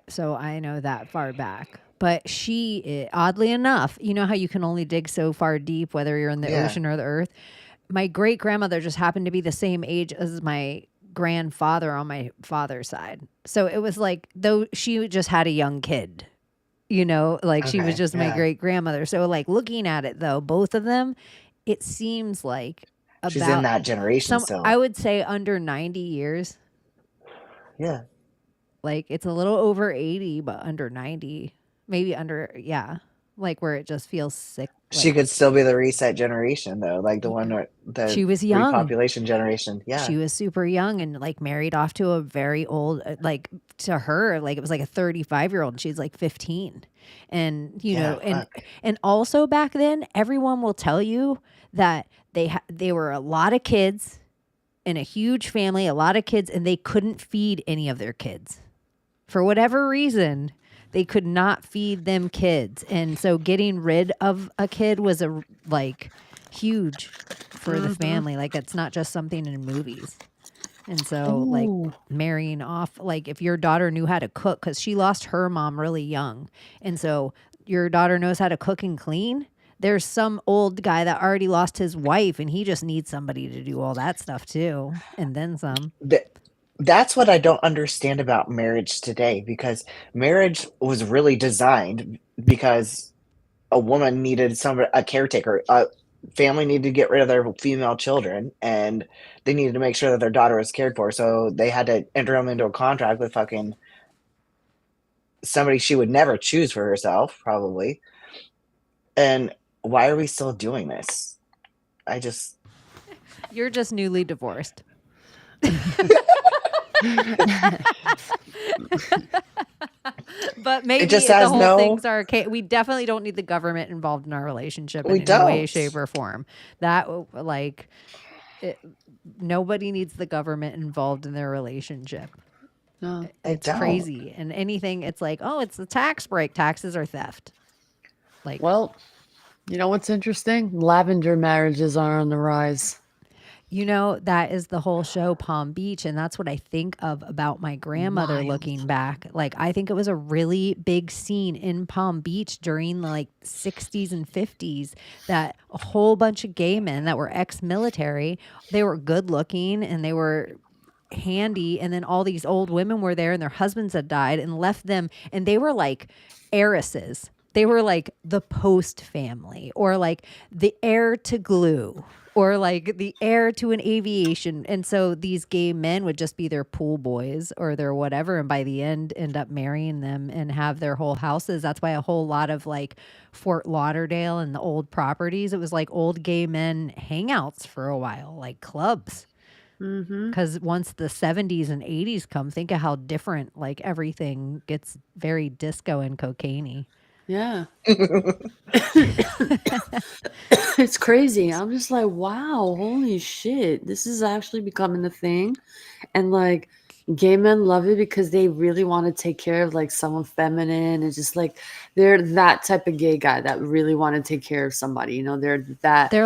So I know that far back. But she, oddly enough, you know how you can only dig so far deep, whether you're in the Yeah. ocean or the earth. My great grandmother just happened to be the same age as my grandfather on my father's side. So it was like, though she just had a young kid, like she was Okay. just my Yeah. great grandmother. So like looking at it though, both of them, it seems like She's in about that generation I still. would say under 90 years. Yeah. Like it's a little over 80, but under 90, maybe under, yeah, like where it just feels sick. She Like could still be the reset generation though, like the one the she was young. repopulation generation. Yeah. She was super young and like married off to a very old, like to her, like it was like a 35-year-old and she's like 15. And, Yeah, and fuck. also back then, everyone will tell you that they were a lot of kids in a huge family, a lot of kids, and they couldn't feed any of their kids. For whatever reason, they could not feed them kids. And so getting rid of a kid was huge for the family. Like it's not just something in movies. And so like Ooh. marrying off, like if your daughter knew how to cook, because she lost her mom really young. And so your daughter knows how to cook and clean. There's some old guy that already lost his wife and he just needs somebody to do all that stuff too. And then some. That's what I don't understand about marriage today, because marriage was really designed because a woman needed a caretaker. A family needed to get rid of their female children, and they needed to make sure that their daughter was cared for. So they had to enter them into a contract with fucking somebody she would never choose for herself, probably. And why are we still doing this? You're just newly divorced. But maybe just the has whole thing's archaic. We definitely don't need the government involved in our relationship in any way, shape, or form. That nobody needs the government involved in their relationship. No, It's crazy. And anything, it's like, oh, it's the tax break. Taxes are theft. Like, well, you know what's interesting? Lavender marriages are on the rise. That is the whole show, Palm Beach. And that's what I think of about my grandmother looking back. Like, I think it was a really big scene in Palm Beach during the 60s and 50s that a whole bunch of gay men that were ex-military, they were good looking and they were handy. And then all these old women were there and their husbands had died and left them. And they were like heiresses. They were like the Post family or like the heir to glue. Or like the heir to an aviation. And so these gay men would just be their pool boys or their whatever. And by the end up marrying them and have their whole houses. That's why a whole lot of like Fort Lauderdale and the old properties, it was like old gay men hangouts for a while, like clubs. Because once the 70s and 80s come, think of how different like everything gets very disco and cocaine-y. Yeah. It's crazy. I'm just like, wow, holy shit. This is actually becoming a thing. And like gay men love it because they really want to take care of like someone feminine and just like they're that type of gay guy that really want to take care of somebody. They're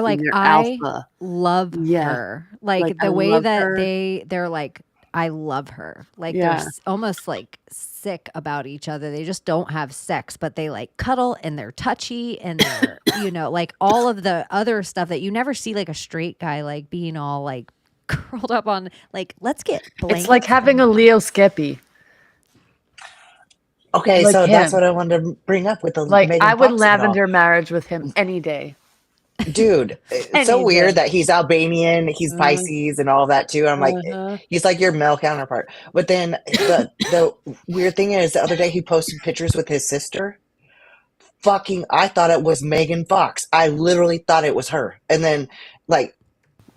like, I alpha. love her. Like the way that they're like, I love her. Like they're almost like sick about each other. They just don't have sex, but they like cuddle and they're touchy and they're, like all of the other stuff that you never see like a straight guy like being all like curled up on like, let's get blankets. It's like having a Leo Skeppy. Okay, like so him. That's what I wanted to bring up with the like I would Fox lavender marriage with him any day. Dude, it's so weird that he's Albanian, he's Pisces and all that too. I'm like, he's like your male counterpart. But then the weird thing is the other day he posted pictures with his sister. I thought it was Megan Fox. I literally thought it was her. And then like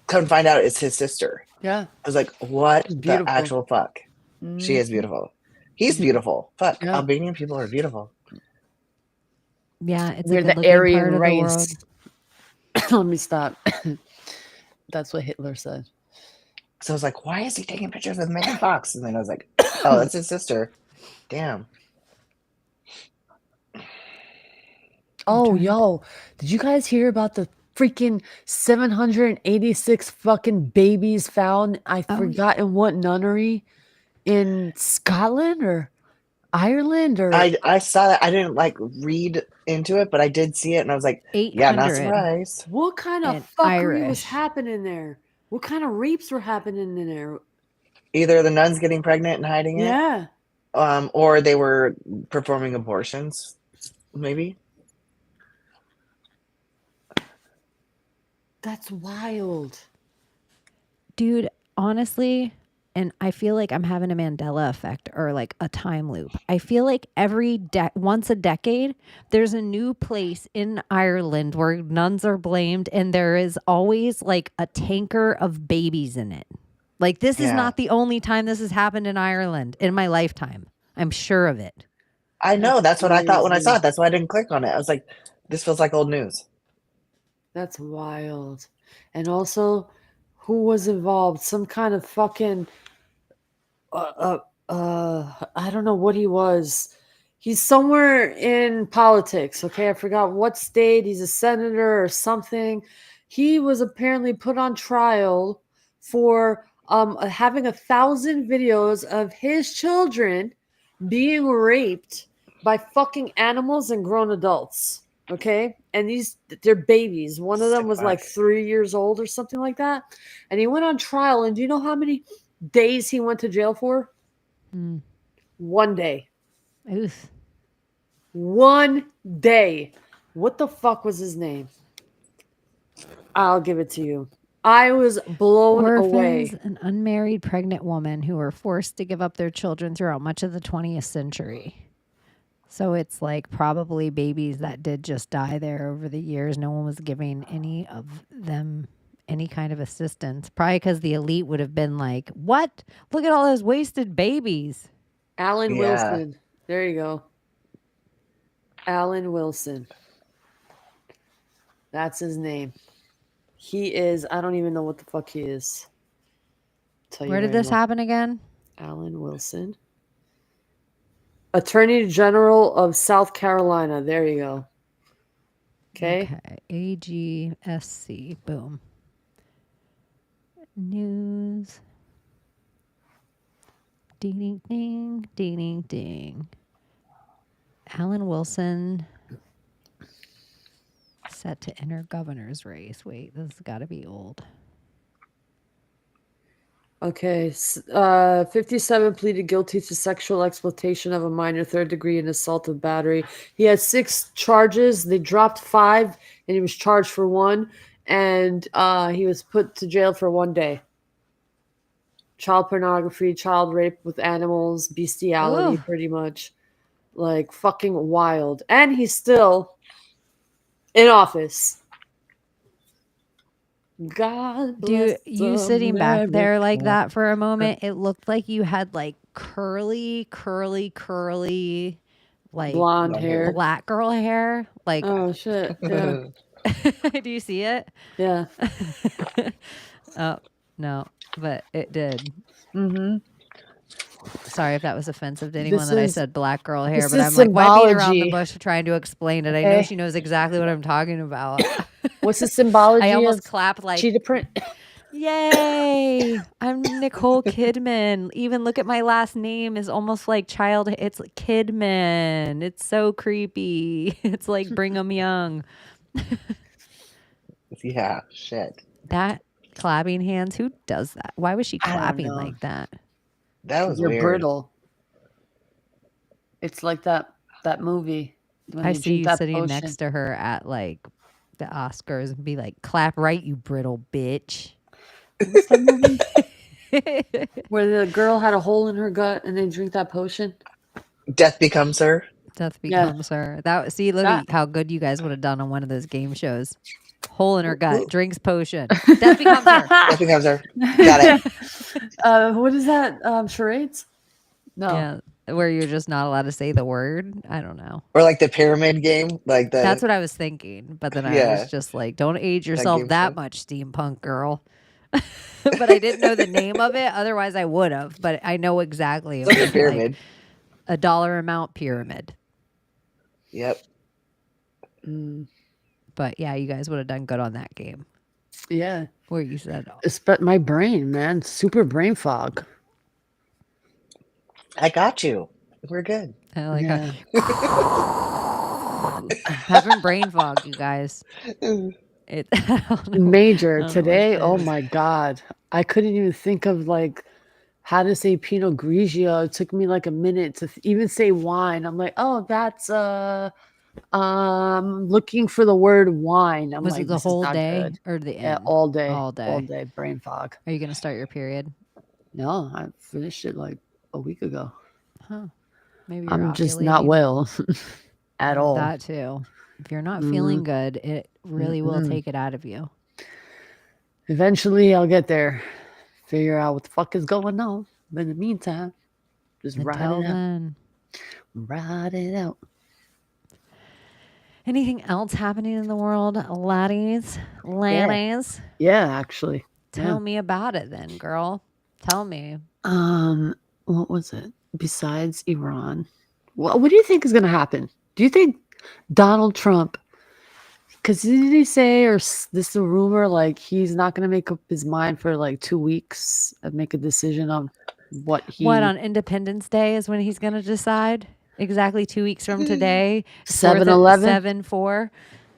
come find out it's his sister. Yeah. I was like, what the actual fuck? She is beautiful. He's beautiful. Fuck. Yeah. Albanian people are beautiful. Yeah, it's we're the Aryan race. Let me stop. That's what Hitler said. So I was like, why is he taking pictures with Megan Fox? And then I was like, oh, that's his sister. Damn. Oh, yo. Did you guys hear about the freaking 786 fucking babies found? I forgot in what nunnery in Scotland or Ireland or I saw that. I didn't like read into it, but I did see it, and I was like, yeah, not 800 surprised. what kind of and fuckery was Irish. happening there? What kind of rapes were happening in there? Either the nuns getting pregnant and hiding it, Yeah, or they were performing abortions, maybe. that's wild. Dude, honestly, and I feel like I'm having a Mandela effect or like a time loop. I feel like once a decade, there's a new place in Ireland where nuns are blamed, and there is always like a tanker of babies in it. Like, this is Yeah. not the only time this has happened in Ireland in my lifetime. I'm sure of it. I know. That's what I thought when I saw crazy. it. That's why I didn't click on it. I was like, this feels like old news. That's wild. And also, who was involved? Some kind of fucking I don't know what he was. He's somewhere in politics. Okay, I forgot what state. He's a senator or something. He was apparently put on trial for having 1,000 videos of his children being raped by fucking animals and grown adults. Okay, and they're babies. One of them was like 3 years old or something like that, and he went on trial. And do you know how many days he went to jail for? 1 day. Oof. 1 day. What the fuck was his name? I'll give it to you. I was blown away. Orphans, an unmarried pregnant woman who were forced to give up their children throughout much of the 20th century. So it's like probably babies that did just die there over the years. No one was giving any of them any kind of assistance. Probably because the elite would have been like, what? Look at all those wasted babies. Alan Yeah. Wilson. There you go. Alan Wilson. That's his name. He is, I don't even know what the fuck he is. Tell you Where did right this now. happen again? Alan Wilson. Attorney General of South Carolina. There you go. Okay. AGSC. Boom. News. Ding, ding, ding, ding, ding, ding. Alan Wilson set to enter governor's race. Wait, this has got to be old. Okay. 57 pleaded guilty to sexual exploitation of a minor, third degree, and assault of battery. He had 6 charges. They dropped 5, and he was charged for 1. And he was put to jail for 1 day. Child pornography, child rape with animals, bestiality, Ugh. pretty much. Like, fucking wild. And he's still in office. God bless Dude, you sitting back there like America. that for a moment, it looked like you had like curly, like Blonde hair. black girl hair. Like, Oh, shit. Yeah. do you see it? Yeah. Oh, no, but it did. Mm-hmm. Sorry if that was offensive to anyone This that I is- said black girl hair, this but is I'm like, why beat around the symbology. bush trying to explain it? I know Okay. she knows exactly what I'm talking about. What's the symbology I almost of clapped like, cheetah print? yay, I'm Nicole Kidman. Even look at my last name is almost like it's Kidman. It's so creepy. It's like Brigham Young. Yeah, shit. That clapping hands, who does that? Why was she I don't clapping know. like that? That was You're weird. brittle. It's like that movie. When I they see drink you that sitting potion. next to her at like the Oscars and be like, clap right, you brittle bitch. What's that movie? Where the girl had a hole in her gut and they drink that potion. Death becomes her. Death Yeah. becomes her. Look That- at how good you guys would have done on one of those game shows. Hole in her gut, drinks potion. Death becomes her. Death becomes her. Got it. What is that? Charades? No. Yeah, where you're just not allowed to say the word. I don't know. Or like the pyramid game, like the. That's what I was thinking. But then I Yeah. was just like, don't age yourself game that show. much, steampunk girl. But I didn't know the name of it. Otherwise, I would have. But I know exactly. It It's like a was pyramid. like a dollar amount pyramid. Yep. But yeah, you guys would have done good on that game. Yeah. Where you said, It's but my brain, man. Super brain fog. I got you. We're good. I like Yeah. having brain fog, you guys. It I don't know. Major I don't know what today. it Oh is. my God. I couldn't even think of like how to say Pinot Grigio. It took me like a minute to even say wine. I'm like, oh, that's looking for the word wine. I'm Was like, it the this is whole not day good. or the Yeah, end? all day. All All day. day. Brain fog. Are you gonna start your period? No, I finished it like a week ago. Huh. Maybe you're I'm just not ovulating. well at all. That too. If you're not Mhm. feeling good, it really will Mm-mm. take it out of you. Eventually, I'll get there. Figure out what the fuck is going on. But in the meantime, just ride Until it out. then. Ride it out. Anything else happening in the world, laddies? Ladies? Yeah, actually. Tell me about it then, girl. Tell me. What was it? Besides Iran, what do you think is going to happen? Do you think Donald Trump? Because did he say, or this is a rumor, like he's not going to make up his mind for like 2 weeks and make a decision on what he What, on Independence Day is when he's going to decide? Exactly 2 weeks from today. 7/11? 7/4.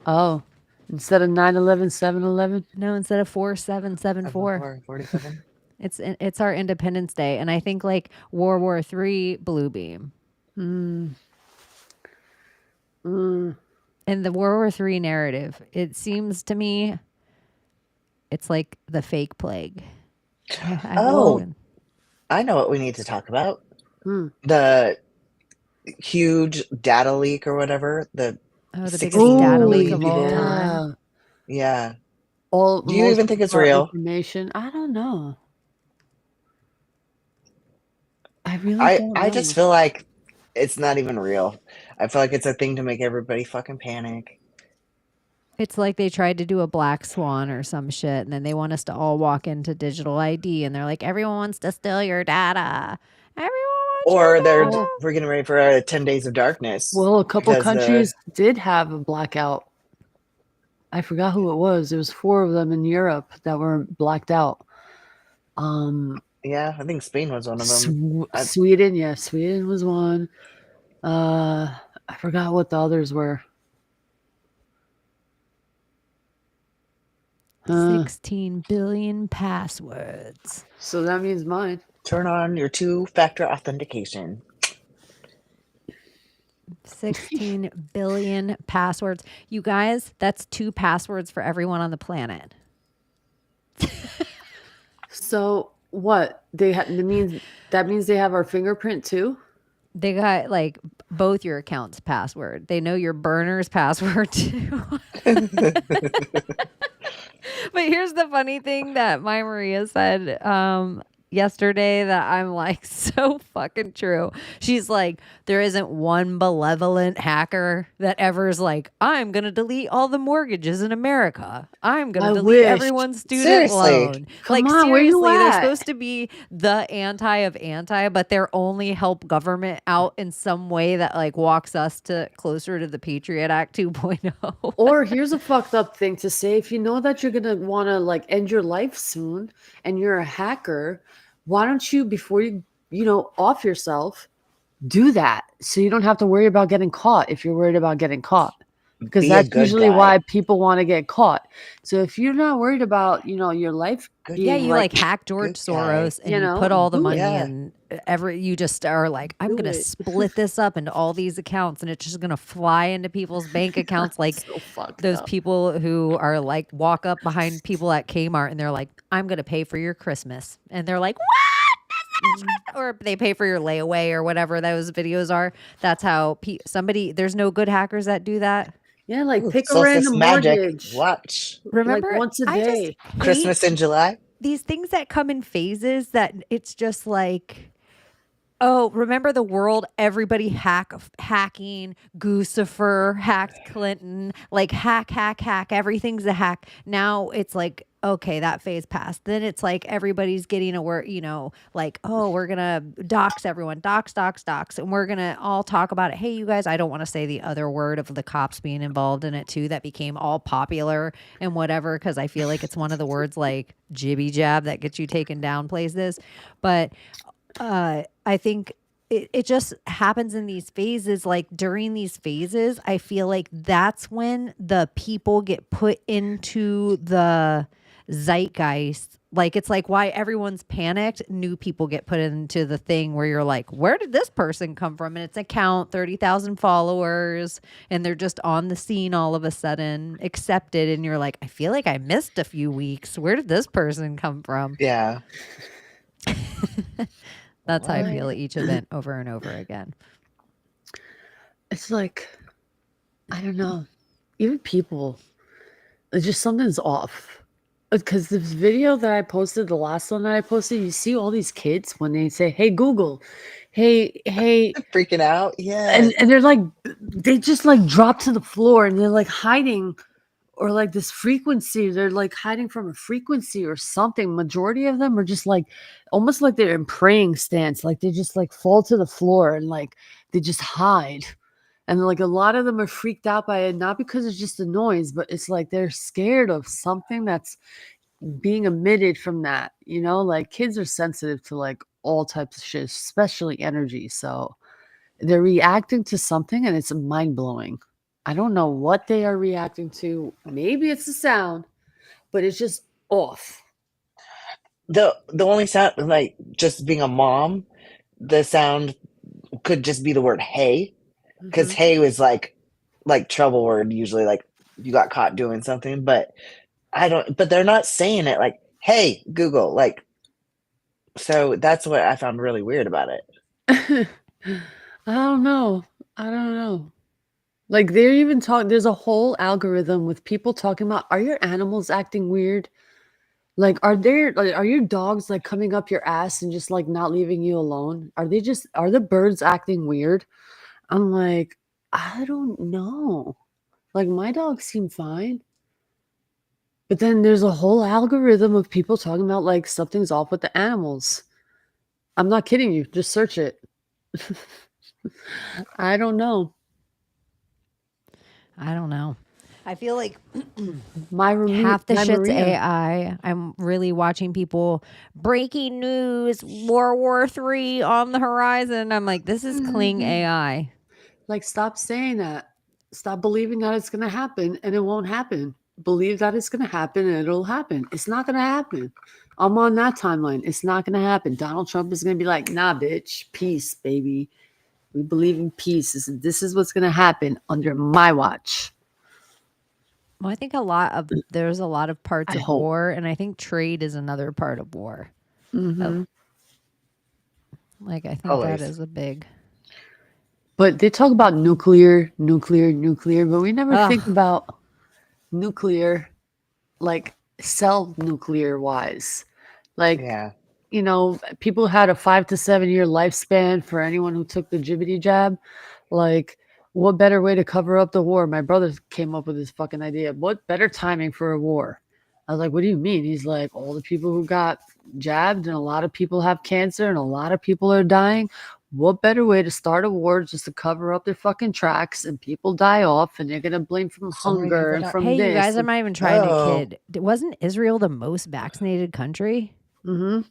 Oh, instead of 9/11, 7/11? No, instead of 4/7/74. 47. It's our Independence Day, and I think like World War III blue beam. Mm. In the World War III narrative, it seems to me it's like the fake plague. I know what we need to talk about. Hmm. The huge data leak or whatever. The the 16 biggest data leak billion of all people. time. Yeah. Do you even think it's real? Information? I don't know. I really don't know. I just feel like it's not even real. I feel like it's a thing to make everybody fucking panic. It's like they tried to do a black swan or some shit, and then they want us to all walk into digital ID, and they're like, everyone wants to steal your data. Or we're getting ready for 10 days of darkness. Well, a couple countries did have a blackout. I forgot who it was. There was 4 of them in Europe that were blacked out. Yeah, I think Spain was one of them. Sweden, Sweden was one. I forgot what the others were. 16 billion passwords. So that means mine. Turn on your 2-factor authentication. 16 billion passwords. You guys, that's 2 passwords for everyone on the planet. So what? That means they have our fingerprint too? They got like both your accounts' password. They know your burner's password too. But here's the funny thing that my Maria said yesterday that I'm like so fucking true. She's like, there isn't one malevolent hacker that ever is like, I'm gonna delete all the mortgages in America. I'm gonna delete everyone's student loan. Come like on, where you seriously, they're at? supposed to be the anti of anti, but they're only help government out in some way that like walks us to closer to the Patriot Act 2.0. Or here's a fucked up thing to say. If you know that you're gonna want to like end your life soon and you're a hacker, why don't you, before you off yourself, do that so you don't have to worry about getting caught if you're worried about getting caught, because that's usually why people want to get caught. So if you're not worried about your life being you like hack George Soros and you put all the money in you just are like, I'm gonna split this up into all these accounts and it's just gonna fly into people's bank accounts like those people who are like walk up behind people at Kmart and they're like, I'm gonna pay for your Christmas, and they're like, what? Or they pay for your layaway or whatever those videos are. That's how there's no good hackers that do that. Yeah, like pick a Solstice random magic. mortgage. Watch. Remember, like once a I day. just hate Christmas in July. these things that come in phases that it's just like, oh, remember the world? Everybody hacking. Guccifer hacked Clinton. Like hack. Everything's a hack. Now it's like, okay, that phase passed. Then it's like everybody's getting a word, like, oh, we're gonna dox everyone, dox, and we're gonna all talk about it. Hey, you guys, I don't want to say the other word of the cops being involved in it too. That became all popular and whatever, because I feel like it's one of the words like jibby jab that gets you taken down places, but. I think it just happens in these phases. Like during these phases, I feel like that's when the people get put into the zeitgeist. Like it's like why everyone's panicked. New people get put into the thing where you're like, where did this person come from? And it's an account, 30,000 followers, and they're just on the scene all of a sudden, accepted. And you're like, I feel like I missed a few weeks. Where did this person come from? Yeah. That's how I feel Why? at each event over and over again. It's like, I don't know. Even people, it's just something's off. Because this video that I posted, the last one that I posted, you see all these kids when they say, "Hey Google, hey, Freaking out. Yeah. and they're like, they just like drop to the floor and they're like hiding, or like this frequency. They're like hiding from a frequency or something. Majority of them are just like almost like they're in praying stance, like they just like fall to the floor and like they just hide. And like a lot of them are freaked out by it, not because it's just a noise, but it's like they're scared of something that's being emitted from that. You know, like kids are sensitive to like all types of shit, especially energy. So they're reacting to something and it's mind blowing. I don't know what they are reacting to. Maybe it's the sound, but it's just off. The only sound, like just being a mom, the sound could just be the word hey, because Mhm. hey was like trouble word usually, like you got caught doing something. But but they're not saying it like, hey Google, like. So that's what I found really weird about it. I don't know. I don't know. Like they're even talking. There's a whole algorithm with people talking about, are your animals acting weird? Like, are your dogs like coming up your ass and just like not leaving you alone? Are the birds acting weird? I'm like, I don't know. Like my dogs seem fine. But then there's a whole algorithm of people talking about like something's off with the animals. I'm not kidding you. Just search it. I don't know. I don't know. I feel like Half half the shit's AI. I'm really watching people breaking news, World War III on the horizon. I'm like, this is cling AI. Like, stop saying that. Stop believing that it's going to happen and it won't happen. Believe that it's going to happen and it'll happen. It's not going to happen. I'm on that timeline. It's not going to happen. Donald Trump is going to be like, nah, bitch, peace, baby. We believe in peace. This is what's going to happen under my watch. Well, I think there's a lot of parts I of hope. war, and I think trade is another part of war. Mhm. Like I think Always. that is a big. But they talk about nuclear, but we never think Ugh. about nuclear, like cell nuclear wise. Like, Yeah. you know, people had a 5 to 7 year lifespan for anyone who took the jibbity jab. Like, what better way to cover up the war? My brother came up with this fucking idea. What better timing for a war? I was like, what do you mean? He's like, all the people who got jabbed and a lot of people have cancer and a lot of people are dying. What better way to start a war just to cover up their fucking tracks and people die off and they're gonna blame from So many hunger people and die. from Hey, this. you guys, I'm not even trying to Oh. kid. Wasn't Israel the most vaccinated country? Mm-hmm.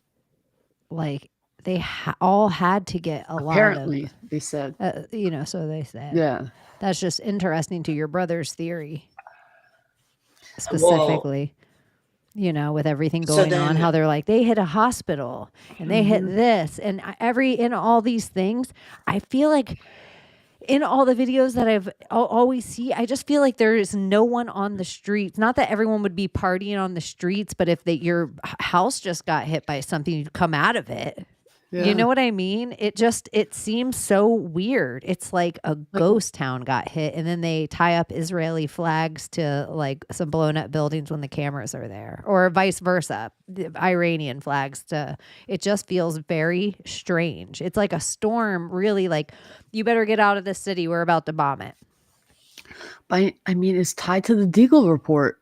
Like they all had to get a Apparently, they said. lot of, so they said. Yeah. That's just interesting to your brother's theory, specifically. With everything So going on, how then, they're like, they hit a hospital and they hit this and in all these things. I feel like in all the videos that I've always see, I just feel like there is no one on the streets. Not that everyone would be partying on the streets, but if your house just got hit by something, you'd come out of it. Yeah. You know what I mean? It seems so weird. It's like a ghost town got hit and then they tie up Israeli flags to like some blown up buildings when the cameras are there, or vice versa, the Iranian flags it just feels very strange. It's like a storm, really, like you better get out of this city. We're about to bomb it. But I mean, it's tied to the Deagle report.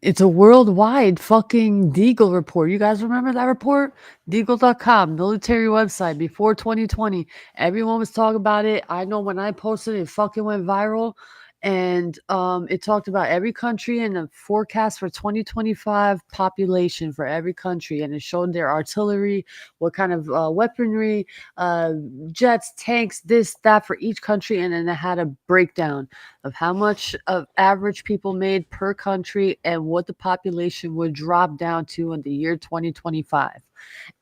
It's a worldwide fucking Deagle report. You guys remember that report? Deagle.com, military website before 2020. Everyone was talking about it. I know when I posted it fucking went viral. And it talked about every country and the forecast for 2025 population for every country, and it showed their artillery, what kind of weaponry, jets, tanks, this, that for each country, and then it had a breakdown of how much of average people made per country and what the population would drop down to in the year 2025.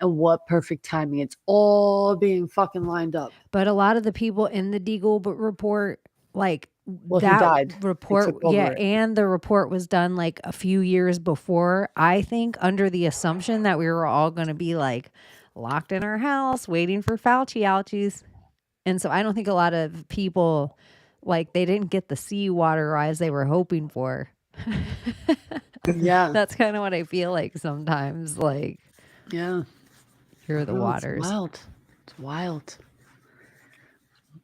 And what perfect timing. It's all being fucking lined up. But a lot of the people in the Deagle report, like Well, he that died. They report, took over yeah, it. and the report was done like a few years before, I think, under the assumption that we were all going to be like locked in our house waiting for Fauci ouchies. And so I don't think a lot of people, like, they didn't get the seawater rise they were hoping for. Yeah. That's kind of what I feel like sometimes. Like, Yeah. here are the Oh, waters. It's wild. It's wild.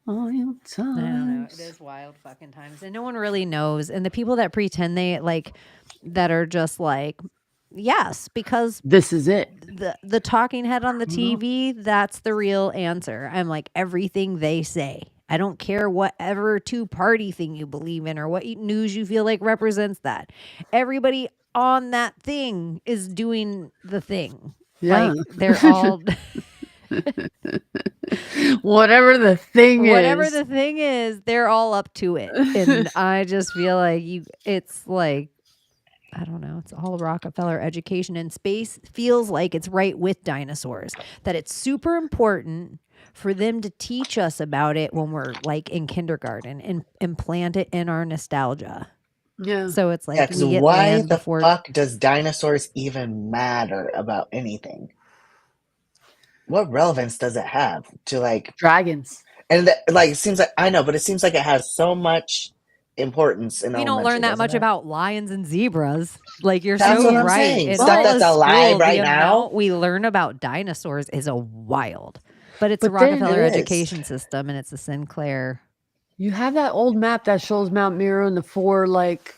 Wild I don't know. It times. is wild fucking times. And no one really knows. And the people that pretend they like, that are just like, yes, because This is it. the talking head on the TV, that's the real answer. I'm like, everything they say. I don't care whatever two-party thing you believe in or what news you feel like represents that. Everybody on that thing is doing the thing. Yeah. Like, they're all... Whatever the thing Whatever is. the thing is, they're all up to it. And I just feel like it's like, I don't know, it's all Rockefeller education, and space feels like it's right with dinosaurs, that it's super important for them to teach us about it when we're like in kindergarten and implant it in our nostalgia. Yeah. So it's like, Yeah, because we get why land the before fuck does dinosaurs even matter about anything? What relevance does it have to like Dragons? And like it seems like I know, but it seems like it has so much importance in we don't elementary, learn that doesn't much it? about lions and zebras. Like, you're That's so what I'm right. saying. In Stuff all that's of alive school, right the now. amount we learn about dinosaurs is a wild. But it's a But then- Rockefeller It is. education system, and it's a Sinclair. You have that old map that shows Mount Miro and the four, like,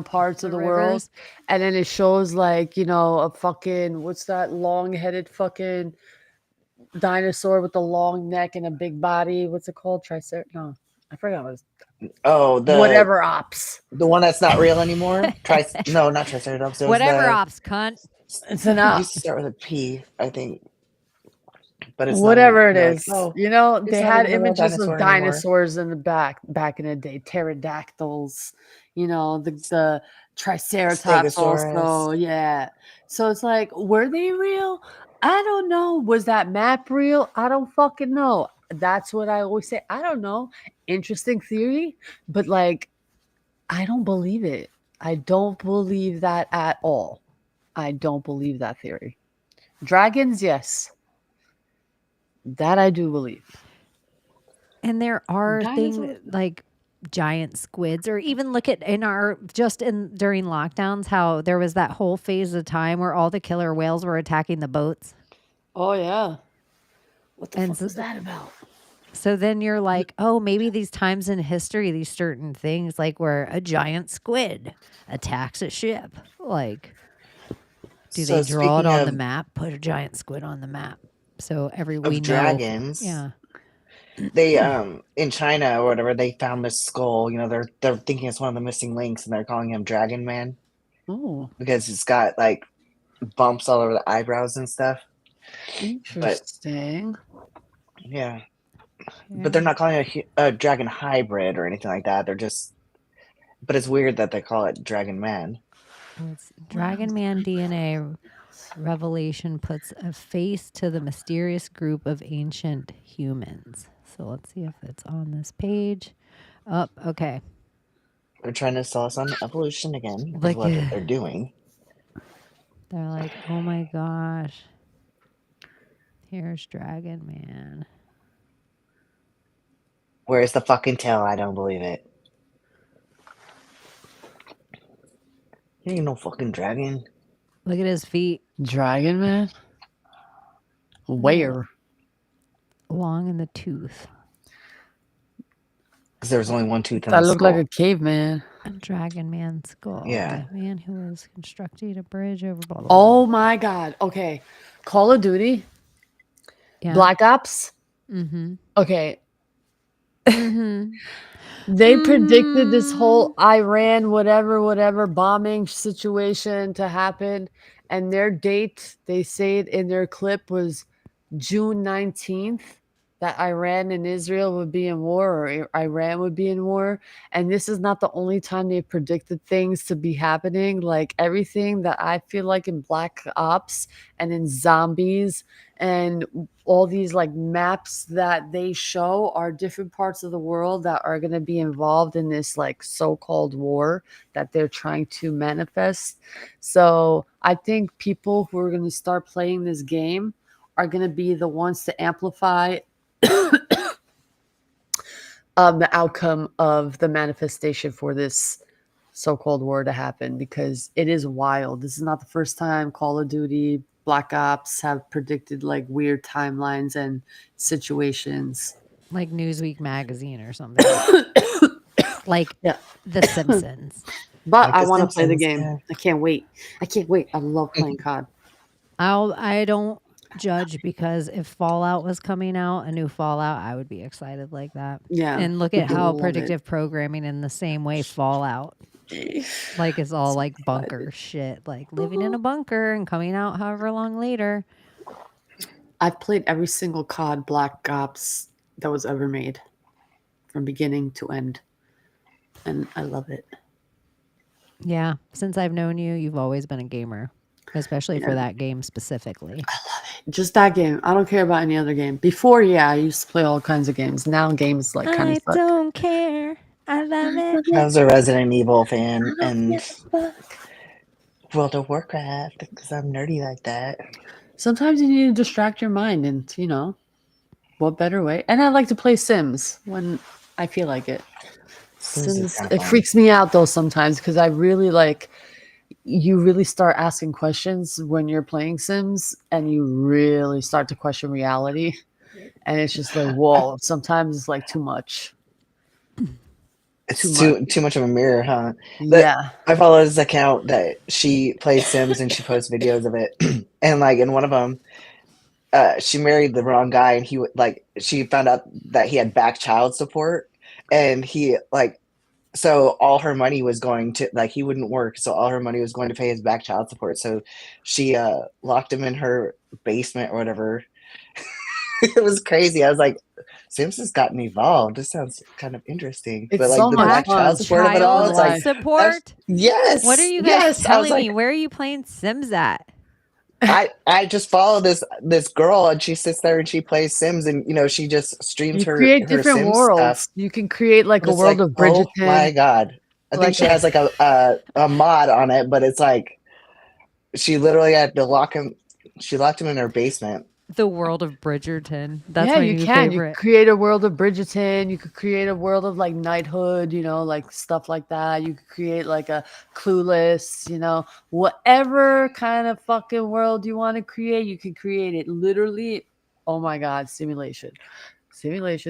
parts of the world. rivers. And then it shows, like, a fucking, what's that long-headed fucking dinosaur with the long neck and a big body? What's it called? No, I forgot what it's. Oh, Whatever ops. the one that's not real anymore. No, not Triceratops. It was Whatever the, ops, cunt. It's an It op. used to start with a P, I think. But it's Whatever not it even, is. Like, oh, They it's not had even a real images of dinosaur anymore. dinosaurs in the back in the day. Pterodactyls, the Triceratops also. Stegosaurus. Yeah. So it's like, were they real? I don't know. Was that map real? I don't fucking know. That's what I always say. I don't know. Interesting theory, but like, I don't believe it. I don't believe that at all. I don't believe that theory. Dragons, yes. That I do believe. And there are things Dinosaurs? like giant squids, or even look at during lockdowns, how there was that whole phase of time where all the killer whales were attacking the boats. Oh yeah. What the And fuck so- was that about? So then you're like, oh, maybe these times in history, these certain things, like where a giant squid attacks a ship, like, do So they draw it speaking on the of- map? Put a giant squid on the map, so we know. dragons. Yeah. They in China or whatever, they found this skull. They're thinking it's one of the missing links, and they're calling him Dragon Man Oh, because it's got like bumps all over the eyebrows and stuff. interesting. Yeah. But they're not calling it a dragon hybrid or anything like that. They're just, but it's weird that they call it Dragon Man. It's Dragon Man DNA revelation puts a face to the mysterious group of ancient humans. So let's see if it's on this page. Oh, okay. They're trying to sell us on evolution again. Is Like, what they're doing. They're like, oh my gosh. Here's Dragon Man. Where's the fucking tail? I don't believe it. He ain't no fucking dragon. Look at his feet. Dragon Man? Where? Long in the tooth. Because there was only one tooth in That the looked skull. like a caveman. A Dragon Man skull. Yeah. The man who was constructing a bridge over blah, blah, blah. Oh my god. Okay. Call of Duty. Yeah. Black Ops. Mm-hmm. Okay. Mm-hmm. They predicted this whole Iran whatever bombing situation to happen, and their date, they say it in their clip, was June 19th, that Iran and Israel would be in war, or Iran would be in war. And this is not the only time they predicted things to be happening. Like everything that I feel like in Black Ops and in Zombies and all these like maps that they show are different parts of the world that are going to be involved in this like so-called war that they're trying to manifest. So I think people who are going to start playing this game are going to be the ones to amplify the outcome of the manifestation for this so-called war to happen, because it is wild. This is not the first time Call of Duty, Black Ops have predicted like weird timelines and situations. Like Newsweek magazine or something. Like Yeah. The Simpsons. But Like I The want to play the Simpsons, game. yeah. I can't wait. I love playing COD. I don't judge, because if Fallout was coming out, a new Fallout, I would be excited like that. Yeah. And look at I how love it. predictive programming in the same way Fallout. Like it's all like bunker shit, like living in a bunker and coming out however long later. I've played every single COD Black Ops that was ever made from beginning to end. And I love it. Yeah, since I've known you, you've always been a gamer, especially for that game specifically. Just that game. I don't care about any other game. Before, yeah, I used to play all kinds of games. Now games like kind of I suck. don't care. I love it. I was a Resident Evil fan and World of Warcraft because I'm nerdy like that. Sometimes you need to distract your mind, and you know, what better way? And I like to play Sims when I feel like it. Sims is kinda It fun. freaks me out though sometimes, because I really like, you really start asking questions when you're playing Sims, and you really start to question reality, and it's just like, whoa. Sometimes it's like too much. It's too much of a mirror, huh? Yeah. I follow this account that she plays Sims and she posts videos of it. And like in one of them, she married the wrong guy, and he she found out that he had back child support, and he so all her money was going to he wouldn't work, so all her money was going to pay his back child support. So she locked him in her basement or whatever. It was crazy. I was like, Sims has gotten evolved. This sounds kind of interesting. It's But like so the much back fun. child support of it all, it's like support. yes. What are you guys yes. I was telling me? Where are you playing Sims at? I just follow this girl, and she sits there and she plays Sims, and she just streams You her create different Sims worlds. stuff. You can create like But a it's world like, of Bridgerton. oh my god! I think Like she has like a mod on it, but it's like she literally had to lock him. She locked him in her basement. The world of Bridgerton. That's yeah, my you new can. favorite. You could create a world of Bridgerton. You could create a world of like knighthood, like stuff like that. You could create like a Clueless, whatever kind of fucking world you want to create, you can create it. Literally, oh my god, simulation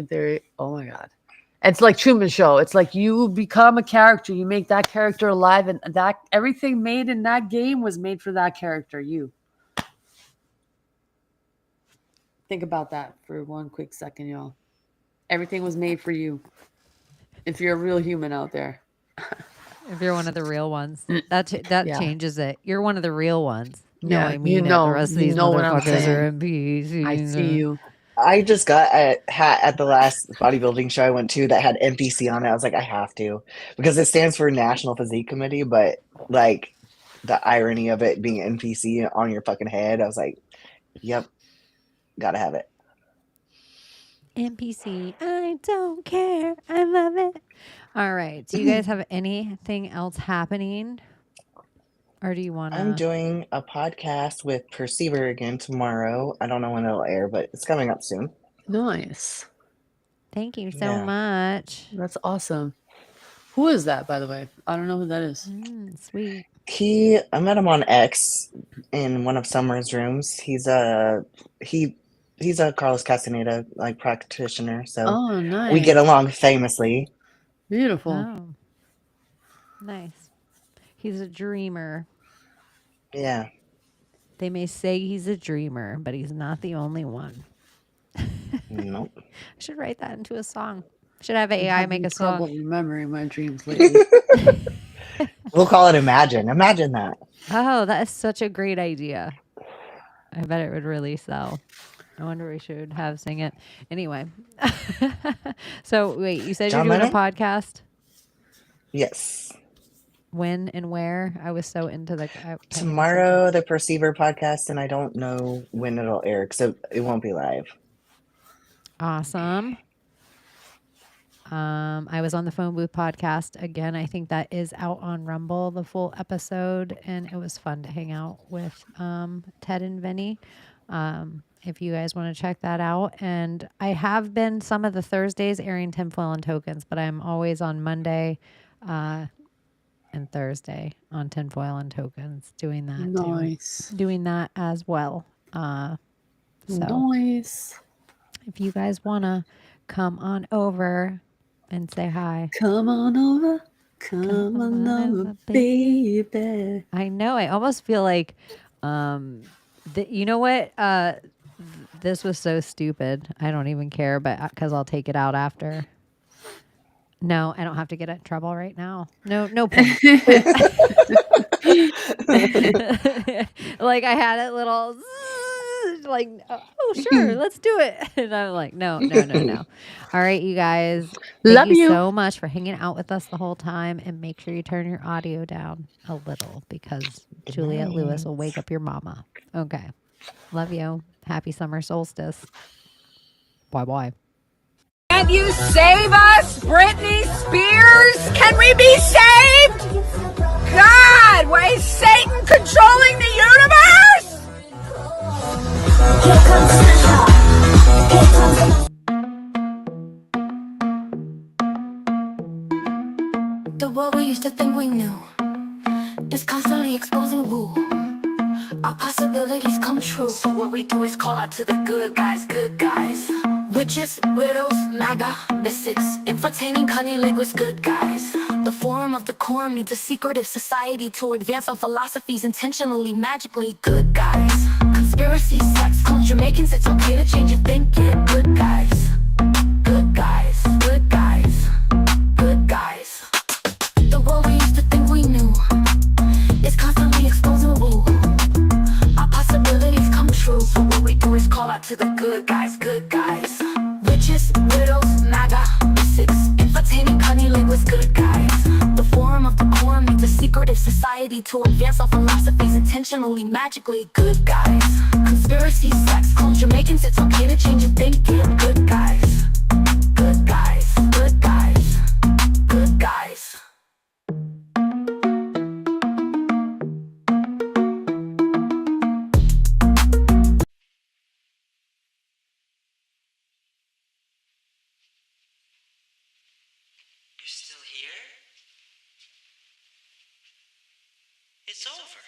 theory. Oh my god, it's like Truman Show. It's like you become a character, you make that character alive, and that everything made in that game was made for that character. You think about that for one quick second, y'all. Everything was made for you. If you're a real human out there. If you're one of the real ones, that Yeah. changes it. You're one of the real ones. No, Yeah, I mean it. The rest of these what I'm motherfuckers saying. are NPCs. I see you. I just got a hat at the last bodybuilding show I went to that had NPC on it. I was like, I have to, because it stands for National Physique Committee, but like the irony of it being NPC on your fucking head, I was like, yep, gotta have it. NPC. I don't care. I love it. All right. Do you guys have anything else happening? Or do you want to? I'm doing a podcast with Perceiver again tomorrow. I don't know when it'll air, but it's coming up soon. Nice. Thank you so Yeah. much. That's awesome. Who is that, by the way? I don't know who that is. Sweet. I met him on X in one of Sommer's rooms. He's a Carlos Castaneda practitioner, so Oh, nice. we get along famously. Beautiful. Oh. Nice. He's a dreamer. Yeah. They may say he's a dreamer, but he's not the only one. Nope. I should write that into a song. Should have I'm AI having make a trouble song. remembering my dreams lately. We'll call it Imagine. Imagine that. Oh, that is such a great idea. I bet it would really sell. I wonder we should have sing it. Anyway. So wait, you said John you're doing a Lennon? podcast? Yes. When and where? I was so into the I can't even say Tomorrow, the Perceiver podcast, and I don't know when it'll air, so it won't be live. Awesome. I was on the phone booth podcast again. I think that is out on Rumble, the full episode, and it was fun to hang out with Ted and Vinny. If you guys want to check that out, and I have been some of the Thursdays airing tinfoil and tokens, but I'm always on Monday and Thursday on tinfoil and tokens, doing that Nice. too, doing that as well. So Nice. if you guys want to come on over and say hi. Come on over. Come on over, baby. I know. I almost feel like, you know what? This was so stupid. I don't even care, but because I'll take it out after. No, I don't have to get in trouble right now. No point. Like I had it little like, oh sure, let's do it. And I'm like, no. All right, you guys. Love Thank you you. so much for hanging out with us the whole time, and make sure you turn your audio down a little because Juliette Lewis will wake up your mama. Okay. Love you. Happy summer solstice. Bye. Can't you save us, Britney Spears? Can we be saved? God, why is Satan controlling the universe? The world we used to think we knew is constantly exposing woo. Our possibilities come true. So what we do is call out to the good guys, good guys. Witches, widows, MAGA, mystics, entertaining cunnilinguists, good guys. The forum of the quorum needs a secretive society to advance our philosophies intentionally, magically, good guys. Conspiracy, sex, culture, making it's okay to change your thinking, good guys. Good guys, good guys, good guys. The world we used to think we knew is constantly exposing woo. Our possibilities come true. So what we do is call out to the good guys, good guys. Witches, widows, MAGA, mystics, entertaining cunnilinguists, good guys. The forum of the quorum needs a secretive society to advance our philosophies intentionally, magically, good guys. Conspiracy, sex, culture, making it's okay to change your thinking, good guys. Good guys, good guys, good guys. You're still here? It's over.